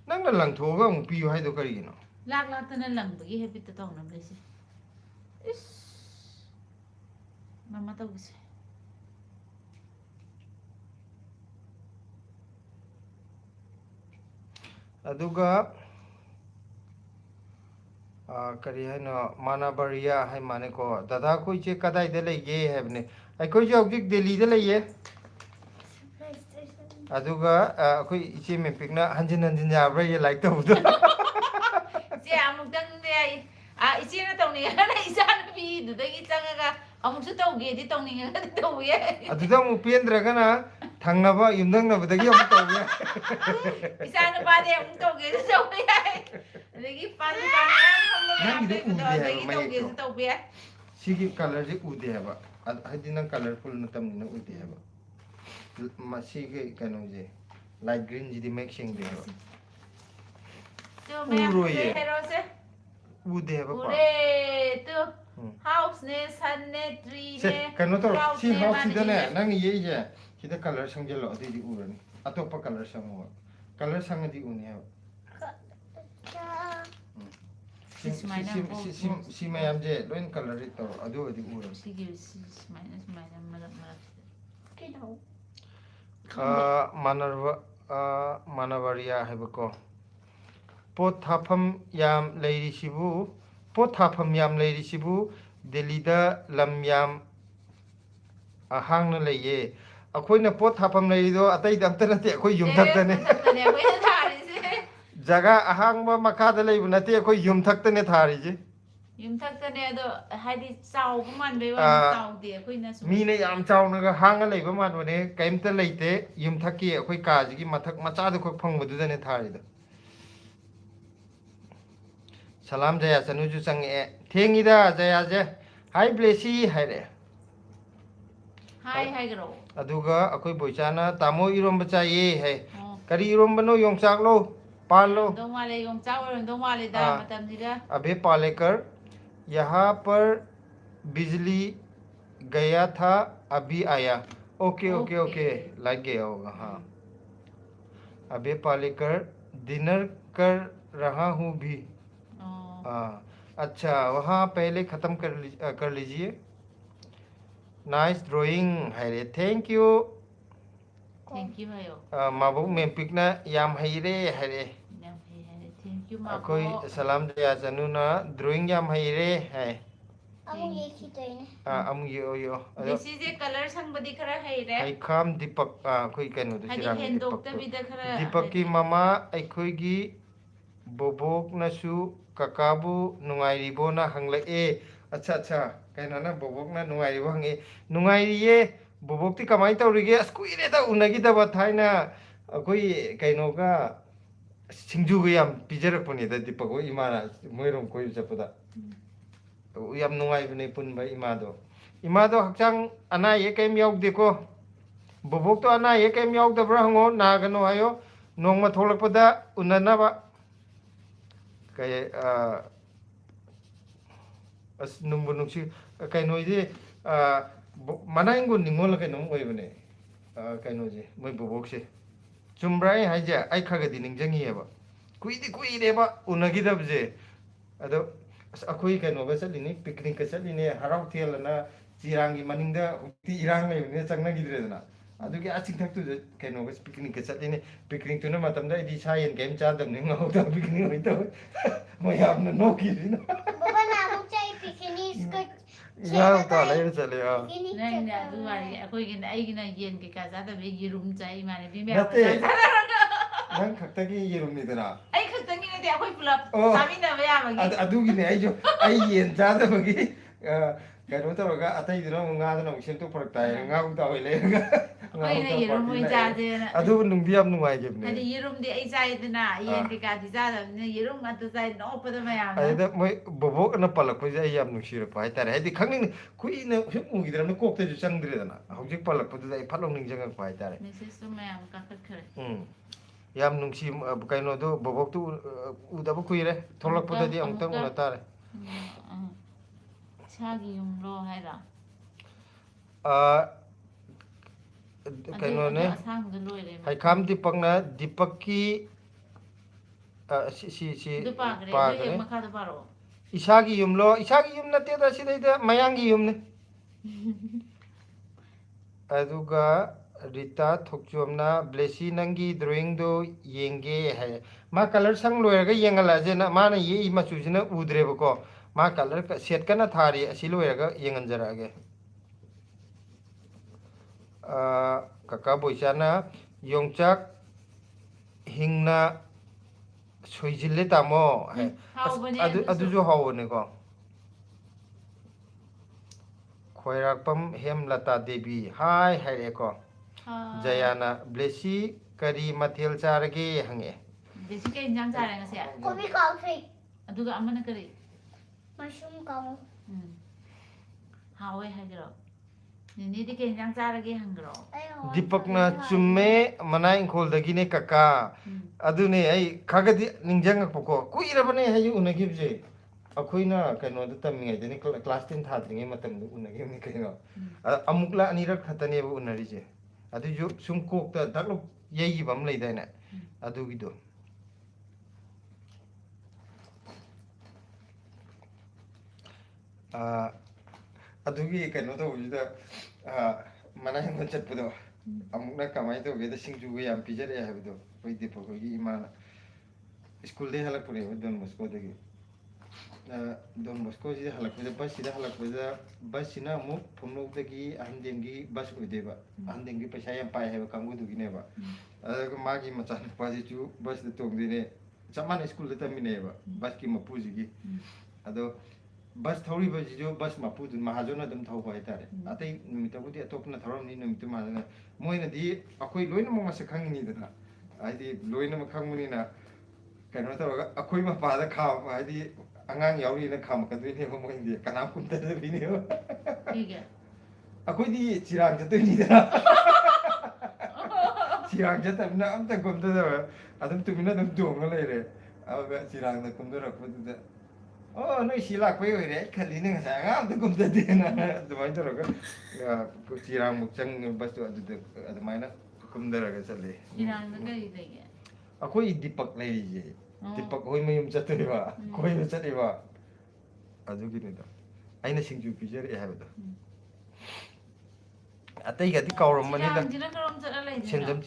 nangna langthoga ang piyo hay do karigino lak tanan lang bagi habit to nam lesi is mama taw gise aduga kari hay no manabariya hay mane ko dada koi che kadai de lege hebne ai koi jog delhi de leye aduga akhoi ichi me pikna hanjin jabra ye like tawdo je amuk dang de ichi na tawni na isan bi du dagi changa amuk su tawge di tawni nga di tawye aduda mu pendra kana thangnaba yumdangnaba dagi amuk tawye isan ba de amuk tawge di tawye dagi pan nang de dagi tawge di tawye sigi color je ude haba hadina colorful na tamni na ude haba masih kano je light green jadi mixing deh uro ye udah apa pak tu house ne sun ne tree ne kano tuh si house itu nih nang iya aja kita color sang jelo di uran atau apa color sang mau color sang di unia si mayam je loin color itu aduh di uran si mayam malam Kidau. Manavaria hebako pot thapam yam leiri sibu pot thapam yam leiri sibu Delhi da lam yam ahang na leye akhoi na pot thapam leiri do atai dam ta nate akhoi yum thak ta ne jaga ahang ba makha da lei bu nate akhoi yum thak ta ne thari je yum thak ta ne do hadi chau bu man be wa chau de akhoi na su mi ne yam chau na ga hang a lei ba man ne kaim ta leite yum thak ki akhoi ka ji gi mathak macha du khok phang bu du da ne thari da salam jaya sanu ju sang e thengi da jaya je hai blesi hai re hai gro aduga akhoi boichana tamo irom bacha ye hai kari irom bano yongchak lo pal lo dong wale yongchak और dong wale da matam ji da अबे पालेकर यहाँ पर बिजली गया था अभी आया ओके ओके ओके लग गया होगा हाँ अबे पालेकर डिनर कर रहा हूँ भी हाँ अच्छा वहाँ पहले ख़त्म कर लीजिए नाइस ड्राइंग है रे थैंक यू hayo माबू में पिकना याम है रे thank you ma कोई सलाम जया चनु ना ड्राइंग याम है रे है Amu ye kitoi Amu yo this is a color sang badi khara hai re ai kham dipak khoi kanu du hadi siram hen dok ta bida khara dipak ki mama ai khoi gi bobok na su kakabu nungai ribo na hangle e acha acha kaina na bobok na nungai ribo hange nungai riye bobok ti kamai tawrige askui re ta unagi da ba thaina koi kaino ga singju ga yam pijarak puni da dipak ko imana moirom koi japada yam nungai bne pun ba imado hakchang ana ye kaim yauk de ko ꯕꯣꯕꯣꯛꯇꯣ ꯑꯅꯥ ꯑꯌꯦꯛ ꯀꯩꯝ ꯌꯥꯎꯗꯕ꯭ꯔꯥ ꯍꯪꯉꯣ ꯅꯥꯒꯅꯣ ꯍꯥꯏꯌꯣ ꯅꯣꯡꯃ ꯊꯣꯛꯂꯛꯄꯗ ꯎꯅꯅꯕ ꯀꯩ ꯑꯁ ꯅꯨꯡꯕꯨ ꯅꯨꯡꯁꯤ ꯀꯩꯅꯣꯗꯤ ꯃꯅꯥꯏꯡꯒꯣꯟ ꯅꯤꯡꯉꯣꯜꯂ ꯀꯩꯅꯣꯝ ꯑꯣꯏꯕꯅꯦ ꯀꯩꯅꯣꯁꯦ ꯃꯣꯏ ꯕꯣꯕꯣꯛꯁꯦ ꯆꯨꯝꯕ꯭ꯔꯥ ꯑꯩ ꯍꯥꯏꯁꯦ ꯑꯩ ꯈꯔꯒꯗꯤ ꯅꯤꯡꯁꯤꯡꯉꯤꯑꯕ ꯀꯨꯏꯗꯤ ꯀꯨꯏꯔꯦꯕ ꯎꯅꯈꯤꯗꯕꯁꯦ ꯑꯗꯣ ꯑꯁ ꯑꯩꯈꯣꯏ ꯀꯩꯅꯣꯒ ꯆꯠꯂꯤꯅꯤ ꯄꯤꯛꯅꯤꯛꯀ ꯆꯠꯂꯤꯅꯦ ꯍꯔꯥꯎꯊꯦꯜꯂꯅ ꯆꯤꯔꯥꯡꯒꯤ ꯃꯅꯤꯡꯗ ꯍꯧꯖꯤꯛꯇꯤ ꯏꯔꯥꯡ ꯂꯩꯕꯅꯤꯅ ꯆꯪꯅꯈꯤꯗ꯭ꯔꯦꯗꯅ ꯑꯗꯨꯒꯤ ꯆꯤꯡꯊꯛꯇꯨꯗ ꯀꯩꯅꯣꯒ ꯄꯤꯛꯅꯤꯛꯀ ꯆꯠꯂꯤꯅꯦ ꯄꯤꯛꯅꯤꯛꯇꯨꯅ ꯃꯇꯝꯗ ꯑꯩꯗꯤ ꯁꯥ ꯌꯦꯟ ꯀꯩꯝ ꯆꯥꯗꯕꯅꯤ ꯉꯍꯧꯗꯕ ꯄꯤꯛꯅꯤꯛ ꯑꯣꯏꯅ ꯇꯧꯋꯦ ꯃꯌꯥꯝꯅ ꯅꯣꯛꯈꯤꯕꯁꯤꯅ Baba na amuk chay picnic ko. ꯉꯥ ꯀꯧꯇꯥ ꯂꯩꯔ ꯆꯠꯂꯦ ꯅꯪꯅꯦ ꯑꯗꯨ ꯋꯥꯔꯤ ꯑꯩꯈꯣꯏꯒꯤꯅ ꯑꯩꯒꯤꯅ ꯌꯦꯟ ꯀꯩꯀꯥ ꯆꯥꯗꯕꯤ ꯌꯦꯔꯨꯝ ꯆꯥꯏ ꯏꯃꯥꯟꯅꯕꯤ ꯃꯌꯥꯝ ꯅꯠꯇꯦ ꯅꯪ ꯈꯛꯇꯒꯤ ꯌꯦꯔꯨꯝꯅꯤꯗꯅ ꯑꯩ ꯈꯛꯇꯪꯒꯤ ꯅꯠꯇꯦ ꯑꯩꯈꯣꯏ ꯄꯨꯂꯞ ꯑꯣ ꯆꯥꯃꯤꯟꯅꯕ ꯌꯥꯕꯒꯤ ꯑꯗꯨꯒꯤꯅꯦ ꯑꯩꯁꯨ ꯑꯩ ꯌꯦꯟ ꯆꯥꯗꯕꯒꯤ ꯀꯩꯅꯣ ꯇꯧꯔꯒ ꯑꯇꯩꯗꯨꯅ ꯑꯃꯨꯛ ꯉꯥꯗꯨꯅ ꯑꯃꯨꯛ ꯁꯦꯝꯗꯣꯛ ꯐꯔꯛ ꯇꯥꯏꯌꯦꯅ ꯉꯥ ꯀꯧꯇꯥ ꯑꯣꯏ ꯂꯩꯔꯒ ꯑꯩꯈꯣꯏꯅ ꯌꯦꯔꯨꯝ ꯑꯣꯏꯅ ꯆꯥꯁꯦꯅ ꯑꯗꯨꯕꯨ ꯅꯨꯡꯗꯤ ꯌꯥꯝ ꯅꯨꯡꯉꯥꯏꯈꯤꯕꯅꯦ ꯍꯥꯏꯗꯤ ꯌꯦꯔꯨꯝꯗꯤ ꯑꯩ ꯆꯥꯏꯗꯅ ꯌꯦꯟ ꯀꯩꯀꯥꯗꯤ ꯆꯥꯗꯕꯅꯤꯅ ꯌꯦꯔꯨꯝ ꯉꯥꯛꯇ ꯆꯥꯏ ꯅꯣꯛꯄꯗ ꯃꯌꯥꯝꯅ ꯑꯗꯨꯗ ꯃꯣꯏ ꯕꯣꯕꯣꯛꯅ ꯄꯜꯂꯛꯄꯁꯦ ꯑꯩ ꯌꯥꯝ ꯅꯨꯡꯁꯤꯔꯛꯄ ꯍꯥꯏꯇꯥꯔꯦ ꯍꯥꯏꯗꯤ ꯈꯪꯅꯤꯡ ꯀꯨꯏꯅ ꯁꯨꯝ ꯎꯈꯤꯗ꯭ꯔꯕꯅꯤ ꯀꯣꯛꯇꯁꯨ ꯆꯪꯗ꯭ꯔꯦꯗꯅ ꯍꯧꯖꯤꯛ ꯄꯜꯂꯛꯄꯗꯨꯗ ꯑꯩ ꯐꯠ ꯂꯥꯎ ꯅꯤꯡꯁꯤꯡꯉꯛꯄ ꯍꯥꯏꯇꯥꯔꯦ ꯃꯦꯁꯦꯖꯇꯣ ꯃꯌꯥꯝ ꯀꯥꯈꯠꯈ꯭ꯔꯦ ꯌꯥꯝ ꯅꯨꯡꯁꯤ ꯀꯩꯅꯣꯗꯣ ꯕꯣꯕꯣꯛꯇꯨ ꯎꯗꯕ ꯀꯨꯏꯔꯦ ꯊꯣꯛꯂꯛꯄꯗꯗꯤ ꯑꯃꯨꯛꯇꯪ ꯎꯅ ꯇꯥꯔꯦ ꯏꯁꯥꯒꯤ ꯌꯨꯝꯂꯣ ꯍꯥꯏꯔꯣ ꯀꯩꯅꯣꯅꯦ ꯑꯗꯨ ꯑꯁꯥꯡꯕꯗꯣ ꯂꯣꯏꯔꯦ ꯍꯩꯈꯥꯝ ꯗꯤꯄꯛꯅ ꯗꯤꯄꯛꯀꯤ ꯁꯤ ꯑꯗꯨ ꯄꯥꯈ꯭ꯔꯦ ꯑꯗꯨ ꯍꯦꯛ ꯄꯥꯈ꯭ꯔꯦ ꯃꯈꯥꯗ ꯄꯥꯔꯛꯑꯣ ꯏꯁꯥꯒꯤ ꯌꯨꯝꯂꯣ ꯏꯁꯥꯒꯤ ꯌꯨꯝ ꯅꯠꯇꯦꯗ ꯁꯤꯗꯩꯗ ꯃꯌꯥꯡꯒꯤ ꯌꯨꯝꯅꯤ ꯑꯗꯨꯒ ꯔꯤꯇꯥ ꯊꯣꯛꯆꯣꯝꯅ ꯕ꯭ꯂꯦꯁꯤ ꯅꯪꯒꯤ ꯗ꯭ꯔꯣꯌꯤꯡꯗꯣ ꯌꯦꯡꯒꯦ ꯍꯥꯏ ꯃꯥ ꯀꯂꯔ ꯁꯪ ꯂꯣꯏꯔꯒ ꯌꯦꯡꯍꯜꯂꯛꯑꯁꯦꯅ ꯃꯥꯅ ꯌꯦꯛꯏ ꯃꯆꯨꯁꯤꯅ ꯎꯗ꯭ꯔꯦꯕꯀꯣ ꯃꯥ ꯀꯂꯔ ꯁꯦꯠ ꯀꯟꯅ ꯊꯥꯔꯤ ꯑꯁꯤ ꯂꯣꯏꯔꯒ ꯌꯦꯡꯍꯟꯖꯔꯛꯑꯒꯦ ꯀꯀꯥ ꯕꯣꯏꯆꯥꯅ ꯌꯣꯡꯆꯥꯛ ꯍꯤꯡꯅ ꯁꯣꯏꯖꯤꯜꯂꯦ ꯇꯥꯃꯣ ꯍꯥꯏ ꯍꯥꯎꯕꯅꯦ ꯑꯁ ꯑꯗꯨꯁꯨ ꯍꯥꯎꯕꯅꯦꯀꯣ ꯈꯣꯏꯔꯥꯛꯄꯝ ꯍꯦꯝꯂꯇꯥ ꯗꯦꯕꯤ ꯍꯥꯏ ꯍꯥꯏꯔꯛꯑꯦꯀꯣ ꯖꯌꯥꯅ ꯕ꯭ꯂꯦꯁꯤ ꯀꯔꯤ ꯃꯊꯦꯜ ꯆꯥꯔꯒꯦ ꯍꯪꯉꯛꯑꯦ ꯗꯦꯁꯤ ꯀꯩ ꯏꯟꯖꯥꯡ ꯆꯥꯔꯦ ꯉꯁꯤ Kopi coffee. ꯑꯗꯨꯒ ꯑꯃꯅ ꯀꯔꯤ Mushroom kau. ꯍꯥꯎꯋꯦ ꯍꯥꯏꯒꯔꯣ ꯅꯦꯅꯦꯗꯤ ꯀꯩ ꯏꯟꯖꯥꯡ ꯆꯥꯔꯒꯦ ꯍꯪꯒꯔꯣ ꯗꯤꯄꯛꯅ ꯆꯨꯝꯃꯦ ꯃꯅꯥ ꯏꯪꯈꯣꯜꯗꯒꯤꯅꯦ ꯀꯀꯥ ꯑꯗꯨꯅꯦ ꯑꯩ ꯈꯔꯒꯗꯤ ꯅꯤꯡꯁꯤꯡꯉꯛꯄꯀꯣ ꯀꯨꯏꯔꯕꯅꯦ ꯍꯥꯏꯁꯦ ꯎꯅꯈꯤꯕꯁꯦ ꯑꯩꯈꯣꯏꯅ ꯀꯩꯅꯣꯗ ꯇꯝꯃꯤꯉꯩꯗꯅꯤ ꯀ꯭ꯂꯥꯁ 10 ꯊꯥꯗ꯭ꯔꯤꯉꯩ ꯃꯇꯝꯗ ꯎꯅꯈꯤꯕꯅꯤ ꯀꯩꯅꯣ ꯑꯃꯨꯛꯂ ꯑꯅꯤꯔꯛ ꯈꯛꯇꯅꯦꯕ ꯎꯅꯔꯤꯁꯦ ꯑꯗꯨꯏꯁꯨ ꯁꯨꯝ ꯀꯣꯛꯇ ꯗꯛꯂꯞ ꯌꯩꯈꯤꯕ ꯑꯃ ꯂꯩꯗꯥꯏꯅꯦ ꯑꯗꯨꯒꯤꯗꯣ ꯑꯗꯨꯒꯤ ꯀꯩꯅꯣ ꯇꯧꯕꯁꯤꯗ ꯃꯅꯥꯌꯡꯈꯣꯜ ꯆꯠꯄꯗꯣ ꯑꯃꯨꯛꯅ ꯀꯃꯥꯏꯅ ꯇꯧꯒꯦꯗ ꯁꯤꯡꯖꯨꯒ ꯌꯥꯝ ꯄꯤꯖꯔꯛꯑꯦ ꯍꯥꯏꯕꯗꯣ ꯑꯩꯈꯣꯏ ꯗꯤꯄꯛ ꯈꯣꯏꯒꯤ ꯏꯃꯥꯅ ꯁ꯭ꯀꯨꯜꯗꯒꯤ ꯍꯜꯂꯛꯄꯅꯦꯕ ꯗꯣꯟ ꯕꯣꯁꯀꯣꯗꯒꯤ ꯗꯣꯟ ꯕꯣꯁꯀꯣꯁꯤꯗ ꯍꯜꯂꯛꯄꯁꯤꯗ ꯕꯁꯁꯤꯗ ꯍꯜꯂꯛꯄꯁꯤꯗ ꯕꯁꯁꯤꯅ ꯑꯃꯨꯛ ꯊꯣꯡꯂꯧꯗꯒꯤ ꯑꯍꯟꯗꯦꯝꯒꯤ ꯕꯁ ꯑꯣꯏꯗꯣꯏꯕ ꯑꯍꯟꯗꯦꯝꯒꯤ ꯄꯩꯁꯥ ꯌꯥꯝ ꯄꯥꯏ ꯍꯥꯏꯕ ꯀꯥꯡꯕꯨꯗꯨꯒꯤꯅꯦꯕ ꯑꯗꯨꯒ ꯃꯥꯒꯤ ꯃꯆꯥꯅꯨꯄꯥꯁꯤꯁꯨ ꯕꯁꯇ ꯇꯣꯡꯗꯣꯏꯅꯦ ꯆꯞ ꯃꯥꯟꯅꯩ ꯁ꯭ꯀꯨꯜꯗ ꯇꯝꯃꯤꯟꯅꯩꯑꯕ ꯕꯁꯀꯤ ꯃꯄꯨꯁꯤꯒꯤ ꯑꯗꯣ ꯕꯁ ꯊꯧꯔꯤꯕꯁꯤꯁꯨ ꯕꯁ ꯃꯄꯨꯗꯨ ꯃꯍꯥꯖꯣꯟꯅ ꯑꯗꯨꯝ ꯊꯧꯕ ꯍꯥꯏꯇꯥꯔꯦ ꯑꯇꯩ ꯅꯨꯃꯤꯠꯇꯕꯨꯗꯤ ꯑꯇꯣꯞꯄꯅ ꯊꯧꯔꯝꯅꯤ ꯅꯨꯃꯤꯠꯇꯨ ꯃꯍꯥꯖꯣꯟꯅ ꯃꯣꯏꯅꯗꯤ ꯑꯩꯈꯣꯏ ꯂꯣꯏꯅꯃꯛ ꯃꯁꯛ ꯈꯪꯉꯤꯅꯤꯗꯅ ꯍꯥꯏꯗꯤ ꯂꯣꯏꯅꯃꯛ ꯈꯪꯕꯅꯤꯅ ꯀꯩꯅꯣ ꯇꯧꯔꯒ ꯑꯩꯈꯣꯏ ꯃꯄꯥꯗ ꯈꯥꯝꯃꯛꯄ ꯍꯥꯏꯗꯤ ꯑꯉꯥꯡ ꯌꯥꯎꯔꯤꯅ ꯈꯥꯝꯃꯛꯀꯗꯣꯏꯅꯦꯕ ꯃꯣꯏꯗꯤ ꯀꯅꯥꯝ ꯀꯨꯝꯊꯗꯕꯤꯅꯦꯕ ꯑꯩꯈꯣꯏꯗꯤ ꯆꯤꯔꯥꯡ ꯆꯠꯇꯣꯏꯅꯤꯗꯅ ꯆꯤꯔꯥꯡ ꯆꯠꯇꯕꯅꯤꯅ ꯑꯝꯇ ꯀꯨꯝꯊꯗꯕ ꯑꯗꯨꯝ ꯇꯨꯃꯤꯟꯅ ꯑꯗꯨꯝ ꯇꯣꯡꯉ ꯂꯩꯔꯦ ꯑꯗꯨꯒ ꯆꯤꯔꯥꯡꯗ ꯀꯨꯝꯊꯔꯛꯄꯗꯨꯗ ꯑꯣ ꯅꯣꯏ ꯁꯤ ꯂꯥꯛꯄꯩ ꯑꯣꯏꯔꯦ ꯑꯩ ꯈꯜꯂꯤꯅꯦ ꯉꯁꯥꯏ ꯑꯉꯥꯡ ꯑꯝꯇ ꯀꯨꯝꯊꯗꯦꯅ ꯑꯗꯨꯃꯥꯏꯅ ꯇꯧꯔꯒ ꯆꯤꯔꯥꯡꯃꯨꯛ ꯆꯪꯉꯦ ꯕꯁꯇꯣ ꯑꯗꯨꯗ ꯑꯗꯨꯃꯥꯏꯅ ꯀꯨꯝꯊꯔꯒ ꯆꯠꯂꯦ ꯆꯤꯔꯥꯡꯗ ꯀꯔꯤ ꯂꯩꯒꯦ ꯑꯩꯈꯣꯏ ꯗꯤꯄꯛ ꯂꯩꯔꯤꯁꯦ ꯗꯤꯄꯛ ꯍꯣꯏ ꯃꯌꯨꯝ ꯆꯠꯇꯣꯏꯕ ꯀꯣꯏꯕ ꯆꯠꯂꯤꯕ ꯑꯗꯨꯒꯤꯅꯤꯗ ꯑꯩꯅ ꯁꯤꯡꯖꯨ ꯄꯤꯖꯔꯛꯑꯦ ꯍꯥꯏꯕꯗꯣ ꯑꯇꯩꯒꯗꯤ ꯀꯥꯎꯔꯝꯕꯅꯤꯗ ꯆꯤꯔꯥꯡꯁꯤꯅ ꯀꯔꯣꯝ ꯆꯠꯂ ꯂꯩꯗꯣꯏꯅꯣ ꯁꯦꯟꯖꯝ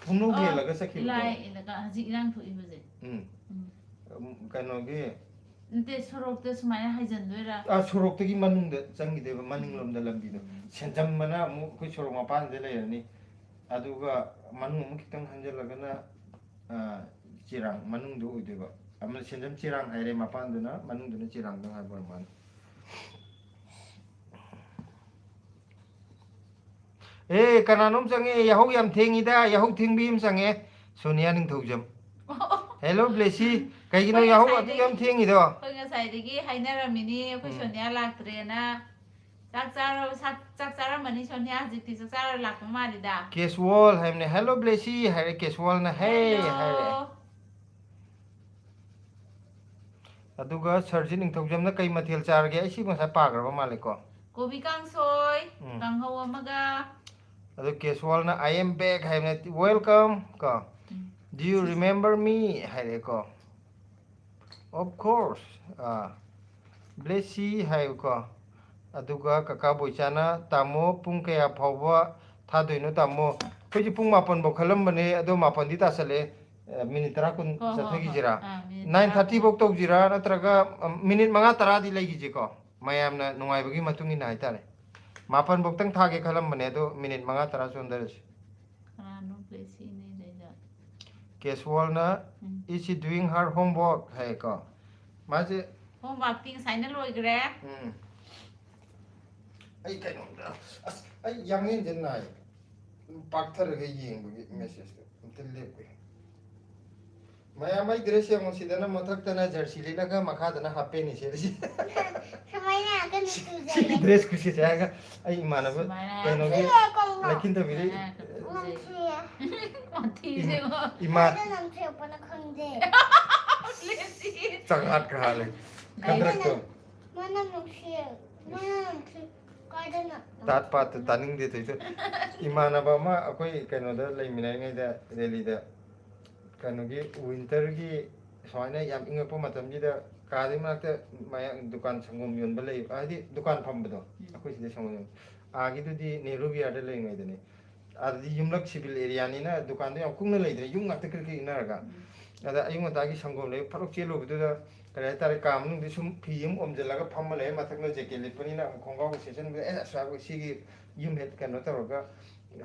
ꯊꯣꯡꯅꯧ ꯍꯦꯜꯂꯒ ꯆꯠꯈꯤꯕꯗꯣ ꯍꯧꯖꯤꯛ ꯏꯔꯥꯡ ꯊꯣꯛꯏꯕꯁꯦ ꯀꯩꯅꯣꯒꯤ ꯅꯠꯇꯦ ꯁꯣꯔꯣꯛꯇ ꯁꯨꯃꯥꯏꯅ ꯍꯥꯏꯖꯤꯟꯗꯣꯏꯔꯥ ꯁꯣꯔꯣꯛꯇꯒꯤ ꯃꯅꯨꯡꯗ ꯆꯪꯈꯤꯗꯣꯏꯕ ꯃꯅꯤꯡꯂꯣꯝꯗ ꯂꯝꯕꯤꯗꯣ ꯁꯦꯟꯖꯝꯕꯅ ꯑꯃꯨꯛ ꯑꯩꯈꯣꯏ ꯁꯣꯔꯣꯛ ꯃꯄꯥꯟꯗ ꯂꯩꯔꯅꯤ ꯑꯗꯨꯒ ꯃꯅꯨꯡ ꯑꯃꯨꯛ ꯈꯤꯇꯪ ꯍꯟꯖꯜꯂꯒꯅ ꯆꯤꯔꯥꯡ ꯃꯅꯨꯡꯗ ꯑꯣꯏꯗꯣꯏꯕ ꯑꯃꯅ ꯁꯦꯟꯖꯝ ꯆꯤꯔꯥꯡ ꯍꯥꯏꯔꯦ ꯃꯄꯥꯟꯗꯨꯅ ꯃꯅꯨꯡꯗꯨꯅ ꯆꯤꯔꯥꯡꯗꯪ ꯍꯥꯏꯕ ꯑꯣꯏꯔ ꯃꯥꯜꯂꯦ ꯑꯦ ꯀꯅꯥꯅꯣꯝ ꯆꯪꯉꯦ ꯌꯥꯍꯧ ꯌꯥꯝ ꯊꯦꯡꯉꯤꯗ ꯌꯥꯍꯧ ꯊꯦꯡꯕꯤ ꯑꯃ ꯆꯪꯉꯦ ꯁꯣꯅꯤꯌꯥ ꯅꯤꯡꯊꯧꯖꯝ ꯍꯦꯜꯂꯣ ꯕ꯭ꯂꯦꯁꯤ ꯀꯩꯒꯤꯅꯣ ꯌꯥꯍꯧ ꯑꯗꯨꯛ ꯌꯥꯝ ꯊꯦꯡꯉꯤꯗꯣ ꯑꯩꯈꯣꯏ ꯉꯁꯥꯏꯗꯒꯤ ꯍꯥꯏꯅꯔꯝꯃꯤꯅꯤ ꯑꯩꯈꯣꯏ ꯁꯣꯅꯤꯌꯥ ꯂꯥꯛꯇ꯭ꯔꯦꯅ ꯆꯥꯛ ꯆꯥꯔꯝꯃꯅꯤ ꯁꯣꯅꯤꯌꯥ ꯍꯧꯖꯤꯛꯇꯤ ꯆꯥꯛ ꯆꯥꯔ ꯂꯥꯛꯄ ꯃꯥꯜꯂꯤꯗ ꯀꯦꯁꯋꯣꯜ ꯍꯥꯏꯕꯅꯦ ꯍꯦꯜꯂꯣ ꯕ꯭ꯂꯦꯁꯤ ꯍꯥꯏꯔꯦ ꯀꯦꯁꯋꯣꯜꯅ ꯍꯦ ꯍꯥꯏꯔꯦ ꯑꯗꯨꯒ ꯁꯔꯖꯤ ꯅꯤꯡꯊꯧꯖꯝꯅ ꯀꯩ ꯃꯊꯦꯜ ꯆꯥꯔꯒꯦ ꯑꯩ ꯁꯤ ꯉꯁꯥꯏ ꯄꯥꯈ꯭ꯔꯕ ꯃꯥꯜꯂꯦꯀꯣ ꯀꯣꯕꯤ ꯀꯥꯡꯁꯣꯏ ꯀꯥꯡꯍꯧ ꯑꯃꯒ ꯑꯗꯨ ꯀꯦꯁꯋꯣꯜꯅ ꯑꯥꯏ ꯑꯦꯝ ꯕꯦꯛ ꯍꯥꯏꯕꯅꯦ ꯋꯦꯜꯀꯝ ꯀꯣ ꯗꯨ ꯌꯨ ꯔꯤꯃꯦꯝꯕꯔ ꯃꯤ ꯍꯥꯏꯔꯦꯀꯣ ꯑꯣꯐ ꯀꯣꯔꯁ ꯕ꯭ꯂꯦꯁꯤ ꯍꯥꯏꯌꯨꯀꯣ ꯑꯗꯨꯒ ꯀꯀꯥ ꯕꯣꯏꯆꯥꯅ ꯇꯥꯃꯣ ꯄꯨꯡ ꯀꯌꯥ ꯐꯥꯎꯕ ꯊꯥꯗꯣꯏꯅꯣ ꯇꯥꯃꯣ ꯑꯩꯈꯣꯏꯁꯦ ꯄꯨꯡ 11 ꯐꯥꯎ ꯈꯜꯂꯝꯕꯅꯦ ꯑꯗꯣ 11ꯗꯤ ꯇꯥꯁꯜꯂꯛꯑꯦ मिनिट तरा कुन चथगीजिरा 9:30 बोक तौजीरा नत्रगा मिनिट 5-10 लेगीजेको मयामना नुंगाइबगी मतुंगी ना हाइतारे मापन बोक्तंग थागे खलम बने दो मिनिट 5-10 चोंदरस कनानो प्लेसी ने लेजा केसवॉलना is she doing her homework है को माजे होमवर्क तिंग साइनल लोइग्रे आई कनो अस आई यांगिन जन्नाय पाक्थरगे येंबगी मेसेज तिल्ले मैं दृश्य मुसीदना मथक्तना जर्सी लेलगा मखादना हापे नि सेरसी समायना अगन तुझे ड्रेस खुशी जाएगा आई मानव कनोगे लेकिन तो मेरे इमा नमसे अपन खंदे प्लेसी चंगात कहा ले खंदरक तो मना नमसे कादना तात पात तानिंग दे तो इमानबा मा अकोई कनोदा लेमिनाय ngैदा रेलीदा कनोगी विंटर की स्वाइना याम इंगपो मतमजिदा कादे मनाक्ता माया दुकान संगम योनबा लई आदि दुकान फंबदो अखोई सिदे संगम आगी दुदी नेहरू बियादा लई ngैदने आदि युमलक सिविल एरिया नि ना दुकान दो याम कुंगना लईदरे युम ngakta kirki इनारगा अदा अयुंग तागी संगम लई फरक चेलो बदुदा करे तारे काम नु दिसुम फियम ओमजलागा फम्मा लई मथकना जेकेट लिपनी ना खोंगाव सेशन बे ए सागो सिगी युम हेड कनो तरोगा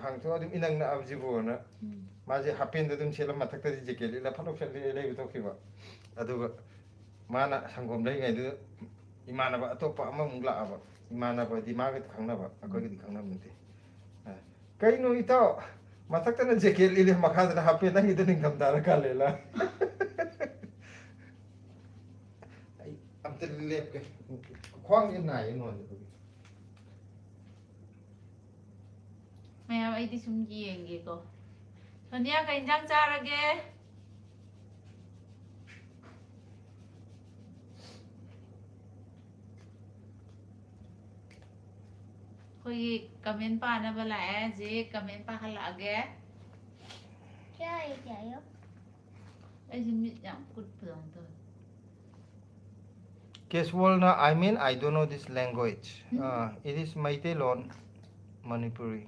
हांगतो अदुम इनंगना अबजिबोना माजे हापेन दुम सेला मथकता जेकेट लिला फरक चले लई बितोखिबा अदुगा माना संगम लई ngaidu इमानबा अतोपा अमा मुंगला आबा इमानबा दिमाग खंगनाबा अकोगी खंगनामते कईनो इतो मथक्तना जेकेट लिले मखादना हापे नंगी दनिंग धमदार का लेला आई अमते लेप के ख्वांग ये नाय नोन मैं आई दी सुम येंगे को सोनिया का इंजांग चारगे कोई कमेंट पाना वाला है जे कमेंट पा हला गया क्या है क्या यो ऐसे मिट याम कुछ पुरान तो Casual I mean I don't know this language it is Meitei Lon Manipuri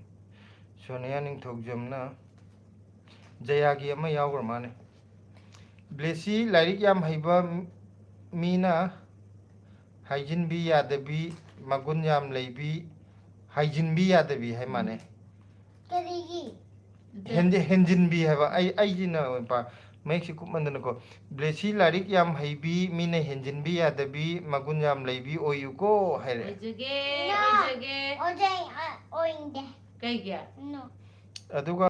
Sonia Ningthogjam na Jayagi ama yawgar mane Blessy lairik yam haiba mina Haijin bi yadabi magun yam leibi Haijin bi yadabi hai mane करेगी Henjin bi hai ba ai jina pa Mexico mandana ko Blessy lairik yam haibi mina henjin bi yadabi magun yam leibi oyuko hai re ओजगे ओजे ओइंदे कई गया no aduga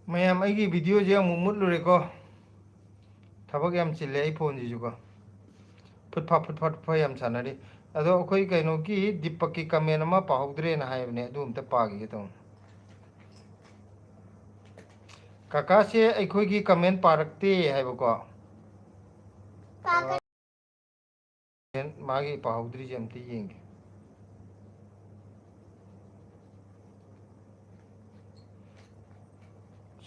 mayam aigi video je amu mutlure ko thabak yam chille ai phone ji ko phut pha yam sanari ado akhoi kaino ki dipak ki comment ma pahudre na haibne adu umta pagi to kaka se akhoi ki comment parakte haibo ko पागल magi pahudri jamti yenge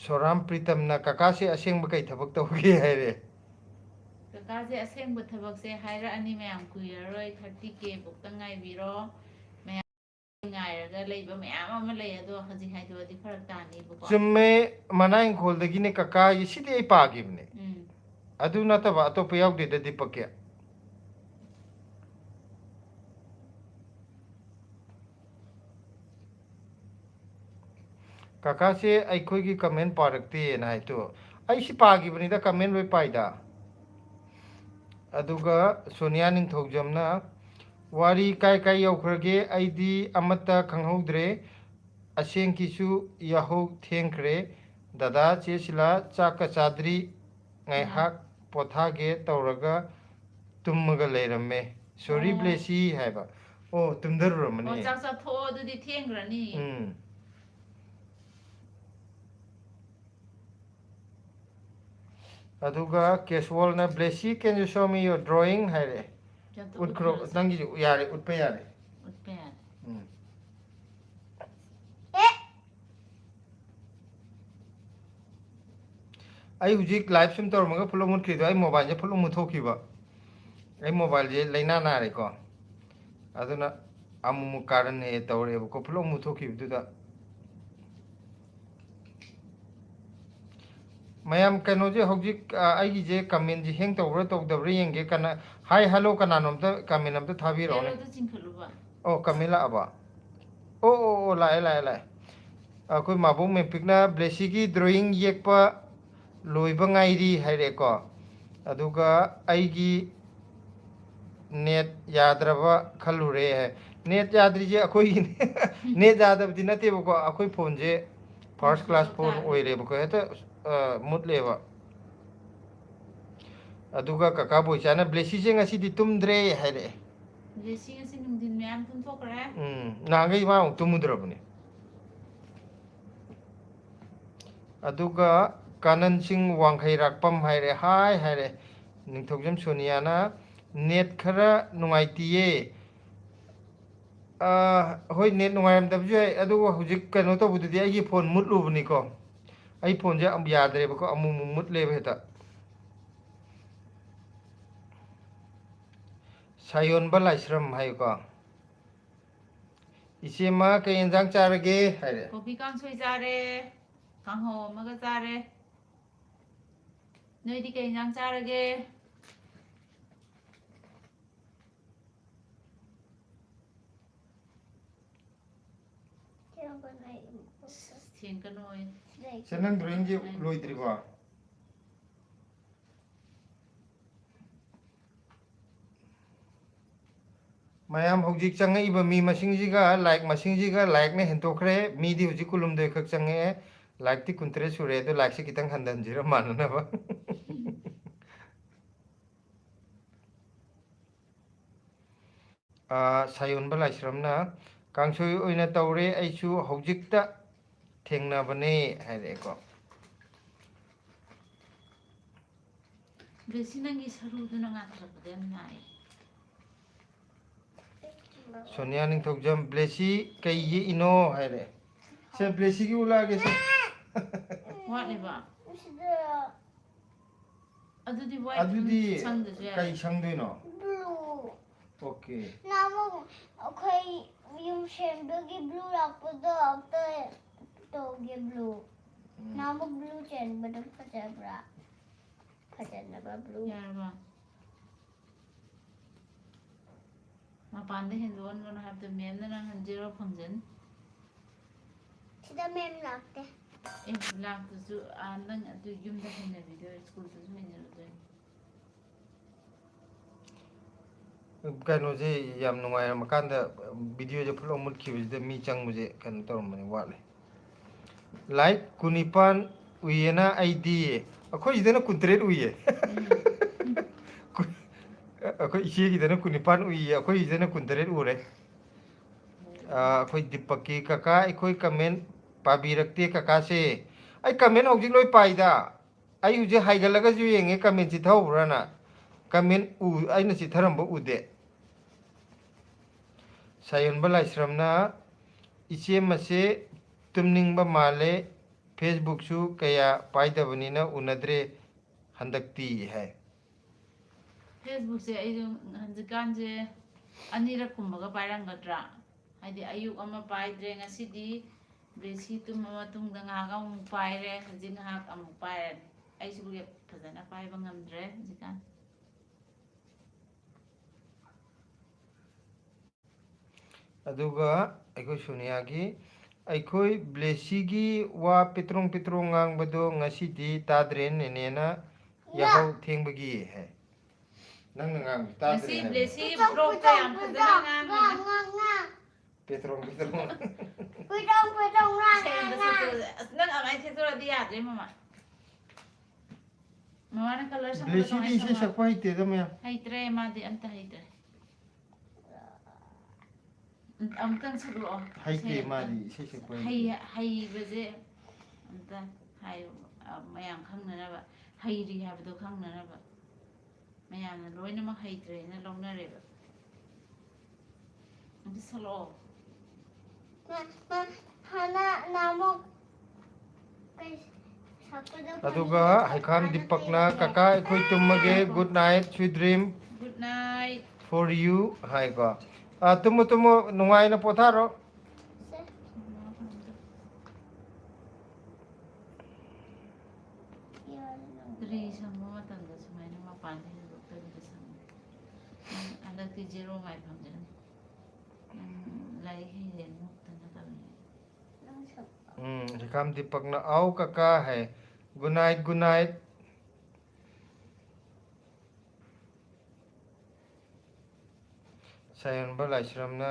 Soram Pritam na kakase asing ba kay thabak tawgi haire कका से असेंग थबक से हायरा अनि मयाम कुयरoi 30k बुक्तंगाई बिरो मयाम ngairaga leiba mayam ama lei ado haji haido di farak tani bu ko chumme manai khol dagi ne kaka yisidi ai pagibne adu nataba atopa yawde da dipakya kaka se aikhoi gi comment parakte na hai to ai si pagibni da comment loi paida aduga Sonia Ningthogjamna wari kai kai yaukrage aidi amata khanghoudre aseng kisu yahou thengkre dada chesila chaka chadri ngai hak pothage tawraga tummaga leiramme sorry Blessy haiba ꯑꯣ ꯑꯣ ꯇꯨꯝꯊꯔꯨꯔꯝꯃꯅꯤ ꯆꯥꯛ ꯆꯥꯊꯣꯛꯑꯣ ꯑꯗꯨꯗꯤ ꯊꯦꯡꯈ꯭ꯔꯅꯤ ꯑꯗꯨꯒ ꯀꯦꯁꯋꯣꯜꯅ Blessy can you show me your drawing ꯍꯥꯏꯔꯦ ꯆꯠꯇ ꯎꯠꯈ꯭ꯔꯣ ꯎꯠꯈ꯭ꯔꯁꯦ ꯅꯪꯒꯤꯁꯨ ꯌꯥꯔꯦ ꯎꯠꯄ ꯌꯥꯔꯦ ꯎꯠꯄ ꯌꯥꯔꯦ ꯑꯦ ꯑꯩ ꯍꯧꯖꯤꯛ ꯂꯥꯏꯚ ꯁꯨꯝ ꯇꯧꯔꯝꯃꯒ ꯐꯨꯜ ꯃꯨꯠꯈ꯭ꯔꯤꯗꯣ ꯑꯩ ꯃꯣꯕꯥꯏꯜꯁꯦ ꯐꯨꯜ ꯃꯨꯠꯊꯣꯛꯈꯤꯕ ꯑꯩ ꯃꯣꯕꯥꯏꯜꯁꯦ ꯂꯩꯅꯥ ꯅꯥꯔꯦꯀꯣ ꯑꯗꯨꯅ ꯑꯃꯨꯛ ꯀꯥꯔꯟ ꯍꯦꯛ ꯇꯧꯔꯦꯕꯀꯣ ꯐꯨꯜ ꯃꯨꯠꯊꯣꯛꯈꯤꯕꯗꯨꯗ ꯃꯌꯥꯝ ꯀꯩꯅꯣꯁꯦ ꯍꯧꯖꯤꯛ ꯑꯩꯒꯤꯁꯦ ꯀꯃꯦꯟꯁꯦ ꯍꯦꯡ ꯇꯧꯕ꯭ꯔꯥ ꯇꯧꯗꯕ꯭ꯔꯥ ꯌꯦꯡꯒꯦ ꯀꯅꯥ ꯍꯥꯏ ꯍꯜꯂꯣ ꯀꯅꯥꯅꯣ ꯑꯝꯇ ꯀꯃꯦꯟ ꯑꯝꯇ ꯊꯥꯕꯤꯔꯛꯑꯣꯅꯦ ꯑꯦꯔꯣꯗ ꯆꯤꯡꯈꯠꯂꯨꯕ ꯑꯣ ꯀꯃꯦꯟ ꯂꯥꯛꯑꯕ ꯑꯣ ꯂꯥꯛꯑꯦ ꯂꯥꯛꯑꯦ ꯂꯥꯛꯑꯦ ꯑꯩꯈꯣꯏ ꯃꯥꯕꯣꯛ ꯃꯦꯝꯄꯤꯛꯅ ꯕ꯭ꯂꯦꯁꯤꯒꯤ ꯗ꯭ꯔꯣꯌꯤꯡ ꯌꯦꯛꯄ ꯂꯣꯏꯕ ꯉꯥꯏꯔꯤ ꯍꯥꯏꯔꯦꯀꯣ ꯑꯗꯨꯒ ꯑꯩꯒꯤ ꯅꯦꯠ ꯌꯥꯗ꯭ꯔꯕ ꯈꯜꯂꯨꯔꯦ ꯍꯥꯏ ꯅꯦꯠ ꯌꯥꯗ꯭ꯔꯤꯁꯦ ꯑꯩꯈꯣꯏꯒꯤꯅꯦ ꯅꯦꯠ ꯌꯥꯗꯕꯗꯤ ꯅꯠꯇꯦꯕꯀꯣ ꯑꯩꯈꯣꯏ ꯐꯣꯟꯁꯦ first class switch phone off ꯇꯥꯈ꯭ꯔꯤꯕ ꯑꯣꯏꯔꯦꯕꯀꯣ ꯍꯦꯛꯇ ꯃꯨꯠꯂꯦꯕ ꯑꯗꯨꯒ ꯀꯀꯥ ꯕꯣꯏꯆꯥꯅ ꯕ꯭ꯂꯦꯁꯤꯁꯦ ꯉꯁꯤꯗꯤ ꯇꯨꯝꯗ꯭ꯔꯦ ꯍꯥꯏꯔꯛꯑꯦ ꯖꯦꯁꯤ ꯉꯁꯤ ꯅꯨꯡꯊꯤꯟ ꯃꯌꯥꯝ ꯇꯨꯝꯊꯣꯛꯈ꯭ꯔꯦ ꯅꯍꯥꯟꯈꯩ ꯃꯥ ꯑꯃꯨꯛ ꯇꯨꯝꯃꯨꯗ꯭ꯔꯕꯅꯦ ꯑꯗꯨꯒ ꯀꯥꯅꯟ ꯁꯤꯡ ꯋꯥꯡꯈꯩꯔꯥꯛꯄꯝ ꯍꯥꯏꯔꯦ ꯍꯥꯏ ꯍꯥꯏꯔꯦ ꯅꯤꯡꯊꯧꯖꯝ ꯁꯣꯅꯤꯌꯥꯅ ꯅꯦꯠ ꯈꯔ ꯅꯨꯡꯉꯥꯏꯇꯤꯌꯦ ꯍꯣꯏ ꯅꯦꯠ ꯅꯨꯡꯉꯥꯏꯔꯝꯗꯕꯁꯨ ꯌꯥꯏ ꯑꯗꯨꯒ ꯍꯧꯖꯤꯛ ꯀꯩꯅꯣ ꯇꯧꯕꯗꯨꯗꯤ ꯑꯩꯒꯤ ꯐꯣꯟ ꯃꯨꯠꯂꯨꯕꯅꯤꯀꯣ ꯑꯩ ꯐꯣꯟꯁꯦ ꯌꯥꯗ꯭ꯔꯦꯕꯀꯣ ꯑꯃꯨꯛ ꯃꯨꯠꯂꯦꯕ ꯍꯦꯛꯇ ꯁꯥꯌꯣꯟꯕ ꯂꯥꯏꯁ꯭ꯔꯝ ꯍꯥꯏꯌꯨꯀꯣ ꯏꯆꯦꯃ ꯀꯩ ꯌꯦꯟꯖꯥꯡ ꯆꯥꯔꯒꯦ ꯍꯥꯏꯔꯦ ꯀꯣꯕꯤ ꯀꯥꯡꯁꯣꯏ ꯆꯥꯔꯦ ꯀꯥꯡꯍꯧ ꯑꯃꯒ ꯆꯥꯔꯦ ꯅꯣꯏꯗꯤ ꯀꯩ ꯏꯟꯖꯥꯡ ꯆꯥꯔꯒꯦ ꯊꯦꯡꯀꯅꯣꯏ ꯁꯦ ꯅꯪ ꯗ꯭ꯔꯣꯌꯤꯡꯁꯦ ꯂꯣꯏꯗ꯭ꯔꯤꯕꯣ ꯃꯌꯥꯝ ꯍꯧꯖꯤꯛ ꯆꯪꯉꯛꯏꯕ ꯃꯤ ꯃꯁꯤꯡꯁꯤꯒ ꯂꯥꯏꯛ ꯃꯁꯤꯡꯁꯤꯒ ꯂꯥꯏꯛꯅ ꯍꯦꯟꯗꯣꯛꯈ꯭ꯔꯦ ꯃꯤꯗꯤ ꯍꯧꯖꯤꯛ ꯀꯨꯟꯍꯨꯝꯗꯣꯏ ꯈꯛ ꯆꯪꯉꯛꯑꯦ ꯂꯥꯏꯛꯇꯤ 23 ꯁꯨꯔꯦ ꯑꯗꯣ ꯂꯥꯏꯛꯁꯦ ꯈꯤꯇꯪ ꯍꯟꯊꯍꯟꯁꯤꯔ ꯃꯥꯟꯅꯅꯕ ꯁꯥꯌꯣꯟꯕ ꯂꯥꯏꯁ꯭ꯔꯝꯅ ꯀꯥꯡꯁꯣꯏ ꯑꯣꯏꯅ ꯇꯧꯔꯦ ꯑꯩꯁꯨ ꯍꯧꯖꯤꯛꯇ ꯊꯦꯡꯅꯕꯅꯦ ꯍꯥꯏꯔꯛꯑꯦꯀꯣ ꯕꯦꯁꯤ ꯅꯪꯒꯤ ꯁꯔꯨꯗꯨꯅ ꯉꯥꯊꯔꯛꯄꯗ ꯌꯥꯝ ꯅꯥꯏ ꯁꯣꯅꯤꯌꯥ ꯅꯤꯡꯊꯧꯖꯝ ꯕ꯭ꯂꯦꯁꯤ ꯀꯩ ꯌꯦꯛꯏꯅꯣ ꯍꯥꯏꯔꯦ ꯁꯦ ꯕ꯭ꯂꯦꯁꯤꯒꯤ ꯎꯠꯂꯛꯑꯒꯦ ꯁꯦ ꯋꯥꯠꯂꯤꯕ ꯁꯤꯗ ꯑꯗꯨꯗꯤ ꯋꯥꯏꯠ ꯑꯗꯨꯗꯤ ꯁꯪꯗꯁꯨ ꯌꯥꯔꯦ ꯀꯩ ꯁꯪꯗꯣꯏꯅꯣ ꯕ꯭ꯂꯨ ꯑꯣꯀꯦ ꯅꯍꯥꯟꯃꯨꯛ ꯑꯩꯈꯣꯏ ꯌꯨꯝ ꯁꯦꯝꯕꯒꯤ ꯕ꯭ꯂꯨ ꯂꯥꯛꯄꯗꯣ ꯑꯝꯇ ꯇꯧꯒꯦ ꯕ꯭ꯂꯨ ꯅꯍꯥꯟꯃꯨꯛ ꯕ꯭ꯂꯨ ꯆꯦꯟꯕꯗꯣ ꯐꯖꯕ꯭ꯔꯥ ꯐꯖꯅꯕ ꯕ꯭ꯂꯨ ꯌꯥꯔꯕ ꯃꯄꯥꯟꯗ ꯍꯦꯟꯗꯣꯛꯍꯟꯒꯅꯨ ꯍꯥꯏꯕꯗꯣ ꯃꯦꯝꯅ ꯅꯪ 0 ꯐꯪꯖꯅꯤ sida mem lakte. ꯂꯥꯛꯇꯁꯨ ꯅꯪ ꯑꯗꯨ ꯌꯨꯝꯗ ꯍꯩꯅꯕꯤꯗꯣ ꯁ꯭ꯀꯨꯜꯗꯁꯨ ꯍꯩꯅꯔꯗꯣꯏꯅꯤ ꯀꯩꯅꯣꯁꯦ ꯌꯥꯝ ꯅꯨꯡꯉꯥꯏꯔꯝꯃꯀꯥꯟꯗ ꯚꯤꯗꯤꯑꯣꯁꯦ ꯐꯨꯜ ꯃꯨꯠꯈꯤꯕꯁꯤꯗ ꯃꯤ ꯆꯪꯕꯁꯦ ꯀꯩꯅꯣ ꯇꯧꯔꯝꯕꯅꯤ ꯋꯥꯠꯂꯦ ꯂꯥꯏꯛ 19 ꯎꯏꯌꯦꯅ ꯑꯩꯗꯤ ꯑꯩꯈꯣꯏ ꯁꯤꯗꯅ 23 ꯎꯏꯌꯦ ꯑꯩꯈꯣꯏ ꯏꯆꯦꯒꯤꯗꯅ 19 ꯎꯏꯌꯦ ꯑꯩꯈꯣꯏ ꯁꯤꯗꯅ 23 ꯎꯔꯦ ꯑꯩꯈꯣꯏ ꯗꯤꯄꯛꯀꯤ ꯀꯀꯥ ꯑꯩꯈꯣꯏ ꯀꯃꯦꯟ ꯄꯥꯕꯤꯔꯛꯇꯦ ꯀꯀꯥꯁꯦ ꯑꯩ ꯀꯃꯦꯟ ꯍꯧꯖꯤꯛ ꯂꯣꯏ ꯄꯥꯏꯗ ꯑꯩ ꯍꯧꯖꯤꯛ ꯍꯥꯏꯒꯠꯂꯒꯁꯨ ꯌꯦꯡꯉꯦ ꯀꯃꯦꯟ ꯆꯤꯊꯍꯧꯕ꯭ꯔꯅ ꯀꯃꯦꯟ ꯑꯩꯅ ꯆꯤꯊꯔꯝꯕ ꯎꯗꯦ ꯁꯥꯌꯣꯟꯕ ꯂꯥꯏꯁ꯭ꯔꯝꯅ ꯏꯆꯦꯃꯁꯦ ꯇꯨꯝꯅꯤꯡꯕ ꯃꯥꯜꯂꯦ ꯐꯦꯁꯕꯨꯛꯁꯨ ꯀꯌꯥ ꯄꯥꯏꯗꯕꯅꯤꯅ ꯎꯅꯗ꯭ꯔꯦ ꯍꯟꯗꯛꯇꯤ ꯍꯥꯏ ꯐꯦꯁꯕꯨꯛꯁꯦ ꯑꯩꯁꯨ ꯍꯧꯖꯤꯛꯀꯥꯟꯁꯦ ꯑꯅꯤꯔꯛ ꯀꯨꯝꯕꯒ ꯄꯥꯏꯔꯝꯒꯗ꯭ꯔꯥ ꯍꯥꯏꯗꯤ ꯑꯌꯨꯛ ꯑꯃ ꯄꯥꯏꯗ꯭ꯔꯦ ꯉꯁꯤꯗꯤ ꯕ꯭ꯔꯦꯁꯤ ꯇꯨꯝꯃ ꯃꯇꯨꯡꯗ ꯉꯥꯏꯍꯥꯛ ꯑꯃꯨꯛ ꯄꯥꯏꯔꯦ ꯍꯧꯖꯤꯛ ꯉꯥꯏꯍꯥꯛ ꯑꯃꯨꯛ ꯄꯥꯏꯔꯅꯤ ꯑꯩꯁꯨ ꯐꯖꯅ ꯄꯥꯏꯕ ꯉꯝꯗ꯭ꯔꯦ ꯍꯧꯖꯤꯛꯀꯥꯟ ꯑꯗꯨꯒ ꯑꯩꯈꯣꯏ ꯁꯣꯅꯤꯌꯥꯒꯤ ꯑꯩꯈꯣꯏ ꯕ꯭ꯂꯦꯁꯤꯒꯤ ꯋꯥ ꯄꯦꯇ꯭ꯔꯣꯡ ꯄꯦꯇ꯭ꯔꯣꯡ ꯉꯥꯡꯕꯗꯣ ꯉꯁꯤꯗꯤ ꯇꯥꯗ꯭ꯔꯦ ꯅꯦꯅꯦꯅ ꯌꯥꯍꯧ ꯊꯦꯡꯕꯒꯤ ꯍꯥꯏ ꯅꯪꯅ ꯉꯥꯡꯕꯁꯨ ꯇꯥꯗ꯭ꯔꯦ ꯉꯁꯤ ꯍꯥꯏꯕ ꯕ꯭ꯂꯦꯁꯤ ꯕ꯭ꯂꯣꯛꯇ ꯌꯥꯝ ꯐꯖꯅ ꯉꯥꯡꯉꯤꯗ ꯄꯦꯇ꯭ꯔꯣꯡ ꯄꯦꯇ꯭ꯔꯣꯡ ꯅꯪ ꯑꯗꯨꯃꯥꯏꯅ ꯊꯦꯠꯇꯣꯔꯛꯑꯗꯤ ꯌꯥꯗ꯭ꯔꯦ ꯃꯃꯥ ꯃꯃꯥꯅ ꯀꯂꯔ ꯁꯪꯕꯗꯣ ꯕ꯭ꯂꯦꯁꯤꯗꯤ ꯀꯃꯥꯏꯅ ꯏꯁꯩ ꯁꯪꯉꯣ ꯁꯛꯄ ꯍꯩꯇꯦꯗ ꯃꯌꯥꯝ ꯍꯩꯇ꯭ꯔꯦ ꯃꯥꯗꯤ ꯑꯝꯇ ꯍꯩꯇ꯭ꯔꯦ ꯑꯃꯨꯛꯇꯪ ꯁꯛꯂꯛꯑꯣ ꯍꯩꯇꯦ ꯃꯥꯗꯤ ꯏꯁꯩ ꯁꯛꯄ ꯍꯩꯕꯁꯦ ꯑꯝꯇ ꯍꯥꯏꯌꯨ ꯃꯌꯥꯝ ꯈꯪꯅꯅꯕ ꯍꯩꯔꯤ ꯍꯥꯏꯕꯗꯣ ꯈꯪꯅꯅꯕ ꯃꯌꯥꯝꯅ ꯂꯣꯏꯅꯃꯛ ꯍꯩꯇ꯭ꯔꯦꯅ ꯂꯧꯅꯔꯦꯕ ꯑꯝꯇ ꯁꯛꯂꯛꯑꯣ ꯍꯥꯟꯅ ꯅꯍꯥꯟꯃꯨꯛ ꯀꯩ ꯁꯛꯄꯗꯣ ꯑꯗꯨꯒ ꯍꯩꯈꯥꯝ ꯗꯤꯄꯛꯅ ꯀꯀꯥ ꯑꯩꯈꯣꯏ ꯇꯨꯝꯃꯒꯦ good night sweet dream good night for you ꯍꯥꯏꯀꯣ ꯇꯨꯝꯃꯨ ꯇꯨꯝꯃꯨ ꯅꯨꯡꯉꯥꯏꯅ ꯄꯣꯊꯥꯔꯣ ꯇ꯭ꯔꯤ ꯁꯪꯕ ꯃꯇꯝꯗ ꯁꯨꯃꯥꯏꯅ ꯃꯄꯥꯟꯗ ꯍꯦꯟꯗꯣꯛꯇꯕꯤꯗ ꯁꯪꯉꯤ ꯅꯪ ꯍꯟꯗꯛꯇꯤ ꯖꯦꯔꯣ ꯃꯥꯏ ꯐꯪꯖꯅꯤ ꯅꯪ ꯂꯥꯏꯔꯤꯛ ꯍꯩꯔꯦ ꯃꯨꯛꯇꯅ ꯇꯧꯔꯤꯉꯩ ꯍꯩꯈꯥꯝ ꯗꯤꯄꯛꯅ ꯑꯥꯎ ꯀꯀꯥ hi good night good night ꯁꯥꯌꯣꯟꯕ ꯂꯥꯏꯁ꯭ꯔꯝꯅ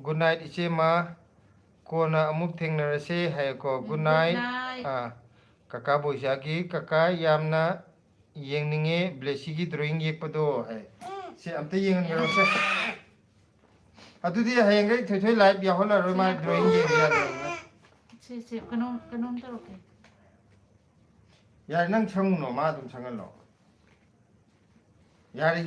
ꯒꯨꯗ ꯅꯥꯏꯠ ꯏꯆꯦꯃ ꯀꯣꯟꯅ ꯑꯃꯨꯛ ꯊꯦꯡꯅꯔꯁꯦ ꯍꯥꯏꯌꯦꯀꯣ ꯒꯨꯗ ꯅꯥꯏꯠ ꯀꯀꯥ ꯕꯣꯏꯁꯥꯒꯤ ꯀꯀꯥ ꯌꯥꯝꯅ ꯌꯦꯡꯅꯤꯡꯉꯦ ꯕ꯭ꯂꯦꯁꯤꯒꯤ ꯗ꯭ꯔꯣꯌꯤꯡ ꯌꯦꯛꯄꯗꯣ ꯍꯥꯏ ꯁꯤ ꯑꯝꯇ ꯌꯦꯡꯍꯟꯈ꯭ꯔꯣꯁꯦ ꯑꯗꯨꯗꯤ ꯍꯌꯦꯡꯈꯩ ꯊꯣꯏꯊꯣꯏ ꯂꯥꯏꯚ ꯌꯥꯎꯍꯜꯂꯔꯣꯏ ꯃꯥ ꯗ꯭ꯔꯣꯌꯤꯡ ꯌꯦꯡꯕ ꯌꯥꯗ꯭ꯔꯕꯅꯤꯅ ꯁꯤ ꯀꯩꯅꯣꯝ ꯇꯧꯔꯛꯀꯦ ꯌꯥꯔꯦ ꯅꯪ ꯁꯪꯉꯨꯅꯣ ꯃꯥ ꯑꯗꯨꯝ ꯁꯪꯍꯜꯂꯣ ꯌꯥꯔꯦ